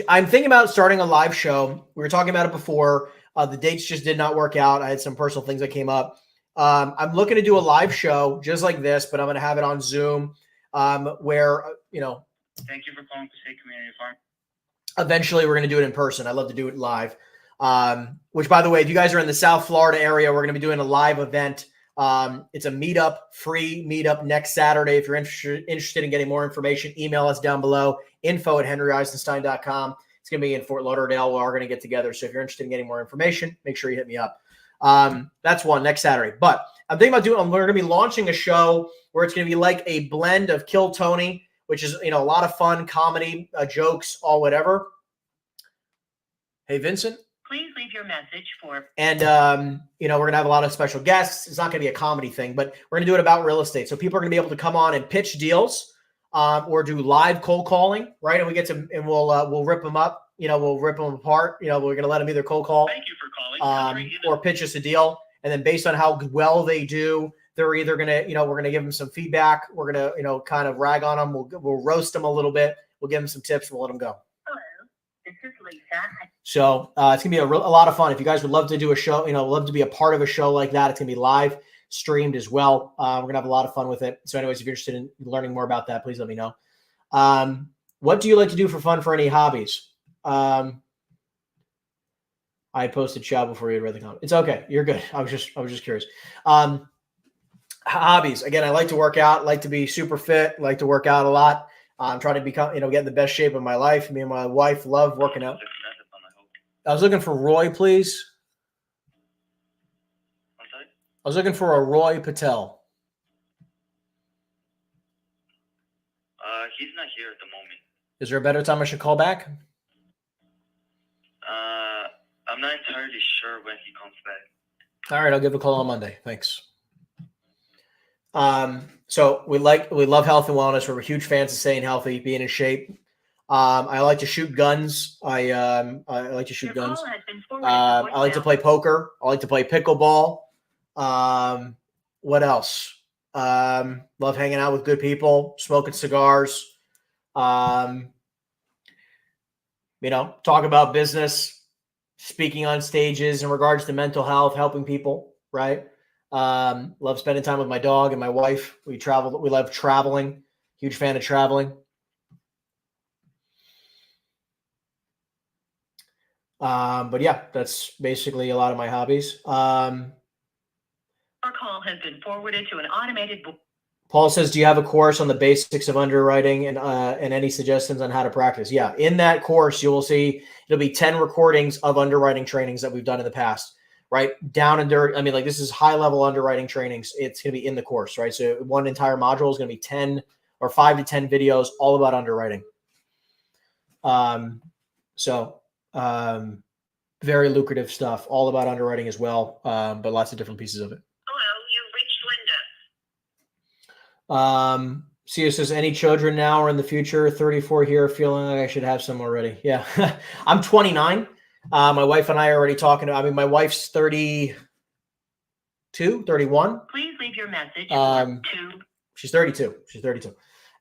I'm thinking about starting a live show. We were talking about it before. The dates just did not work out. I had some personal things that came up. I'm looking to do a live show just like this, but I'm going to have it on Zoom where, Thank you for calling Passaic Community Farm. Eventually we're going to do it in person. I'd love to do it live. Which, by the way, if you guys are in the South Florida area, we're going to be doing a live event. It's a meetup, free meetup next Saturday. If you're interested in getting more information, email us down below, info@henryeisenstein.com. It's going to be in Fort Lauderdale. We're all going to get together. So if you're interested in getting more information, make sure you hit me up. That's one next Saturday. But I'm thinking about we're going to be launching a show where it's going to be like a blend of Kill Tony, which is, a lot of fun, comedy, jokes, all whatever. Hey, Vincent. Please leave your message for. And, we're going to have a lot of special guests. It's not going to be a comedy thing, but we're going to do it about real estate. So people are going to be able to come on and pitch deals or do live cold calling, right? And we'll rip them up. We'll rip them apart. We're going to let them either cold call Thank you for calling. or pitch us a deal. And then based on how well they do, they're either going to, we're going to give them some feedback. We're going to, kind of rag on them. We'll roast them a little bit. We'll give them some tips. We'll let them go. Hello, this is Lisa. So it's going to be a lot of fun. If you guys would love to do a show, love to be a part of a show like that, it's going to be live streamed as well. We're going to have a lot of fun with it. So anyways, if you're interested in learning more about that, please let me know. What do you like to do for fun for any hobbies? I posted Chow before you had read the comment. It's okay. You're good. I was just curious. Hobbies. Again, I like to work out, like to be super fit, like to work out a lot. I'm trying to become, get in the best shape of my life. Me and my wife love working out. I was looking for Roy, please. I'm sorry? I was looking for a Roy Patel. He's not here at the moment. Is there a better time I should call back? I'm not entirely sure when he comes back. All right, I'll give a call on Monday. Thanks. So we love health and wellness. We're huge fans of staying healthy, being in shape. I like to shoot guns. I like to shoot guns. I like to play poker. I like to play pickleball. What else? Love hanging out with good people, smoking cigars. Talk about business, speaking on stages in regards to mental health, helping people, right? Love spending time with my dog and my wife. We love traveling. Huge fan of traveling. But yeah, that's basically a lot of my hobbies. Our call has been forwarded to an automated. Paul says, do you have a course on the basics of underwriting and any suggestions on how to practice? Yeah. In that course, you will see it'll be 10 recordings of underwriting trainings that we've done in the past, right? Down and dirty. I mean, like, this is high level underwriting trainings. It's going to be in the course, right? So one entire module is going to be 10 or 5 to 10 videos all about underwriting. Very lucrative stuff, all about underwriting as well, but lots of different pieces of it. Hello, you've reached Linda. Sia says, any children now or in the future? 34 here, feeling like I should have some already. Yeah, I'm 29. My wife and I are already talking. I mean, my wife's 32, 31. Please leave your message Um, for 2. She's 32. She's 32.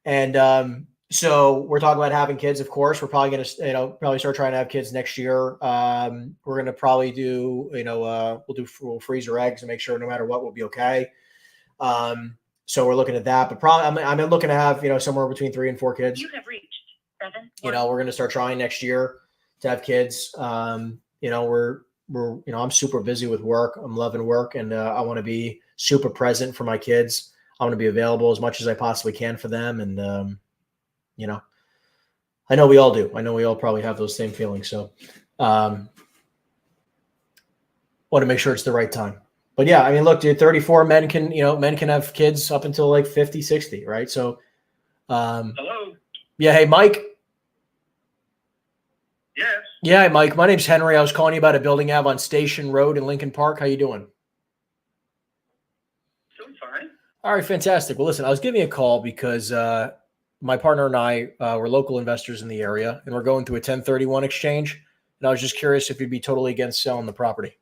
And so we're talking about having kids, of course. We're probably going to, probably start trying to have kids next year. We're going to probably do, we'll freeze our eggs and make sure no matter what, we'll be okay. So we're looking at that, but probably I'm looking to have, somewhere between 3 and 4 kids. You have reached 7. We're going to start trying next year to have kids. We're I'm super busy with work. I'm loving work, and I want to be super present for my kids. I want to be available as much as I possibly can for them. And, I know we all do. I know we all probably have those same feelings. So, want to make sure it's the right time. But yeah, I mean, look, dude, 34 men can have kids up until like 50, 60, right? So, Hello? yeah. Hey, Mike. Yes. Yeah, Mike. My name's Henry. I was calling you about a building I have on Station Road in Lincoln Park. How you doing? Doing fine. All right, fantastic. Well, listen, I was giving you a call because my partner and I were local investors in the area, and we're going through a 1031 exchange. And I was just curious if you'd be totally against selling the property.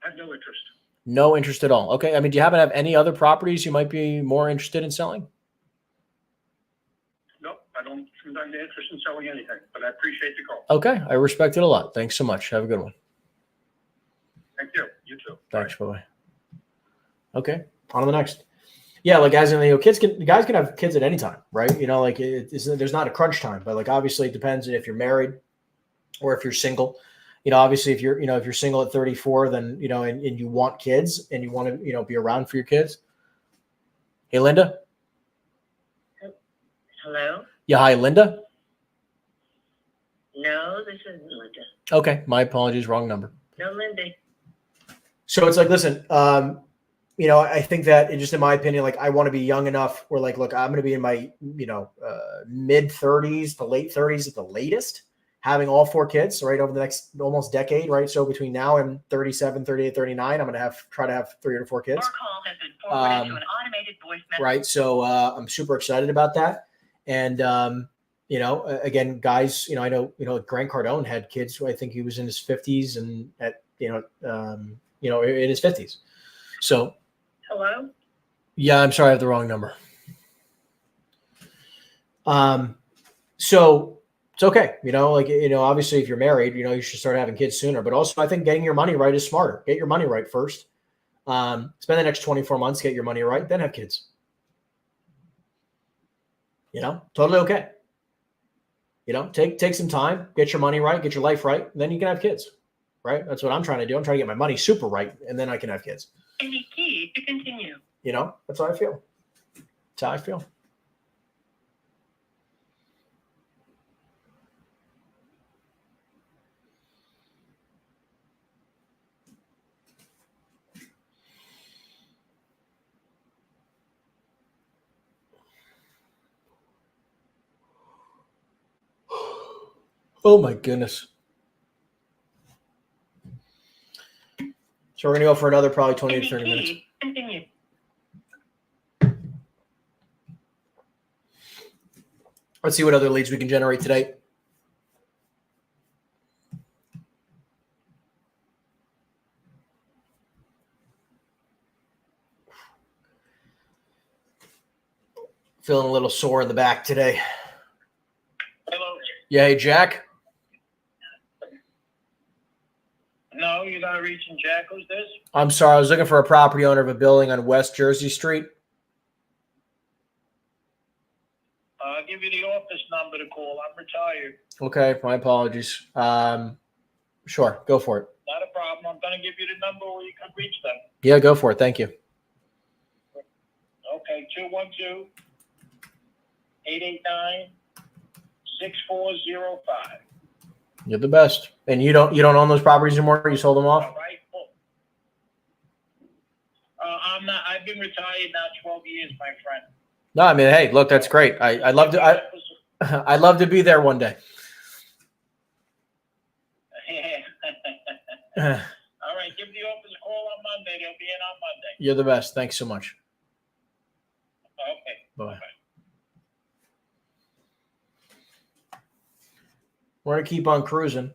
I have no interest. No interest at all. Okay. I mean, do you happen to have any other properties you might be more interested in selling? Nope, I don't seem to have any interest in selling anything, but I appreciate the call. Okay. I respect it a lot. Thanks so much. Have a good one. Thank you. You too. Thanks. Bye-bye. Okay. On to the next. Yeah. Like, guys can have kids at any time, right? There's not a crunch time, but like, obviously it depends if you're married or if you're single. Obviously if you're single at 34, then, and you want kids and you want to, be around for your kids. Hey, Linda. Hello? Yeah. Hi, Linda. No, this isn't Linda. Okay. My apologies. Wrong number. No, Lindy. So it's like, listen, I think that just in my opinion, like I want to be young enough where like, look, I'm going to be in my, mid 30s to late 30s at the latest, having all 4 kids, right, over the next almost decade, right? So between now and 37, 38, 39, I'm going to try to have 3 or 4 kids. Your call has been forwarded to an automated voice message. Right. So I'm super excited about that. And, again, guys, I know, Grant Cardone had kids who I think he was in his 50s and in his 50s. So, Hello? yeah, I'm sorry, I have the wrong number. So it's okay. Obviously if you're married, you should start having kids sooner, but also I think getting your money right is smarter. Get your money right first. Spend the next 24 months, get your money right, then have kids. Totally okay. Take some time, get your money right, get your life right, and then you can have kids, right? That's what I'm trying to do. I'm trying to get my money super right, and then I can have kids. Any key to continue. That's how I feel. That's how I feel. Oh my goodness. So we're going to go for another probably 20 to 30 minutes. Continue. Let's see what other leads we can generate today. Feeling a little sore in the back today. Hello? Yeah, hey, Jack. No, you're not reaching Jack. Who's this? I'm sorry. I was looking for a property owner of a building on West Jersey Street. I'll give you the office number to call. I'm retired. Okay, my apologies. Sure, go for it. Not a problem. I'm going to give you the number where you can reach them. Yeah, go for it. Thank you. Okay, 212-889-6405. You're the best. And you don't own those properties anymore? You sold them off? All right. Cool. I'm not. I've been retired now 12 years, my friend. No, I mean, hey, look, that's great. I'd love to. I'd love to be there one day. All right, give the office a call on Monday. They'll be in on Monday. You're the best. Thanks so much. Okay. Bye. We're going to keep on cruising.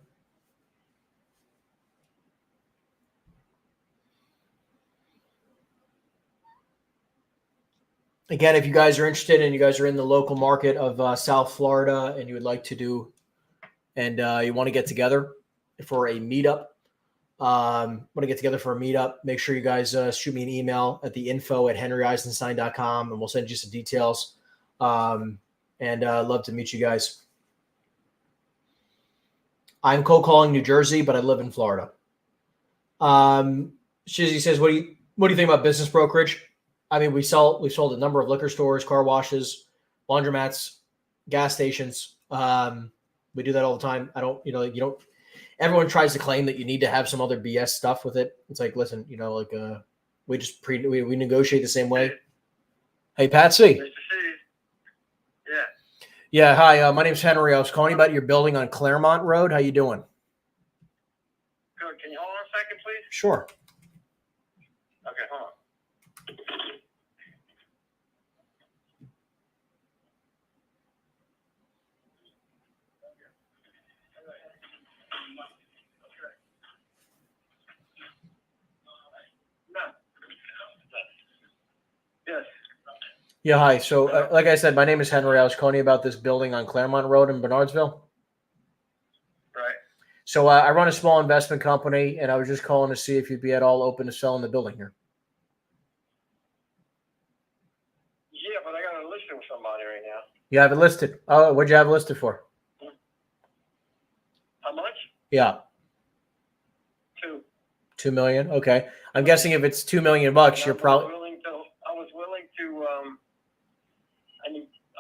Again, if you guys are interested and you guys are in the local market of South Florida and you would like to do, and you want to get together for a meetup, make sure you guys shoot me an email at the info@henryeisenstein.com and we'll send you some details. And I'd love to meet you guys. I'm cold calling New Jersey, but I live in Florida. Shizzy says, what do you think about business brokerage? I mean, we've sold a number of liquor stores, car washes, laundromats, gas stations. We do that all the time. Everyone tries to claim that you need to have some other BS stuff with it. It's like, listen, we just we negotiate the same way. Hey, Patsy. Nice to see you. Yeah. Yeah. Hi, my name's Henry. I was calling you about your building on Claremont Road. How you doing? Good. Can you hold on a second, please? Sure. Okay, hold on. Yes. Yeah. Hi. So, like I said, my name is Henry. I was calling you about this building on Claremont Road in Bernardsville. Right. So I run a small investment company, and I was just calling to see if you'd be at all open to selling the building here. Yeah, but I got a listing with somebody right now. You have it listed. Oh, what'd you have it listed for? How much? Yeah. 2. $2 million. Okay. I'm guessing if it's $2 million, you're probably. I was willing to.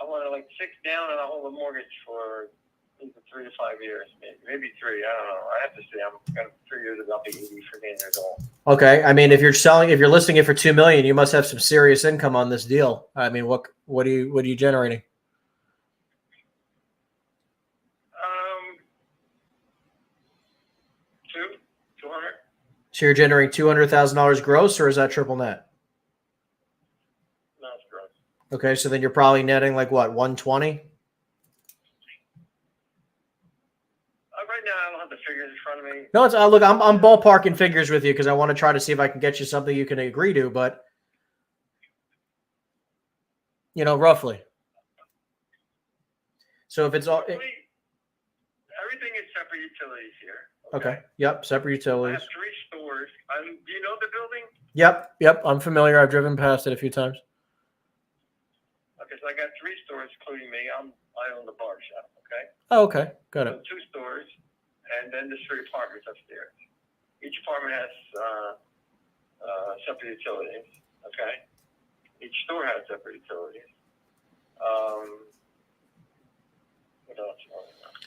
I wanted like 6 down, and I hold a mortgage for either 3 to 5 years, maybe 3. I don't know. I have to see. I'm got 3 years. I'll be 80 for 10 years old. Okay. I mean, if you're listing it for $2 million, you must have some serious income on this deal. I mean, what are you generating? 200. So you're generating $200,000 gross, or is that triple net? No, it's gross. Okay, so then you're probably netting like what, 120? Right now, I don't have the figures in front of me. No, it's look, I'm ballparking figures with you because I want to try to see if I can get you something you can agree to, but roughly. So if it's all Everything is separate utilities here. okay, yep, separate I utilities. have 3 stores. Do you know the building? Yep, I'm familiar. I've driven past it a few times. Okay, so I got 3 stores, including me. I own the bar shop. Okay. Oh, okay, got it. So 2 stores, and then there's 3 apartments upstairs. Each apartment has separate utilities. Okay. Each store has separate utilities. What else?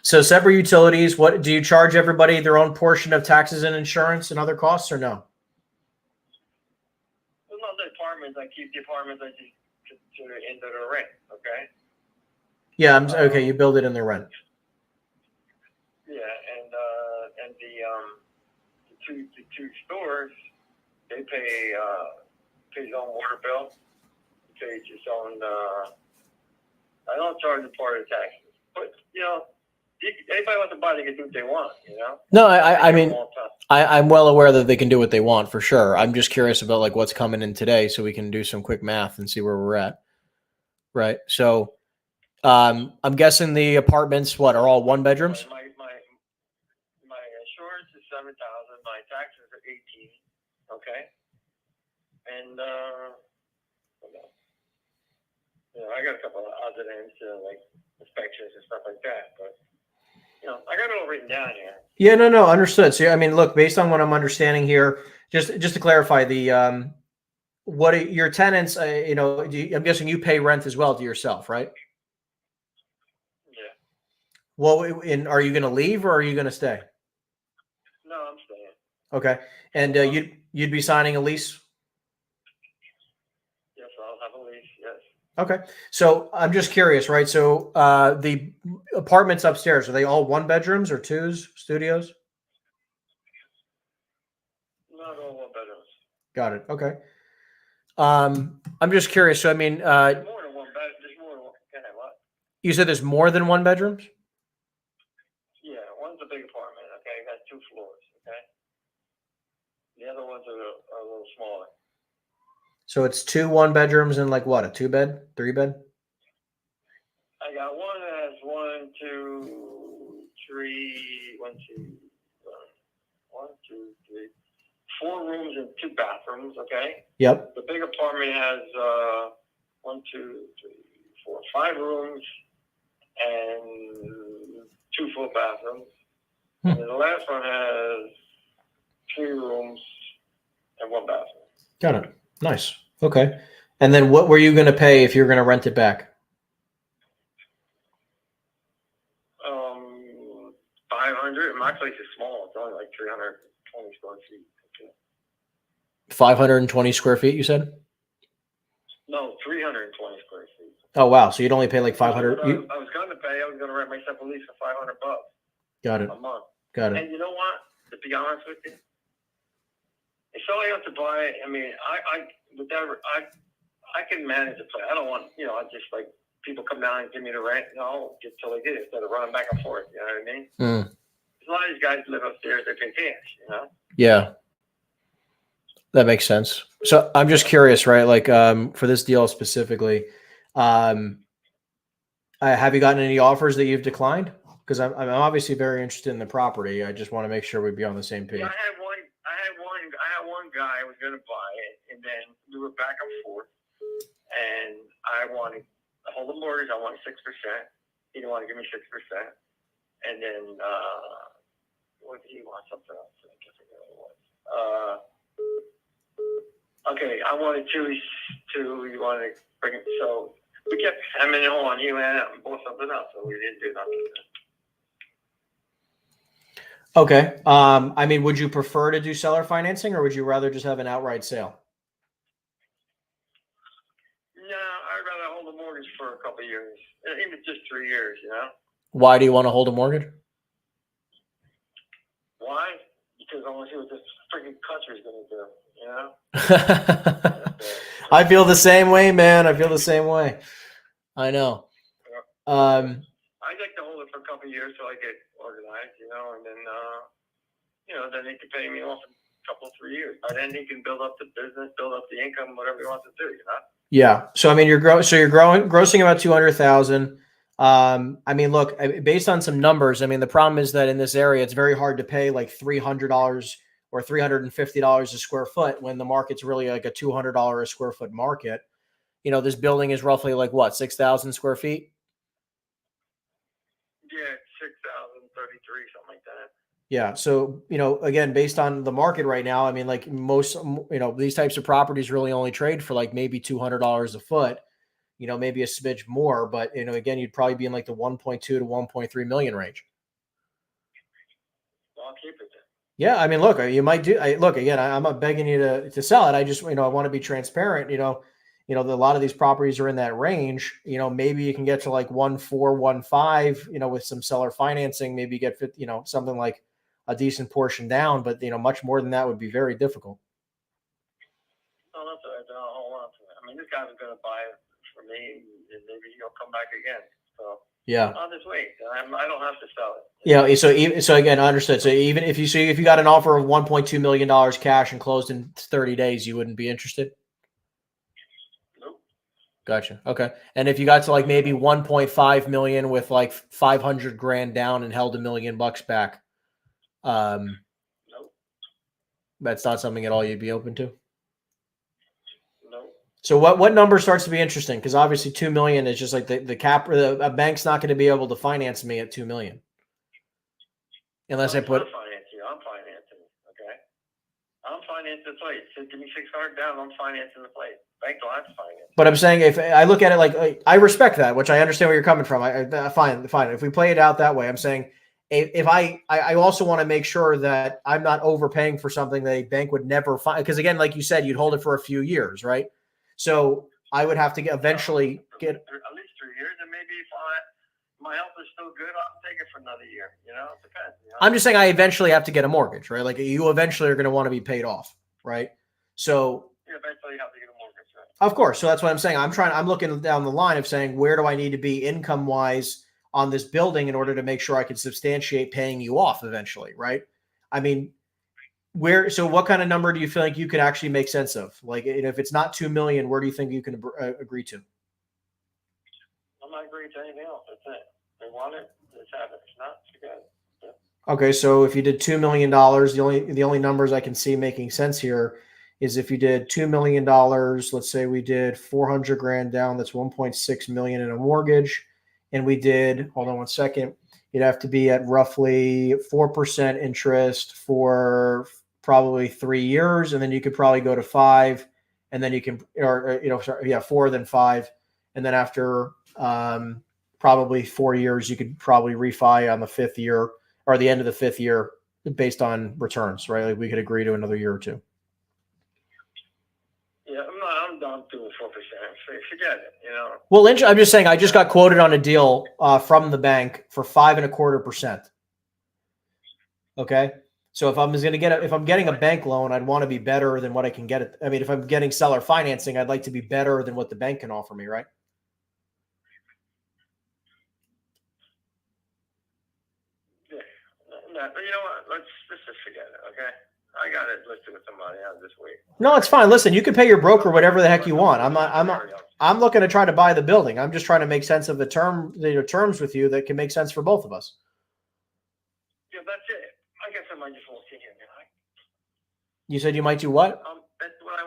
So separate utilities. What do you charge everybody their own portion of taxes and insurance and other costs, or no? Well, not the apartments. I keep the apartments. I just consider into the rent. Okay. Yeah, okay. You build it in their rent. Yeah, and the two stores, they pay his own water bill, he pays his own. I don't charge a part of the taxes, but anybody wants to buy, they can do what they want. No, I mean, I'm well aware that they can do what they want for sure. I'm just curious about like what's coming in today, so we can do some quick math and see where we're at. Right. So, I'm guessing the apartments are all 1 bedrooms. My insurance is $7,000. My taxes are $18,000. Okay. And I got a couple of odds and ends, like inspections and stuff like that. But I got it all written down here. Yeah, no, understood. So, I mean, look, based on what I'm understanding here, just to clarify, the what are your tenants? I'm guessing you pay rent as well to yourself, right? Yeah. Well, are you going to leave or are you going to stay? No, I'm staying. Okay, and you'd be signing a lease. Yes, I'll have a lease. Yes. Okay, so I'm just curious, right? So the apartments upstairs, are they all 1 bedrooms or 2s, studios? Not all 1 bedrooms. Got it. Okay. I'm just curious. So I mean, There's more than 1 bed. There's more than 1. What? you said there's more than 1 bedrooms? Yeah. big apartment. Okay, it got 2 floors. Okay. The other ones are a little smaller. So it's 2 1-bedrooms and like what, a 2-bed, 3-bed? I got one that has 1, 2, 3, 1, 2, 1, 2, 3, 4 rooms and 2 bathrooms. Okay. Yep. The big apartment has 1, 2, 3, 4, 5 rooms and 2 full bathrooms. And then the last one has 3 rooms and 1 bathroom. Got it. Nice. Okay. And then what were you going to pay if you're going to rent it back? 500. My place is small. It's only like 320 square feet. Okay. 520 square feet, you said? No, 320 square feet. Oh, wow. So you'd only pay like 500. I was going to pay. I was going to rent myself a lease for $500 Got it. a month. Got it. And you know what? To be honest with you, if somebody wants to buy it, I mean, I can manage the place. I don't want, I just like people come down and give me the rent. No, get till they get it instead of running back and forth. You know what I mean? A lot of these guys live upstairs. They pay cash. Yeah. That makes sense. So I'm just curious, right? Like, for this deal specifically, have you gotten any offers that you've declined? Because I'm obviously very interested in the property. I just want to make sure we'd be on the same page. I had one guy was going to buy it, and then we were back and forth. And I wanted to hold the mortgage. I wanted 6%. He didn't want to give me 6%. And then what did he want? Something else. I can't forget what it was. Okay, I wanted 2. He wanted to bring it. So we kept hammering on. He went out and bought something else. So we didn't do nothing. Okay. I mean, would you prefer to do seller financing, or would you rather just have an outright sale? No, I'd rather hold the mortgage for a couple of years, even just 3 years. Why do you want to hold a mortgage? Why? Because I want to see what this freaking country's going to do. I feel the same way, man. I feel the same way. I know. I'd like to hold it for a couple of years till I get organized, and then, then he can pay me off in a couple, 3 years. By then he can build up the business, build up the income, whatever he wants to do, Yeah. So, I mean, you're grossing about 200,000. I mean, look, based on some numbers, I mean, the problem is that in this area, it's very hard to pay like $300 or $350 a square foot when the market's really like a $200 a square foot market. This building is roughly like what, 6,000 square feet? Yeah, 6,033, something like that. Yeah. So, again, based on the market right now, I mean, like most, these types of properties really only trade for like maybe $200 a foot, maybe a smidge more, but, again, you'd probably be in like the 1.2 to 1.3 million range. Well, I'll keep it then. Yeah. I mean, look, you might do, look, again, I'm not begging you to sell it. I just, I want to be transparent, a lot of these properties are in that range. Maybe you can get to like 1.4, 1.5, with some seller financing, maybe get, something like a decent portion down, but, much more than that would be very difficult. No, that's all right. Then I'll hold on to it. I mean, this guy was going to buy it for me, and maybe he'll come back again. So yeah, I'll just wait. I don't have to sell it. Yeah. So again, understood. So even if you got an offer of $1.2 million cash and closed in 30 days, you wouldn't be interested? Nope. Gotcha. Okay. And if you got to like maybe 1.5 million with like 500 grand down and held $1 million back, Nope. that's not something at all you'd be open to? Nope. So what number starts to be interesting? Because obviously 2 million is just like the cap, or a bank's not going to be able to finance me at 2 million. Unless I put. I'm financing. Okay. I'm financing the place. So give me 600 down. I'm financing the place. Bank don't have to finance. But I'm saying, if I look at it like I respect that, which I understand where you're coming from. Fine. If we play it out that way, I'm saying if I also want to make sure that I'm not overpaying for something that a bank would never find. Because again, like you said, you'd hold it for a few years, right? So I would have to eventually get at least 3 years, and maybe if my health is still good, I'll take it for another year. It depends. I'm just saying I eventually have to get a mortgage, right? Like you eventually are going to want to be paid off, right? So eventually you have to get a mortgage, right? Of course. So that's what I'm saying. I'm looking down the line of saying, where do I need to be income wise on this building in order to make sure I could substantiate paying you off eventually, right? I mean, so what kind of number do you feel like you could actually make sense of? Like, if it's not 2 million, where do you think you can agree to? I'm not agreeing to anything else. That's it. They want it, let's have it. If not, forget it. Okay, so if you did $2 million, the only numbers I can see making sense here is if you did $2 million, let's say we did 400 grand down, that's 1.6 million in a mortgage. And we did, hold on one second, you'd have to be at roughly 4% interest for probably 3 years. And then you could probably go to 5, and then you can, or 4, then 5. And then after probably 4 years, you could probably refi on the 5th year or the end of the 5th year based on returns, right? Like we could agree to another year or 2. Yeah, I'm down to 4%. Forget it, you know. Well, I'm just saying, I just got quoted on a deal from the bank for 5.25%. Okay, so if I'm getting a bank loan, I'd want to be better than what I can get. If I'm getting seller financing, I'd like to be better than what the bank can offer me, right? Yeah, no, you know what? Let's just forget it, okay? I got it listed with somebody else this week. No, it's fine. Listen, you can pay your broker whatever the heck you want. I'm looking to try to buy the building. I'm just trying to make sense of the terms with you that can make sense for both of us. Yeah, that's it. I guess I might just won't see him. You said you might do what? That's what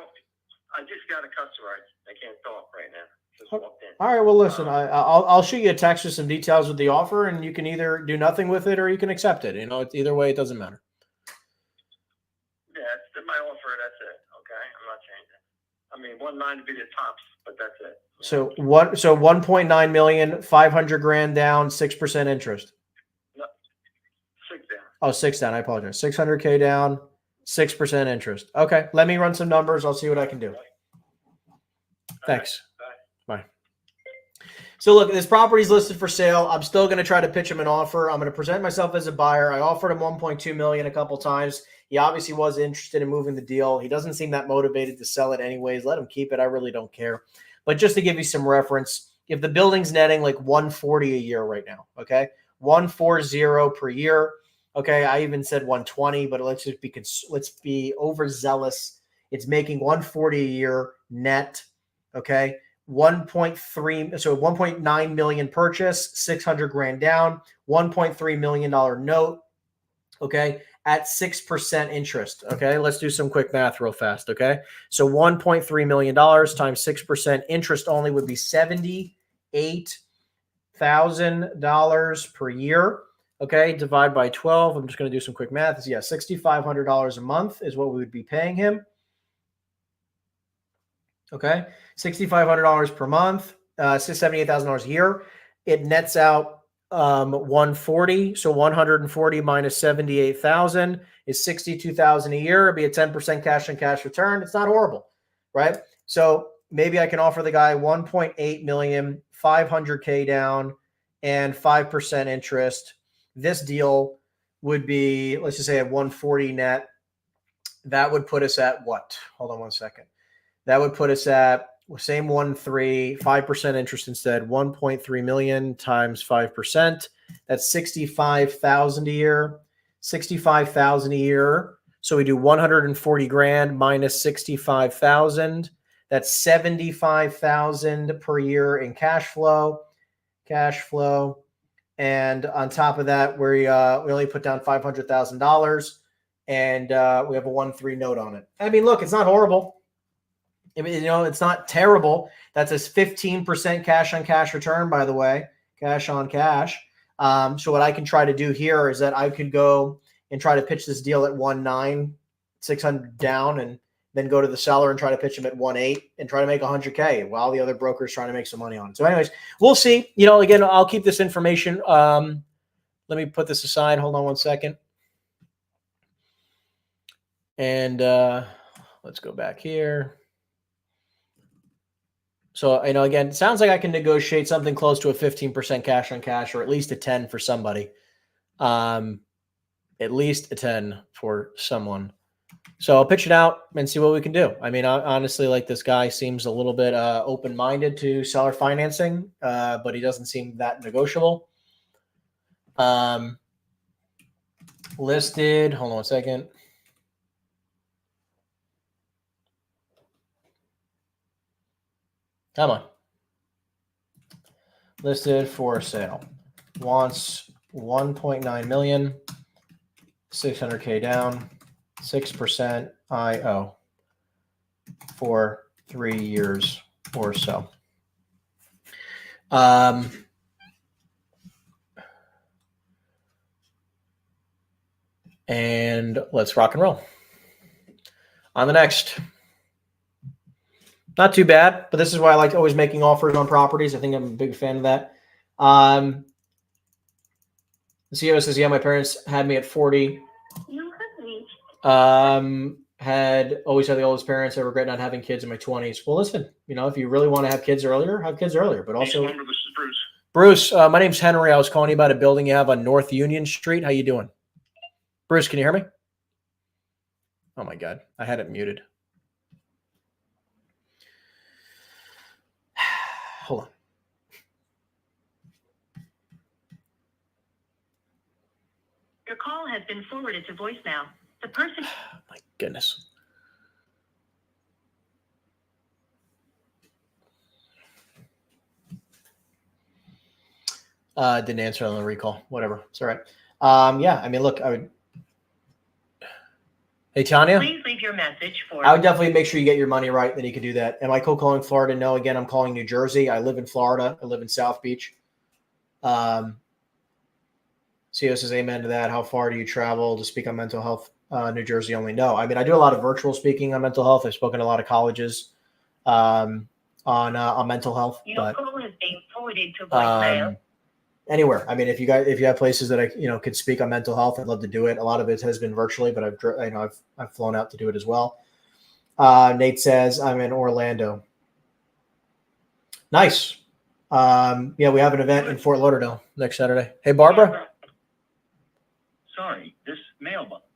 I just got a customer. I can't talk right now. Just walked in. All right. Well, listen, I'll shoot you a text with some details with the offer, and you can either do nothing with it or you can accept it. Either way, it doesn't matter. Yeah, it's my offer. That's it. Okay, I'm not changing. 1.9 to be the tops, but that's it. So 1.9 million, 500 grand down, 6% interest. No, 6 down. Oh, 6 down. I apologize. 600K down, 6% interest. Okay, let me run some numbers. I'll see what I can do. Thanks. Bye. So look, this property is listed for sale. I'm still going to try to pitch him an offer. I'm going to present myself as a buyer. I offered him 1.2 million a couple times. He obviously was interested in moving the deal. He doesn't seem that motivated to sell it anyways. Let him keep it. I really don't care. But just to give you some reference, if the building's netting like 140 a year right now, okay, 140 per year. Okay, I even said 120, but let's be overzealous. It's making 140 a year net. Okay, 1.9 million purchase, 600 grand down, $1.3 million note. Okay, at 6% interest. Okay, let's do some quick math real fast. Okay, so $1.3 million times 6% interest only would be $78,000 per year. Okay, divide by 12. I'm just going to do some quick math. Yeah, $6,500 a month is what we would be paying him. Okay, $6,500 per month, $78,000 a year. It nets out 140. So 140 minus 78,000 is 62,000 a year. It'd be a 10% cash on cash return. It's not horrible, right? So maybe I can offer the guy 1.8 million, 500K down, and 5% interest. This deal would be, let's just say at 140 net. That would put us at what? Hold on one second. That would put us at same 1.3, 5% interest instead, 1.3 million times 5%. That's 65,000 a year. 65,000 a year. So we do 140 grand minus 65,000. That's 75,000 per year in cash flow. And on top of that, we only put down $500,000, and we have a 1.3 note on it. Look, it's not horrible. It's not terrible. That's a 15% cash on cash return, by the way, cash on cash. So what I can try to do here is that I could go and try to pitch this deal at 1.9, 600 down, and then go to the seller and try to pitch him at 1.8 and try to make 100K while the other broker is trying to make some money on it. So anyways, we'll see. Again, I'll keep this information. Let me put this aside. Hold on one second. And let's go back here. So, again, it sounds like I can negotiate something close to a 15% cash on cash, or at least a 10 for somebody. At least a 10 for someone. So I'll pitch it out and see what we can do. Honestly, like, this guy seems a little bit open-minded to seller financing, but he doesn't seem that negotiable. Listed. Hold on a second. Come on. Listed for sale. Wants 1.9 million. 600K down. 6% IO for 3 years or so. And let's rock and roll. On the next. Not too bad, but this is why I like always making offers on properties. I think I'm a big fan of that. The CEO says, yeah, my parents had me at 40. Had always had the oldest parents. I regret not having kids in my 20s. Well, listen, if you really want to have kids earlier, have kids earlier. But also, This is Bruce. Bruce, my name's Henry. I was calling you about a building you have on North Union Street. How you doing? Bruce, can you hear me? Oh, my God. I had it muted. Hold on. Your call has been forwarded to voicemail. The person. My goodness. Didn't answer on the recall. Whatever. It's all right. Yeah, I mean, look, I would. Hey, Tanya. Please leave your message for. I would definitely make sure you get your money right. Then you can do that. Am I cold calling Florida? No. Again, I'm calling New Jersey. I live in Florida. I live in South Beach. CEO says amen to that. How far do you travel to speak on mental health? New Jersey only. No. I mean, I do a lot of virtual speaking on mental health. I've spoken to a lot of colleges on mental health. Your call is being forwarded to voicemail. Anywhere. I mean, if you have places that I could speak on mental health, I'd love to do it. A lot of it has been virtually, but I've flown out to do it as well. Nate says I'm in Orlando. Nice. Yeah, we have an event in Fort Lauderdale next Saturday. Hey, Barbara. Sorry, this mailbox.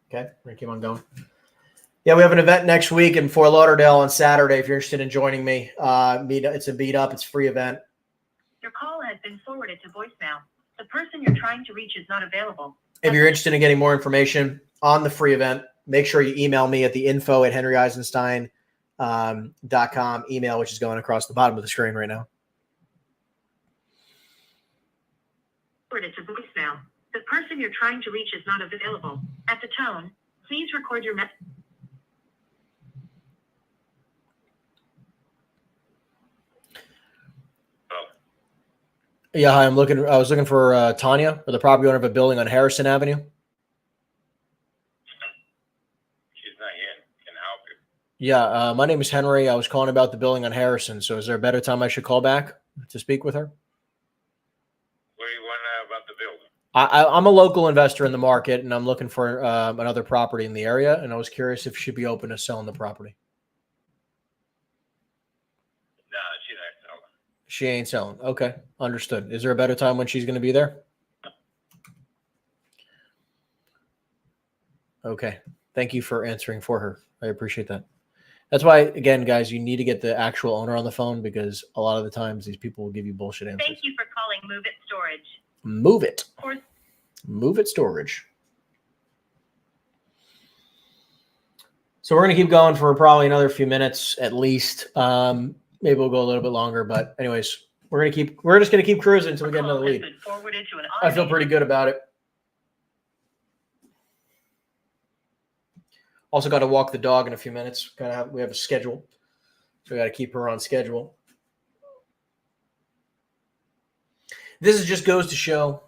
Okay, we're gonna keep on going. Yeah, we have an event next week in Fort Lauderdale on Saturday. If you're interested in joining me, it's a meet up. It's a free event. Your call has been forwarded to voicemail. The person you're trying to reach is not available. If you're interested in getting more information on the free event, make sure you email me at the info@henryeisenstein.com email, which is going across the bottom of the screen right now. Forwarded to voicemail. The person you're trying to reach is not available. At the tone, please record your message. Yeah, hi. I was looking for Tanya, or the property owner of a building on Harrison Avenue. She's not in. Can I help you? Yeah, my name is Henry. I was calling about the building on Harrison. So is there a better time I should call back to speak with her? What do you want to know about the building? I'm a local investor in the market, and I'm looking for another property in the area, and I was curious if she'd be open to selling the property. No, she's not selling. She ain't selling. Okay, understood. Is there a better time when she's going to be there? Okay. Thank you for answering for her. I appreciate that. That's why, again, guys, you need to get the actual owner on the phone, because a lot of the times these people will give you bullshit answers. Thank you for calling Move It Storage. Move it. Of course. Move it storage. So we're going to keep going for probably another few minutes at least. Maybe we'll go a little bit longer, but anyways, we're just going to keep cruising until we get another lead. I feel pretty good about it. Also got to walk the dog in a few minutes. We have a schedule, so we got to keep her on schedule. This just goes to show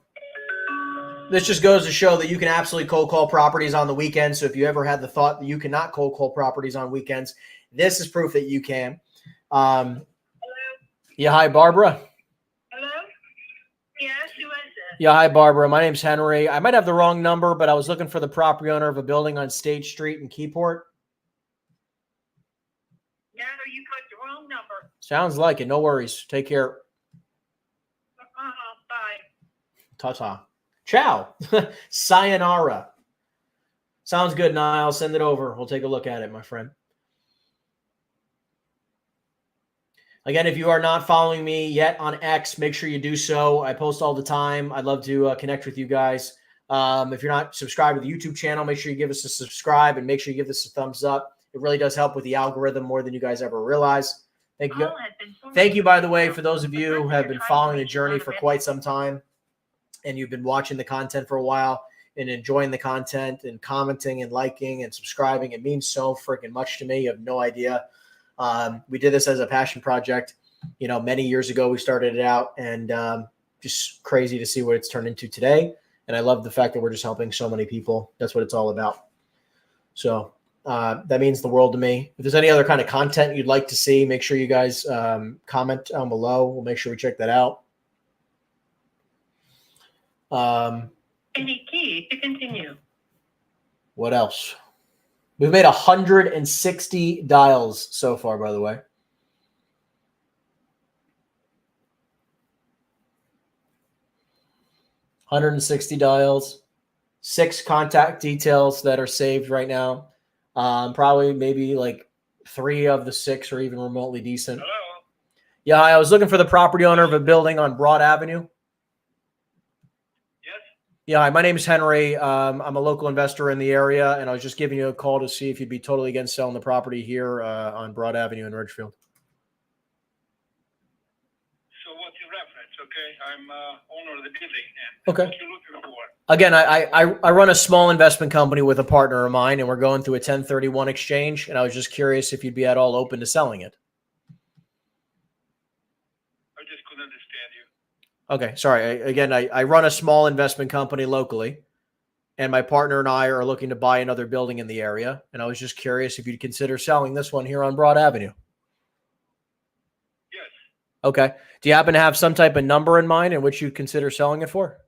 that you can absolutely cold call properties on the weekend. So if you ever had the thought that you cannot cold call properties on weekends, this is proof that you can. Hello? Yeah, hi, Barbara. Hello? Yes, who is it? Yeah, hi, Barbara. My name's Henry. I might have the wrong number, but I was looking for the property owner of a building on State Street in Keyport. Yeah, no, you got the wrong number. Sounds like it. No worries. Take care. Bye. Ta-ta. Ciao. Sayonara. Sounds good, Niall. Send it over. We'll take a look at it, my friend. Again, if you are not following me yet on X, make sure you do so. I post all the time. I'd love to connect with you guys. If you're not subscribed to the YouTube channel, make sure you give us a subscribe and make sure you give this a thumbs up. It really does help with the algorithm more than you guys ever realize. Thank you. Thank you, by the way, for those of you who have been following the journey for quite some time and you've been watching the content for a while and enjoying the content and commenting and liking and subscribing. It means so freaking much to me. You have no idea. We did this as a passion project, many years ago. We started it out, and just crazy to see what it's turned into today. And I love the fact that we're just helping so many people. That's what it's all about. So that means the world to me. If there's any other kind of content you'd like to see, make sure you guys comment down below. We'll make sure we check that out. Any key to continue. What else? We've made 160 dials so far, by the way. $160 dials, 6 contact details that are saved right now. Probably maybe like 3 of the 6 are even remotely decent. Hello? Yeah, I was looking for the property owner of a building on Broad Avenue. Yes? Yeah, hi, my name is Henry. I'm a local investor in the area, and I was just giving you a call to see if you'd be totally against selling the property here on Broad Avenue in Ridgefield. So what's your reference? Okay, I'm owner of the building. Okay. What you looking for? Again, I run a small investment company with a partner of mine, and we're going through a 1031 exchange, and I was just curious if you'd be at all open to selling it. I just couldn't understand you. Okay, sorry. I run a small investment company locally, and my partner and I are looking to buy another building in the area, and I was just curious if you'd consider selling this one here on Broad Avenue. Yes. Okay. Do you happen to have some type of number in mind in which you'd consider selling it for?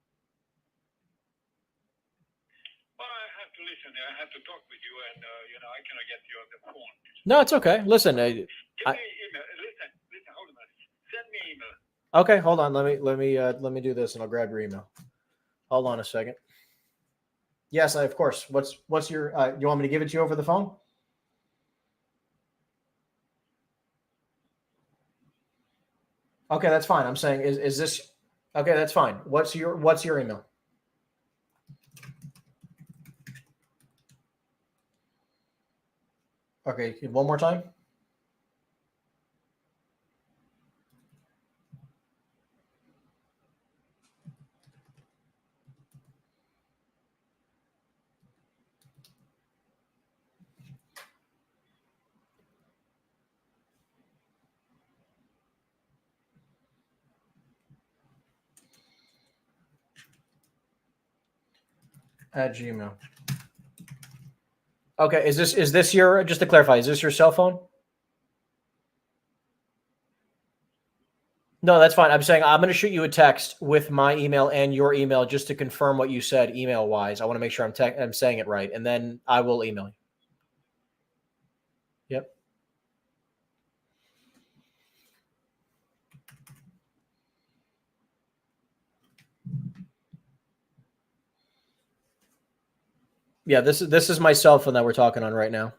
Well, I have to listen. I have to talk with you, and I cannot get you on the phone. No, it's okay. Listen, Give me an email. Listen. Hold on a minute. Send me an email. okay, hold on. Let me do this, and I'll grab your email. Hold on a second. Yes, of course. What's your? You want me to give it to you over the phone? Okay, that's fine. I'm saying, is this okay? That's fine. What's your email? Okay, one more time. At Gmail. Okay, is this your, just to clarify, is this your cell phone? No, that's fine. I'm saying I'm going to shoot you a text with my email and your email just to confirm what you said email wise. I want to make sure I'm saying it right, and then I will email you. Yep. Yeah, this is my cell phone that we're talking on right now.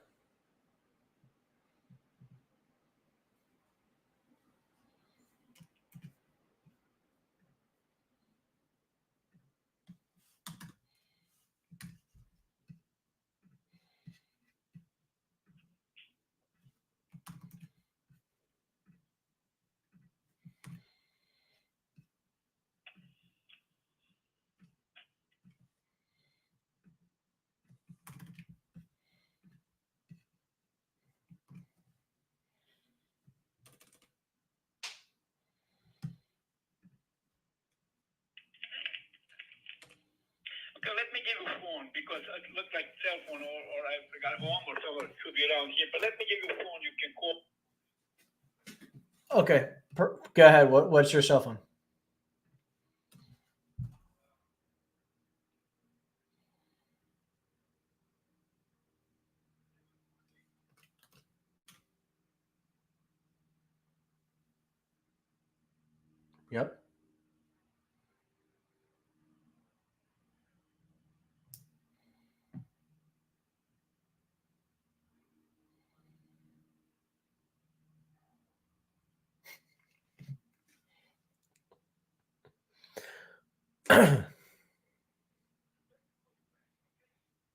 Okay, let me give you a phone because it looks like cell phone or I got home or so it should be around here. But let me give you a phone you can call. Okay, go ahead. What's your cell phone? Yep.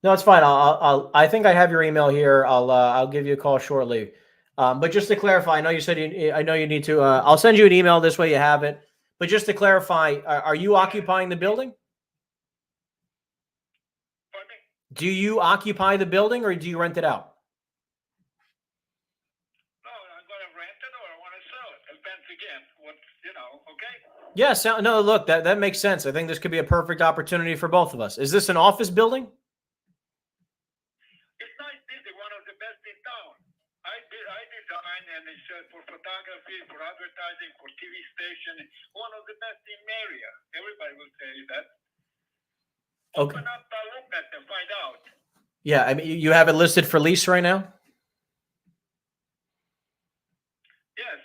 No, it's fine. I think I have your email here. I'll give you a call shortly. But just to clarify, I know you said I know you need to. I'll send you an email this way you have it. But just to clarify, are you occupying the building? Pardon me? Do you occupy the building or do you rent it out? No, I'm gonna rent it or I wanna sell it. Depends again, okay? Yes. No, look, that makes sense. I think this could be a perfect opportunity for both of us. Is this an office building? It's nice building, one of the best in town. I design and it's for photography, for advertising, for TV station. One of the best in area. Everybody will say that. Okay. Open up, look at and find out. Yeah, I mean, you have it listed for lease right now? Yes,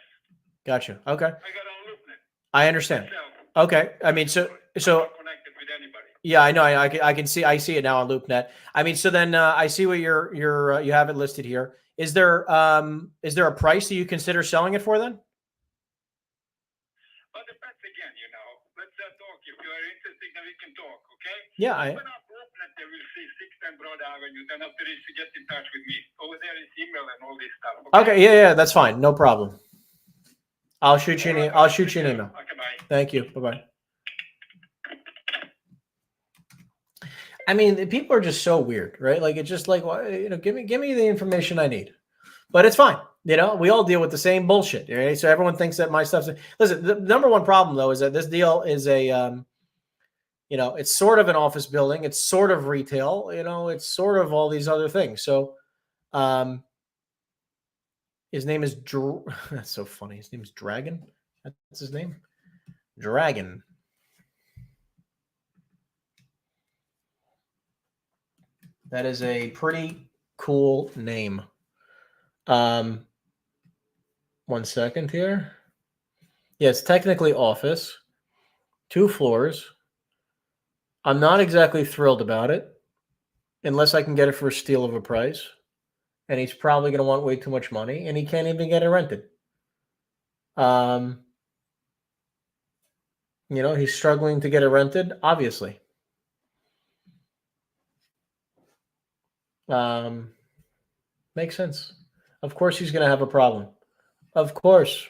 Gotcha. Okay. I got on LoopNet. I understand. Myself. Okay. I mean, so I'm not connected with anybody. yeah, I know. I can see. I see it now on LoopNet. I mean, so then I see what you have it listed here. Is there a price that you consider selling it for then? But depends again, Let's talk. If you are interested, then we can talk, okay? Yeah, Open up LoopNet, they will see 610 Broad Avenue. Then after this, you get in touch with me. Over there is email and all this stuff. Okay. Yeah, that's fine. No problem. I'll shoot you an email. Okay, bye. Thank you. Bye-bye. I mean, people are just so weird, right? Like, it's just like, well, give me the information I need, but it's fine. We all deal with the same bullshit, right? So everyone thinks that my stuff's. Listen, the number one problem though is that this deal is it's sort of an office building, it's sort of retail, it's sort of all these other things. So, his name is that's so funny. His name is Dragon. That's his name, Dragon. That is a pretty cool name. 1 second here. Yes, technically office. 2 floors. I'm not exactly thrilled about it, unless I can get it for a steal of a price. And he's probably going to want way too much money, and he can't even get it rented. He's struggling to get it rented, obviously. Makes sense. Of course he's going to have a problem. Of course.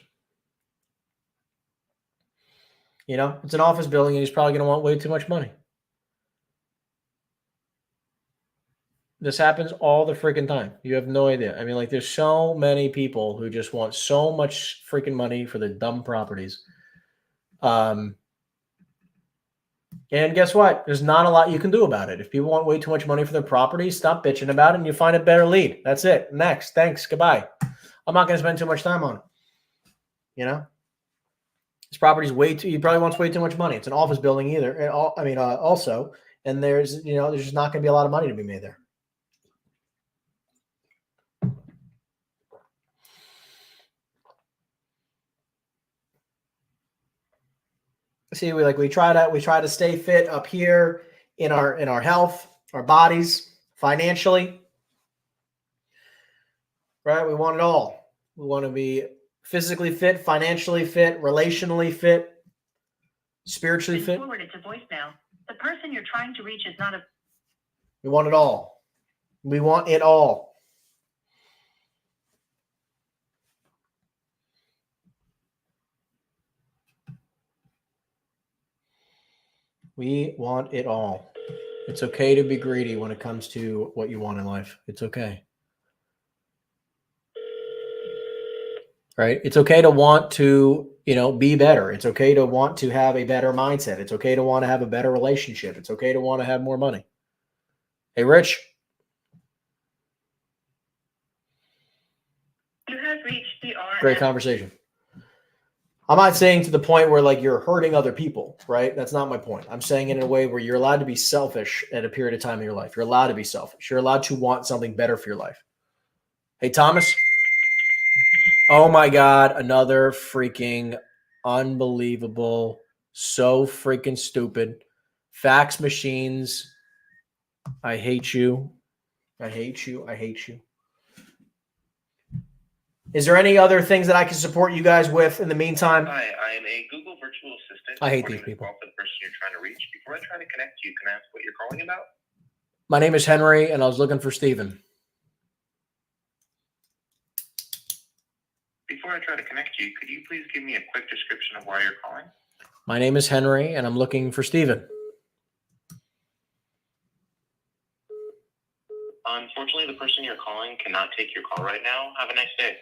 It's an office building and he's probably going to want way too much money. This happens all the freaking time. You have no idea. I mean, like, there's so many people who just want so much freaking money for their dumb properties. And guess what? There's not a lot you can do about it. If people want way too much money for their property, stop bitching about it and you find a better lead. That's it. Next. Thanks. Goodbye. I'm not going to spend too much time on it. This property's he probably wants way too much money. It's an office building either. Also, and there's just not going to be a lot of money to be made there. See, we try to stay fit up here in our health, our bodies, financially. Right? We want it all. We want to be physically fit, financially fit, relationally fit, spiritually fit. Forwarded to voicemail. The person you're trying to reach is not a. We want it all. We want it all. We want it all. It's okay to be greedy when it comes to what you want in life. It's okay. Right? It's okay to want to, be better. It's okay to want to have a better mindset. It's okay to want to have a better relationship. It's okay to want to have more money. Hey, Rich. You have reached the RF. Great conversation. I'm not saying to the point where you're hurting other people, right? That's not my point. I'm saying it in a way where you're allowed to be selfish at a period of time in your life. You're allowed to be selfish. You're allowed to want something better for your life. Hey, Thomas. Oh my God. Another freaking unbelievable, so freaking stupid. Fax machines. I hate you. I hate you. I hate you. Is there any other things that I can support you guys with in the meantime? Hi, I am a Google virtual assistant. I hate recording these this people. call for the person you're trying to reach. Before I try to connect you, can I ask what you're calling about? My name is Henry, and I was looking for Steven. Before I try to connect you, could you please give me a quick description of why you're calling? My name is Henry, and I'm looking for Steven. Unfortunately, the person you're calling cannot take your call right now. Have a nice day.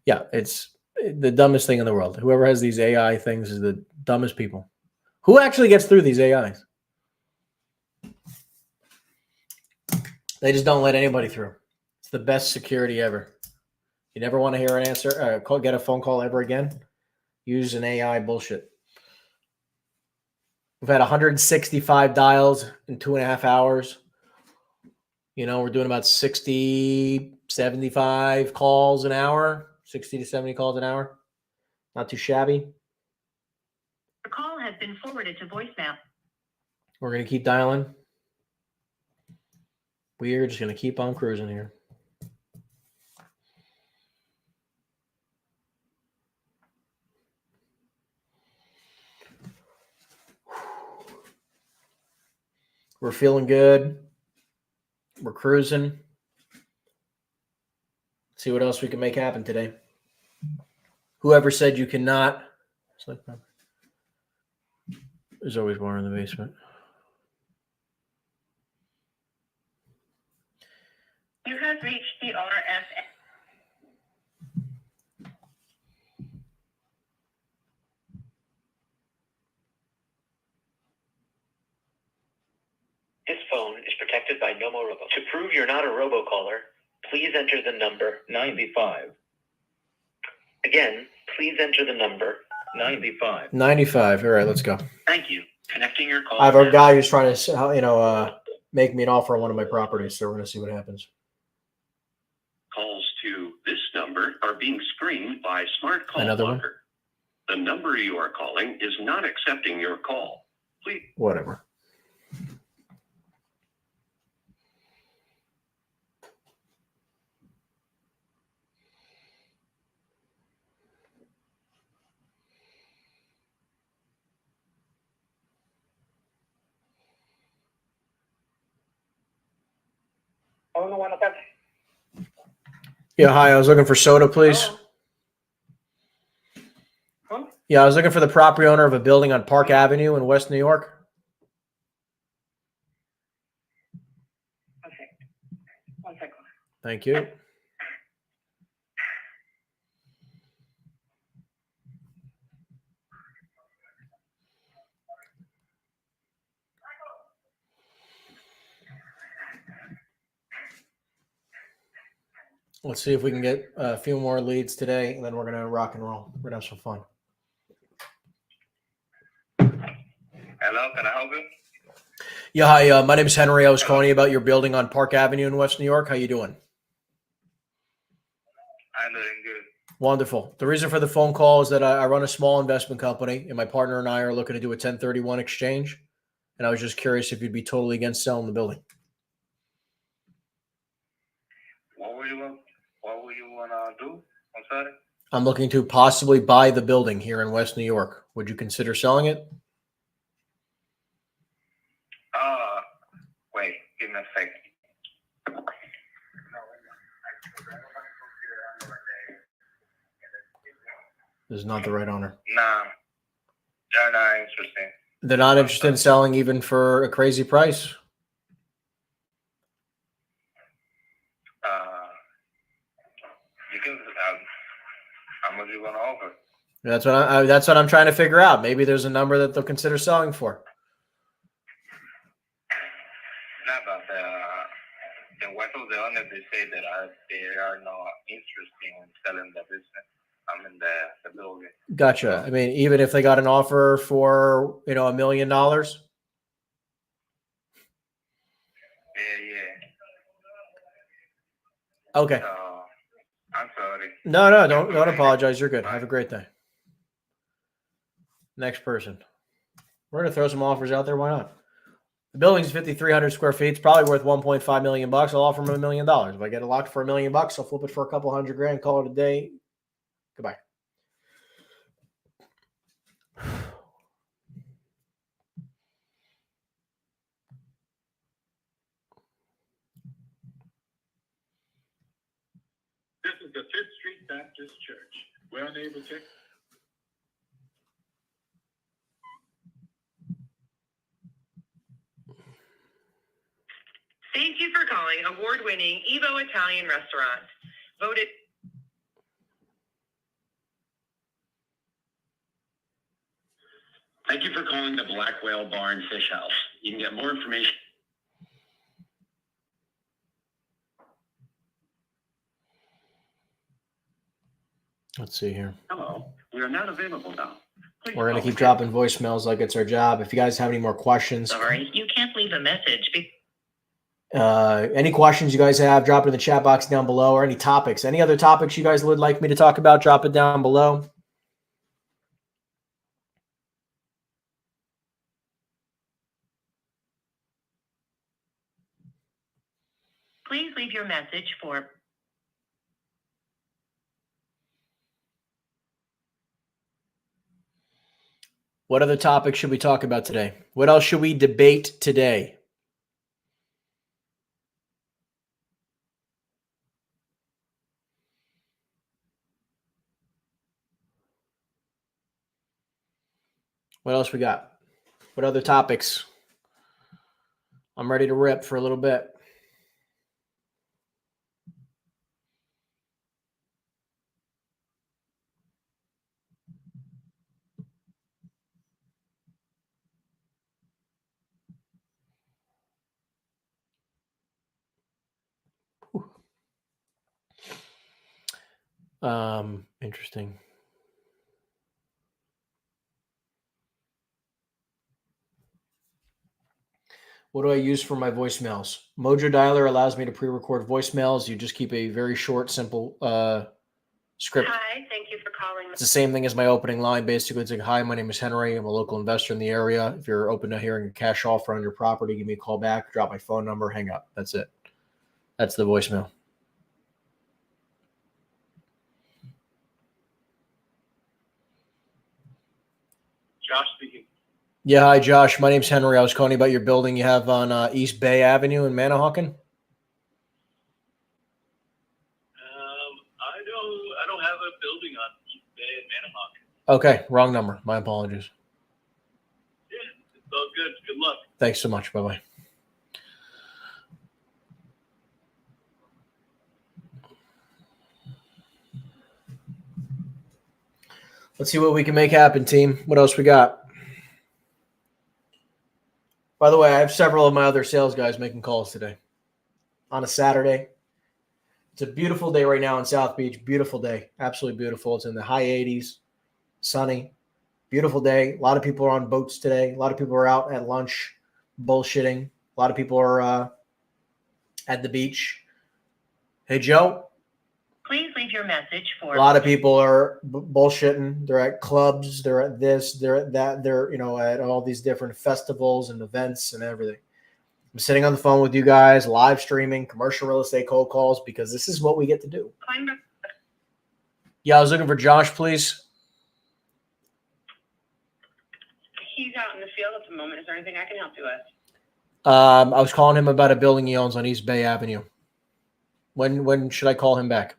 Yeah, it's the dumbest thing in the world. Whoever has these AI things is the dumbest people. Who actually gets through these AIs? They just don't let anybody through. It's the best security ever. You never want to hear an answer, get a phone call ever again. Use an AI bullshit. We've had 165 dials in 2.5 hours. You know, we're doing about 60, 75 calls an hour, 60 to 70 calls an hour. Not too shabby. Your call has been forwarded to voicemail. We're going to keep dialing. We're just going to keep on cruising here. We're feeling good. We're cruising. See what else we can make happen today. Whoever said you cannot. There's always more in the basement. You have reached the RF. This phone is protected by no more robo. To prove you're not a robocaller, please enter the number 95. Again, please enter the number 95. 95. All right, let's go. Thank you. Connecting your call. I have a guy who's trying to, make me an offer on one of my properties, so we're going to see what happens. Calls to this number are being screened by Smart Call Another one? Blocker. The number you are calling is not accepting your call. Please. Whatever. Oh, no, buenas tardes. Yeah, hi. I was looking for soda, please. Hello? Huh? Yeah, I was looking for the property owner of a building on Park Avenue in West New York. Okay. 1 second. Thank you. Let's see if we can get a few more leads today, and then we're going to rock and roll. We're going to have some fun. Hello, can I help you? Yeah, hi. My name is Henry. I was calling you about your building on Park Avenue in West New York. How you doing? I'm doing good. Wonderful. The reason for the phone call is that I run a small investment company, and my partner and I are looking to do a 1031 exchange. And I was just curious if you'd be totally against selling the building. What would you want to do? I'm sorry? I'm looking to possibly buy the building here in West New York. Would you consider selling it? Wait, give me a second. This is not the right owner. Nah, they're not interested. They're not interested in selling even for a crazy price. You can, how much you want to offer? That's what I'm trying to figure out. Maybe there's a number that they'll consider selling for. Not about the wife of the owner, they say that they are not interested in selling the business. I'm in the building. Gotcha. I mean, even if they got an offer for, $1 million. Yeah. Okay. I'm sorry. No, don't apologize. You're good. Have a great day. Next person. We're going to throw some offers out there. Why not? The building's 5,300 square feet. It's probably worth 1.5 million bucks. I'll offer him $1 million. If I get it locked for $1 million bucks, I'll flip it for a couple $100,000. Call it a day. Goodbye. This is the Fifth Street Baptist Church. Well, neighbor, check. Thank you for calling award-winning Evo Italian Restaurant. Voted. Thank you for calling the Black Whale Bar and Fish House. You can get more information. Let's see here. Hello, we are not available now. Please We're going to call keep again. dropping voicemails like it's our job. If you guys have any more questions, Sorry, you can't leave a message. any questions you guys have, drop it in the chat box down below, or any topics. Any other topics you guys would like me to talk about, drop it down below. Please leave your message for. What other topics should we talk about today? What else should we debate today? What else we got? What other topics? I'm ready to rip for a little bit. Interesting. What do I use for my voicemails? Mojo Dialer allows me to pre-record voicemails. You just keep a very short, simple script. Hi, thank you for calling. It's the same thing as my opening line. Basically, it's like, hi, my name is Henry. I'm a local investor in the area. If you're open to hearing a cash offer on your property, give me a call back, drop my phone number, hang up. That's it. That's the voicemail. Josh speaking. Yeah, hi, Josh. My name's Henry. I was calling you about your building you have on East Bay Avenue in Manahawkin. I don't have a building on East Bay in Manahawkin. Okay, wrong number. My apologies. Yeah, it's all good. Good luck. Thanks so much. Bye-bye. Let's see what we can make happen, team. What else we got? By the way, I have several of my other sales guys making calls today on a Saturday. It's a beautiful day right now in South Beach. Beautiful day. Absolutely beautiful. It's in the high 80s, sunny, beautiful day. A lot of people are on boats today. A lot of people are out at lunch bullshitting. A lot of people are at the beach. Hey, Joe. Please leave your message for. A lot of people are bullshitting. They're at clubs. They're at this. They're at that. They're, at all these different festivals and events and everything. I'm sitting on the phone with you guys, live streaming, commercial real estate cold calls, because this is what we get to do. Yeah, I was looking for Josh, please. He's out in the field at the moment. Is there anything I can help you with? I was calling him about a building he owns on East Bay Avenue. When should I call him back?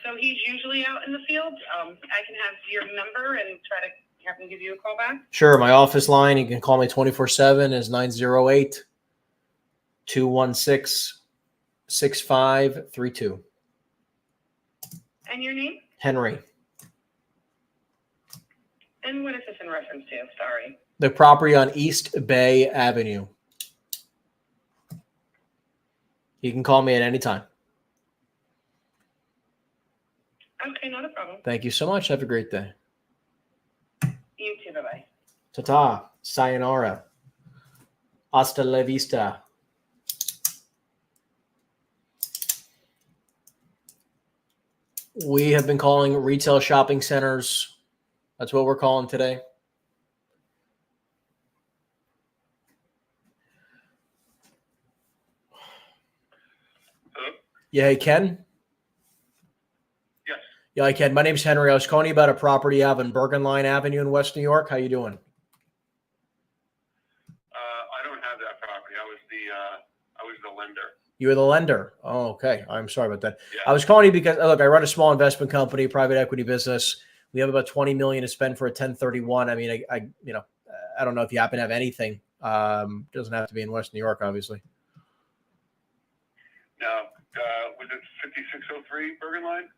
So he's usually out in the field. I can have your number and try to have him give you a call back. Sure. My office line, you can call me 24/7, is 908-216-6532. And your name? Henry. And what is this in reference to? Sorry. The property on East Bay Avenue. You can call me at any time. Okay, not a problem. Thank you so much. Have a great day. You too. Bye-bye. Ta-ta. Sayonara. Hasta la vista. We have been calling retail shopping centers. That's what we're calling today. Yeah, hey, Ken. Yes. Yeah, hi, Ken. My name's Henry. I was calling you about a property you have in Bergen Line Avenue in West New York. How you doing? I don't have that property. I was the lender. You were the lender. Oh, okay. I'm sorry about that. Yeah. I was calling you because look, I run a small investment company, private equity business. We have about 20 million to spend for a 1031. I mean, I I don't know if you happen to have anything. Doesn't have to be in West New York, obviously. Now, was it 5603 Bergen Line?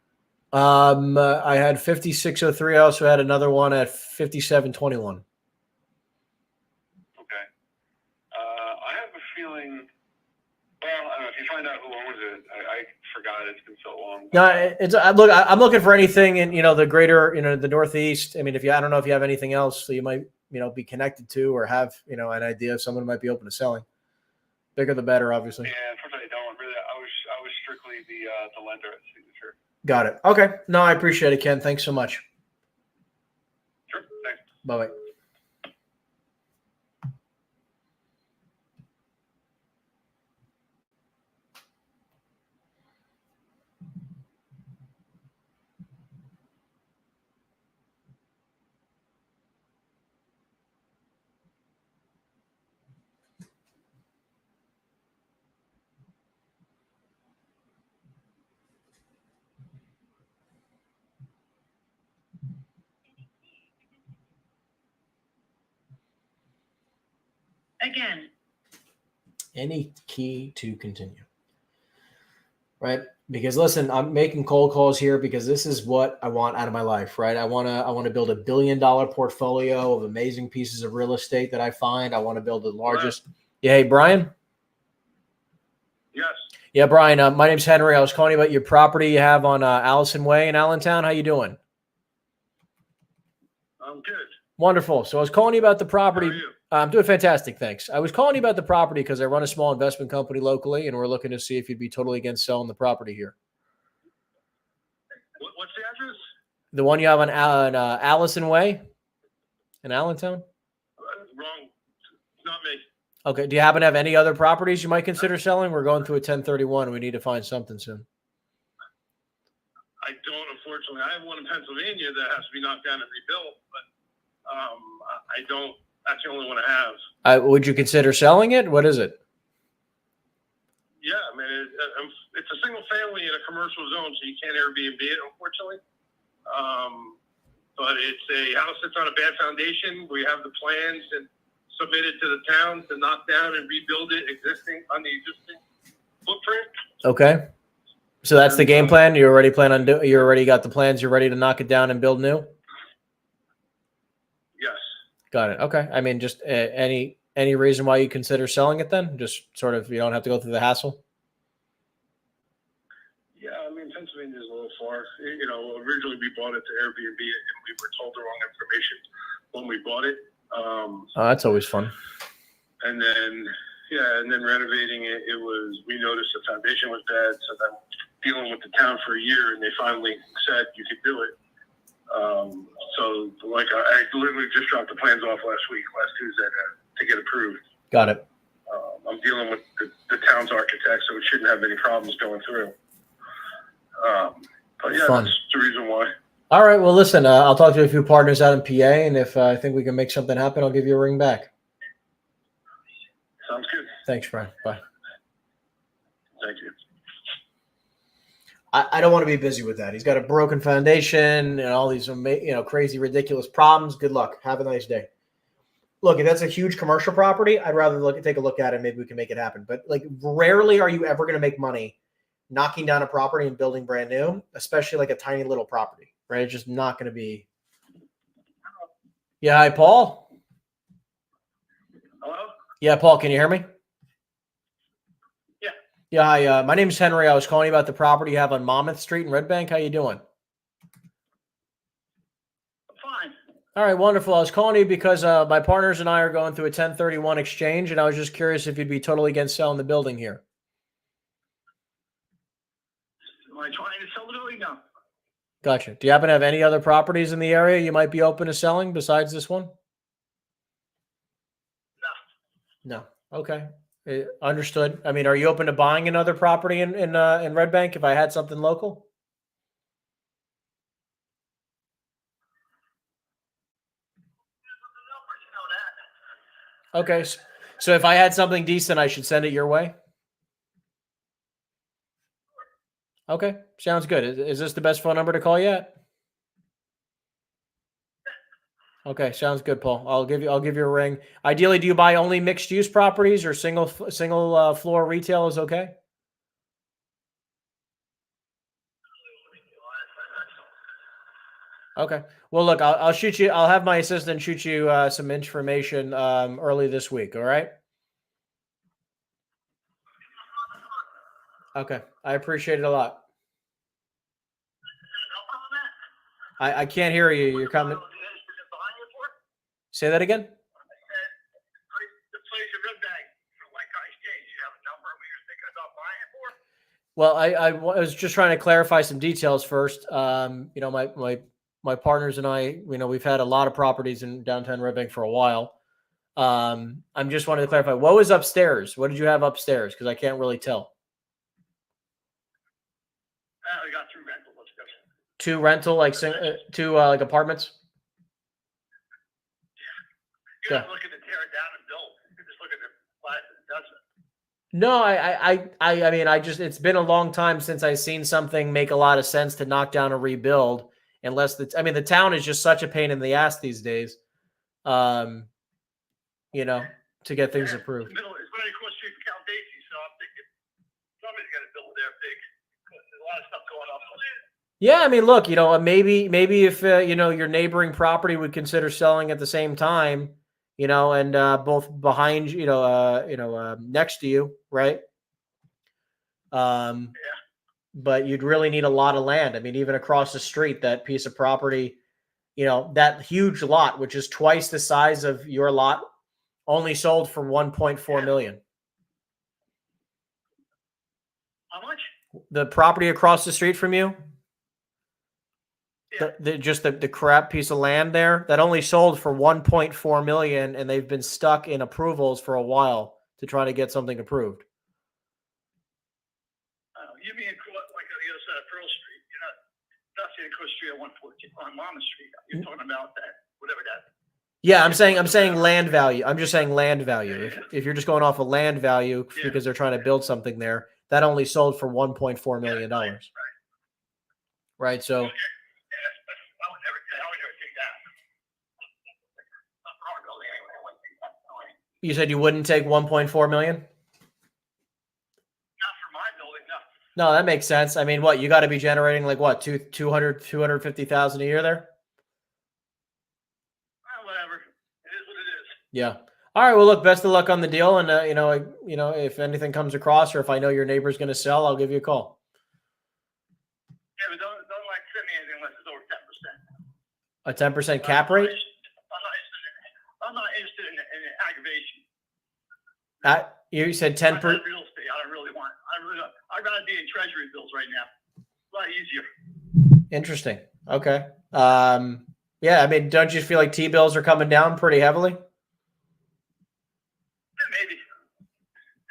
I had 5603. I also had another one at 5721. Okay. I have a feeling. Well, I don't know if you find out who owns it. I forgot. It's been so long. No, it's I'm looking for anything in the greater the Northeast. I mean, I don't know if you have anything else that you might be connected to or have an idea if someone might be open to selling. Bigger the better, obviously. Yeah, unfortunately, I don't really. I was strictly the lender at Signature. Got it. Okay. No, I appreciate it, Ken. Thanks so much. Sure. Thanks. Bye-bye. Again, Any key to continue. Right? Because listen, I'm making cold calls here because this is what I want out of my life, right? I want to build $1 billion portfolio of amazing pieces of real estate that I find. I want to build the largest. Yeah, hey, Brian? Yes. Yeah, Brian, my name's Henry. I was calling you about your property you have on Allison Way in Allentown. How you doing? I'm good. Wonderful. So I was calling you about the property. How are you? I'm doing fantastic, thanks. I was calling you about the property because I run a small investment company locally, and we're looking to see if you'd be totally against selling the property here. What's the address? The one you have on Allison Way in Allentown? Wrong. It's not me. Okay. Do you happen to have any other properties you might consider selling? We're going through a 1031. We need to find something soon. I don't, unfortunately. I have one in Pennsylvania that has to be knocked down and rebuilt, but I don't. That's the only one I have. Would you consider selling it? What is it? Yeah, I mean, it's a single family in a commercial zone, so you can't Airbnb it, unfortunately. But it's a house that's on a bad foundation. We have the plans and submitted to the town to knock down and rebuild it on the existing footprint. Okay. So that's the game plan. You already plan on you already got the plans. You're ready to knock it down and build new. Yes. Got it. Okay. I mean, just any reason why you consider selling it then? Just sort of you don't have to go through the hassle. Yeah, I mean, Pennsylvania's a little far. Originally we bought it to Airbnb, and we were told the wrong information when we bought it. Oh, that's always fun. And then renovating it, we noticed the foundation was bad, so then dealing with the town for a year, and they finally said you could do it. So I literally just dropped the plans off last Tuesday to get approved. Got it. I'm dealing with the town's architect, so it shouldn't have any problems going through. But yeah, Fun. That's the reason why. All right. Well, listen, I'll talk to a few partners out in PA, and if I think we can make something happen, I'll give you a ring back. Sounds good. Thanks, Brian. Bye. Thank you. I don't want to be busy with that. He's got a broken foundation and all these crazy, ridiculous problems. Good luck. Have a nice day. Look, if that's a huge commercial property, I'd rather take a look at it. Maybe we can make it happen. But rarely are you ever going to make money knocking down a property and building brand new, especially like a tiny little property, right? It's just not going to be. Yeah. Hi, Paul. Hello? Yeah, Paul, can you hear me? Yeah. Yeah, hi. My name's Henry. I was calling you about the property you have on Monmouth Street in Red Bank. How you doing? Fine. All right, wonderful. I was calling you because my partners and I are going through a 1031 exchange, and I was just curious if you'd be totally against selling the building here. Am I trying to sell the building? No. Gotcha. Do you happen to have any other properties in the area you might be open to selling besides this one? No. No. Okay. Understood. I mean, are you open to buying another property in Red Bank if I had something local? Okay. So if I had something decent, I should send it your way? Okay. Sounds good. Is this the best phone number to call you at? Okay. Sounds good, Paul. I'll give you a ring. Ideally, do you buy only mixed use properties or single floor retail is okay? Okay. Well, look, I'll shoot you. I'll have my assistant shoot you some information early this week. All right. Okay. I appreciate it a lot. I can't hear you. You're coming. Say that again. The place in Red Bank for White Guy Exchange. You have a number we were thinking about buying it for? Well, I was just trying to clarify some details first. You know, my partners and I, you know, we've had a lot of properties in downtown Red Bank for a while. I'm just wanted to clarify what was upstairs. What did you have upstairs? Because I can't really tell. We got 2 rental. Let's go. 2 rental, like two like apartments. You're not looking to tear it down and build. You're just looking to buy it and does it. No, I mean, it's been a long time since I've seen something make a lot of sense to knock down and rebuild. Unless the town is just such a pain in the ass these days. You know, to get things approved. It's right across the street from Count Daisy, so I'm thinking somebody's got to build there big. There's a lot of stuff going on. Yeah, I mean, look, you know, maybe if you know, your neighboring property would consider selling at the same time, you know, and both behind next to you, right? Yeah. But you'd really need a lot of land. I mean, even across the street, that piece of property, you know, that huge lot, which is twice the size of your lot, only sold for 1.4 million. How much? The property across the street from you, Yeah. the crap piece of land there, that only sold for 1.4 million, and they've been stuck in approvals for a while to try to get something approved. You mean like on the other side of Pearl Street? You're not seeing across the street at 114 on Mama Street. You're talking about that, whatever that. Yeah, I'm saying land value. I'm just saying land value. If you're just going off of land value because they're trying to build something there, that only sold for $1.4 million. Right. So I would never take that. you said you wouldn't take 1.4 million? Not for my building, no. No, that makes sense. I mean, what, you got to be generating like what, 250,000 a year there? Whatever. It is what it is. Yeah. All right. Well, look, best of luck on the deal. And, if anything comes across or if I know your neighbor's going to sell, I'll give you a call. Yeah, but don't like send me anything unless it's over 10%. A 10% cap rate? I'm not interested in aggravation. You said 10%. Real estate, I don't really want. I'd rather be in treasury bills right now. A lot easier. Interesting. Okay. Yeah, I mean, don't you feel like T-bills are coming down pretty heavily? Yeah, maybe.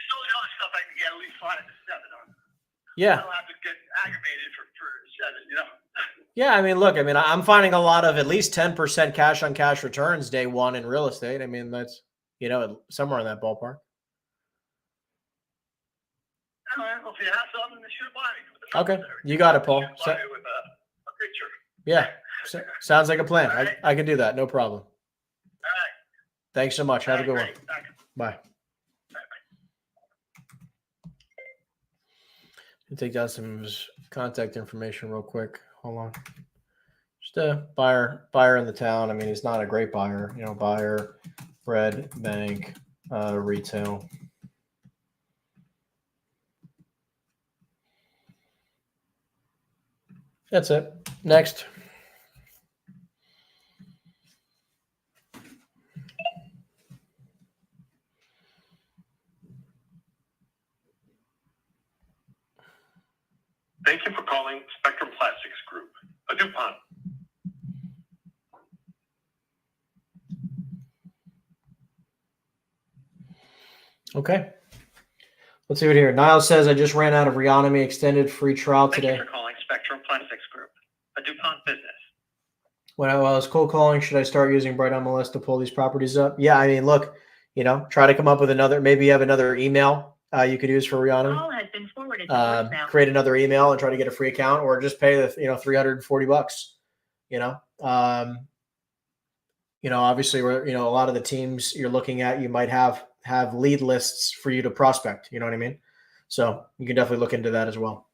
Some of the other stuff I can get at least 5 to 7 on. Yeah. I don't have to get aggravated for 7, you know. Yeah, I mean, look, I mean, I'm finding a lot of at least 10% cash on cash returns day one in real estate. I mean, that's, somewhere in that ballpark. Well, if you have something, then shoot buy me. Okay, you got it, Paul. Buy me with a picture. Yeah, sounds like a plan. Right. I can do that. No problem. All right. Thanks so much. Have a good one. Great. Thank you. Bye. I'll take down some of his contact information real quick. Hold on. Just a buyer in the town. I mean, he's not a great buyer. Buyer, Red Bank, retail. That's it. Next. Thank you for calling Spectrum Plastics Group, a DuPont. Okay. Let's see what here. Niall says, I just ran out of Reonomy extended free trial Thank today. you for calling Spectrum Plastics Group, a DuPont business. When I was cold calling, should I start using Bright MLS to pull these properties up? Yeah, I mean, look, try to come up with another, maybe you have another email you could use for Reonomy. Call has been forwarded to voicemail. Create another email and try to get a free account, or just pay the $340. Obviously, we're a lot of the teams you're looking at, you might have lead lists for you to prospect. You know what I mean? So you can definitely look into that as well.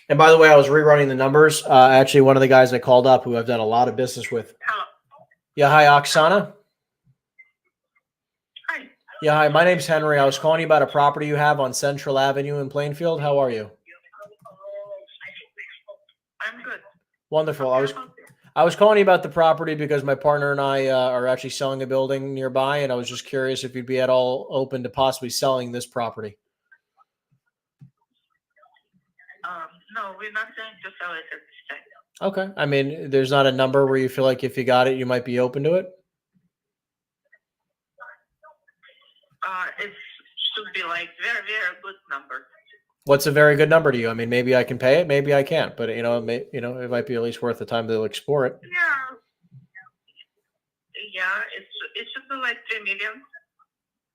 And by the way, I was rerunning the numbers. Actually, one of the guys I called up who I've done a lot of business with. Hello. Yeah, hi, Oksana. Hi. Yeah, hi. My name's Henry. I was calling you about a property you have on Central Avenue in Plainfield. How are you? I'm good. Wonderful. I was calling you about the property because my partner and I are actually selling a building nearby, and I was just curious if you'd be at all open to possibly selling this property. No, we're not going to sell it at this time. Okay. I mean, there's not a number where you feel like if you got it, you might be open to it? It should be like very, very good number. What's a very good number to you? I mean, maybe I can pay it, maybe I can't, but it might be at least worth the time to explore it. Yeah, it should be like 3 million.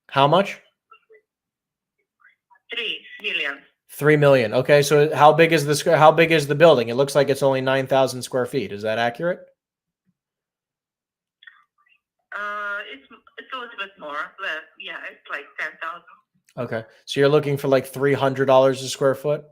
How much? 3 million. 3 million. Okay, so how big is the building? It looks like it's only 9,000 square feet. Is that accurate? It's a little bit more, less. Yeah, it's like 10,000. Okay, so you're looking for like $300 a square foot?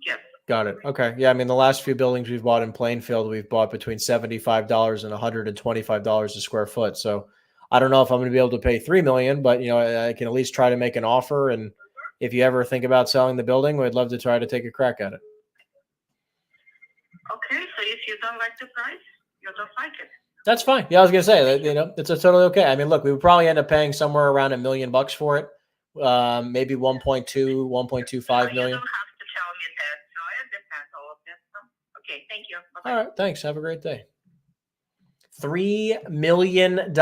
Yes. Got it. Okay. Yeah, I mean, the last few buildings we've bought in Plainfield, we've bought between $75 and $125 a square foot. So I don't know if I'm going to be able to pay $3 million, but I can at least try to make an offer. And if you ever think about selling the building, we'd love to try to take a crack at it. Okay, so if you don't like the price, you don't like it. That's fine. Yeah, I was going to say that, it's totally okay. I mean, look, we would probably end up paying somewhere around $1 million for it. Maybe 1.2, 1.25 million. You don't have to tell me that. So I understand all of this. Okay, thank you. Bye-bye. All right. Thanks. Have a great day. $3 million.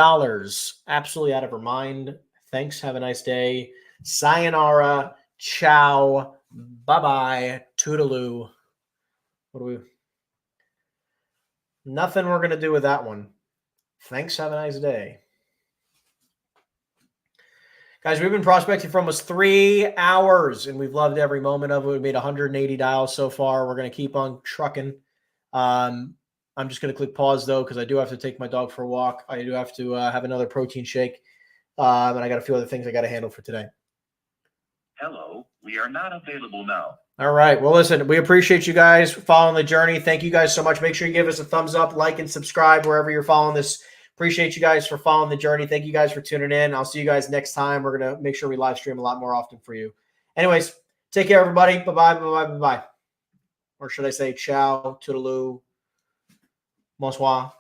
Absolutely out of her mind. Thanks. Have a nice day. Sayonara. Ciao. Bye-bye. Toodaloo. Nothing we're going to do with that one. Thanks. Have a nice day. Guys, we've been prospecting for almost 3 hours, and we've loved every moment of it. We made 180 dials so far. We're going to keep on trucking. I'm just going to click pause, though, because I do have to take my dog for a walk. I do have to have another protein shake, and I got a few other things I got to handle for today. Hello, we are not available now. All right. Well, listen, we appreciate you guys following the journey. Thank you guys so much. Make sure you give us a thumbs up, like, and subscribe wherever you're following this. Appreciate you guys for following the journey. Thank you guys for tuning in. I'll see you guys next time. We're going to make sure we live stream a lot more often for you. Anyways, take care, everybody. Bye-bye, bye-bye, bye-bye. Or should I say ciao, toodaloo, bonsoir.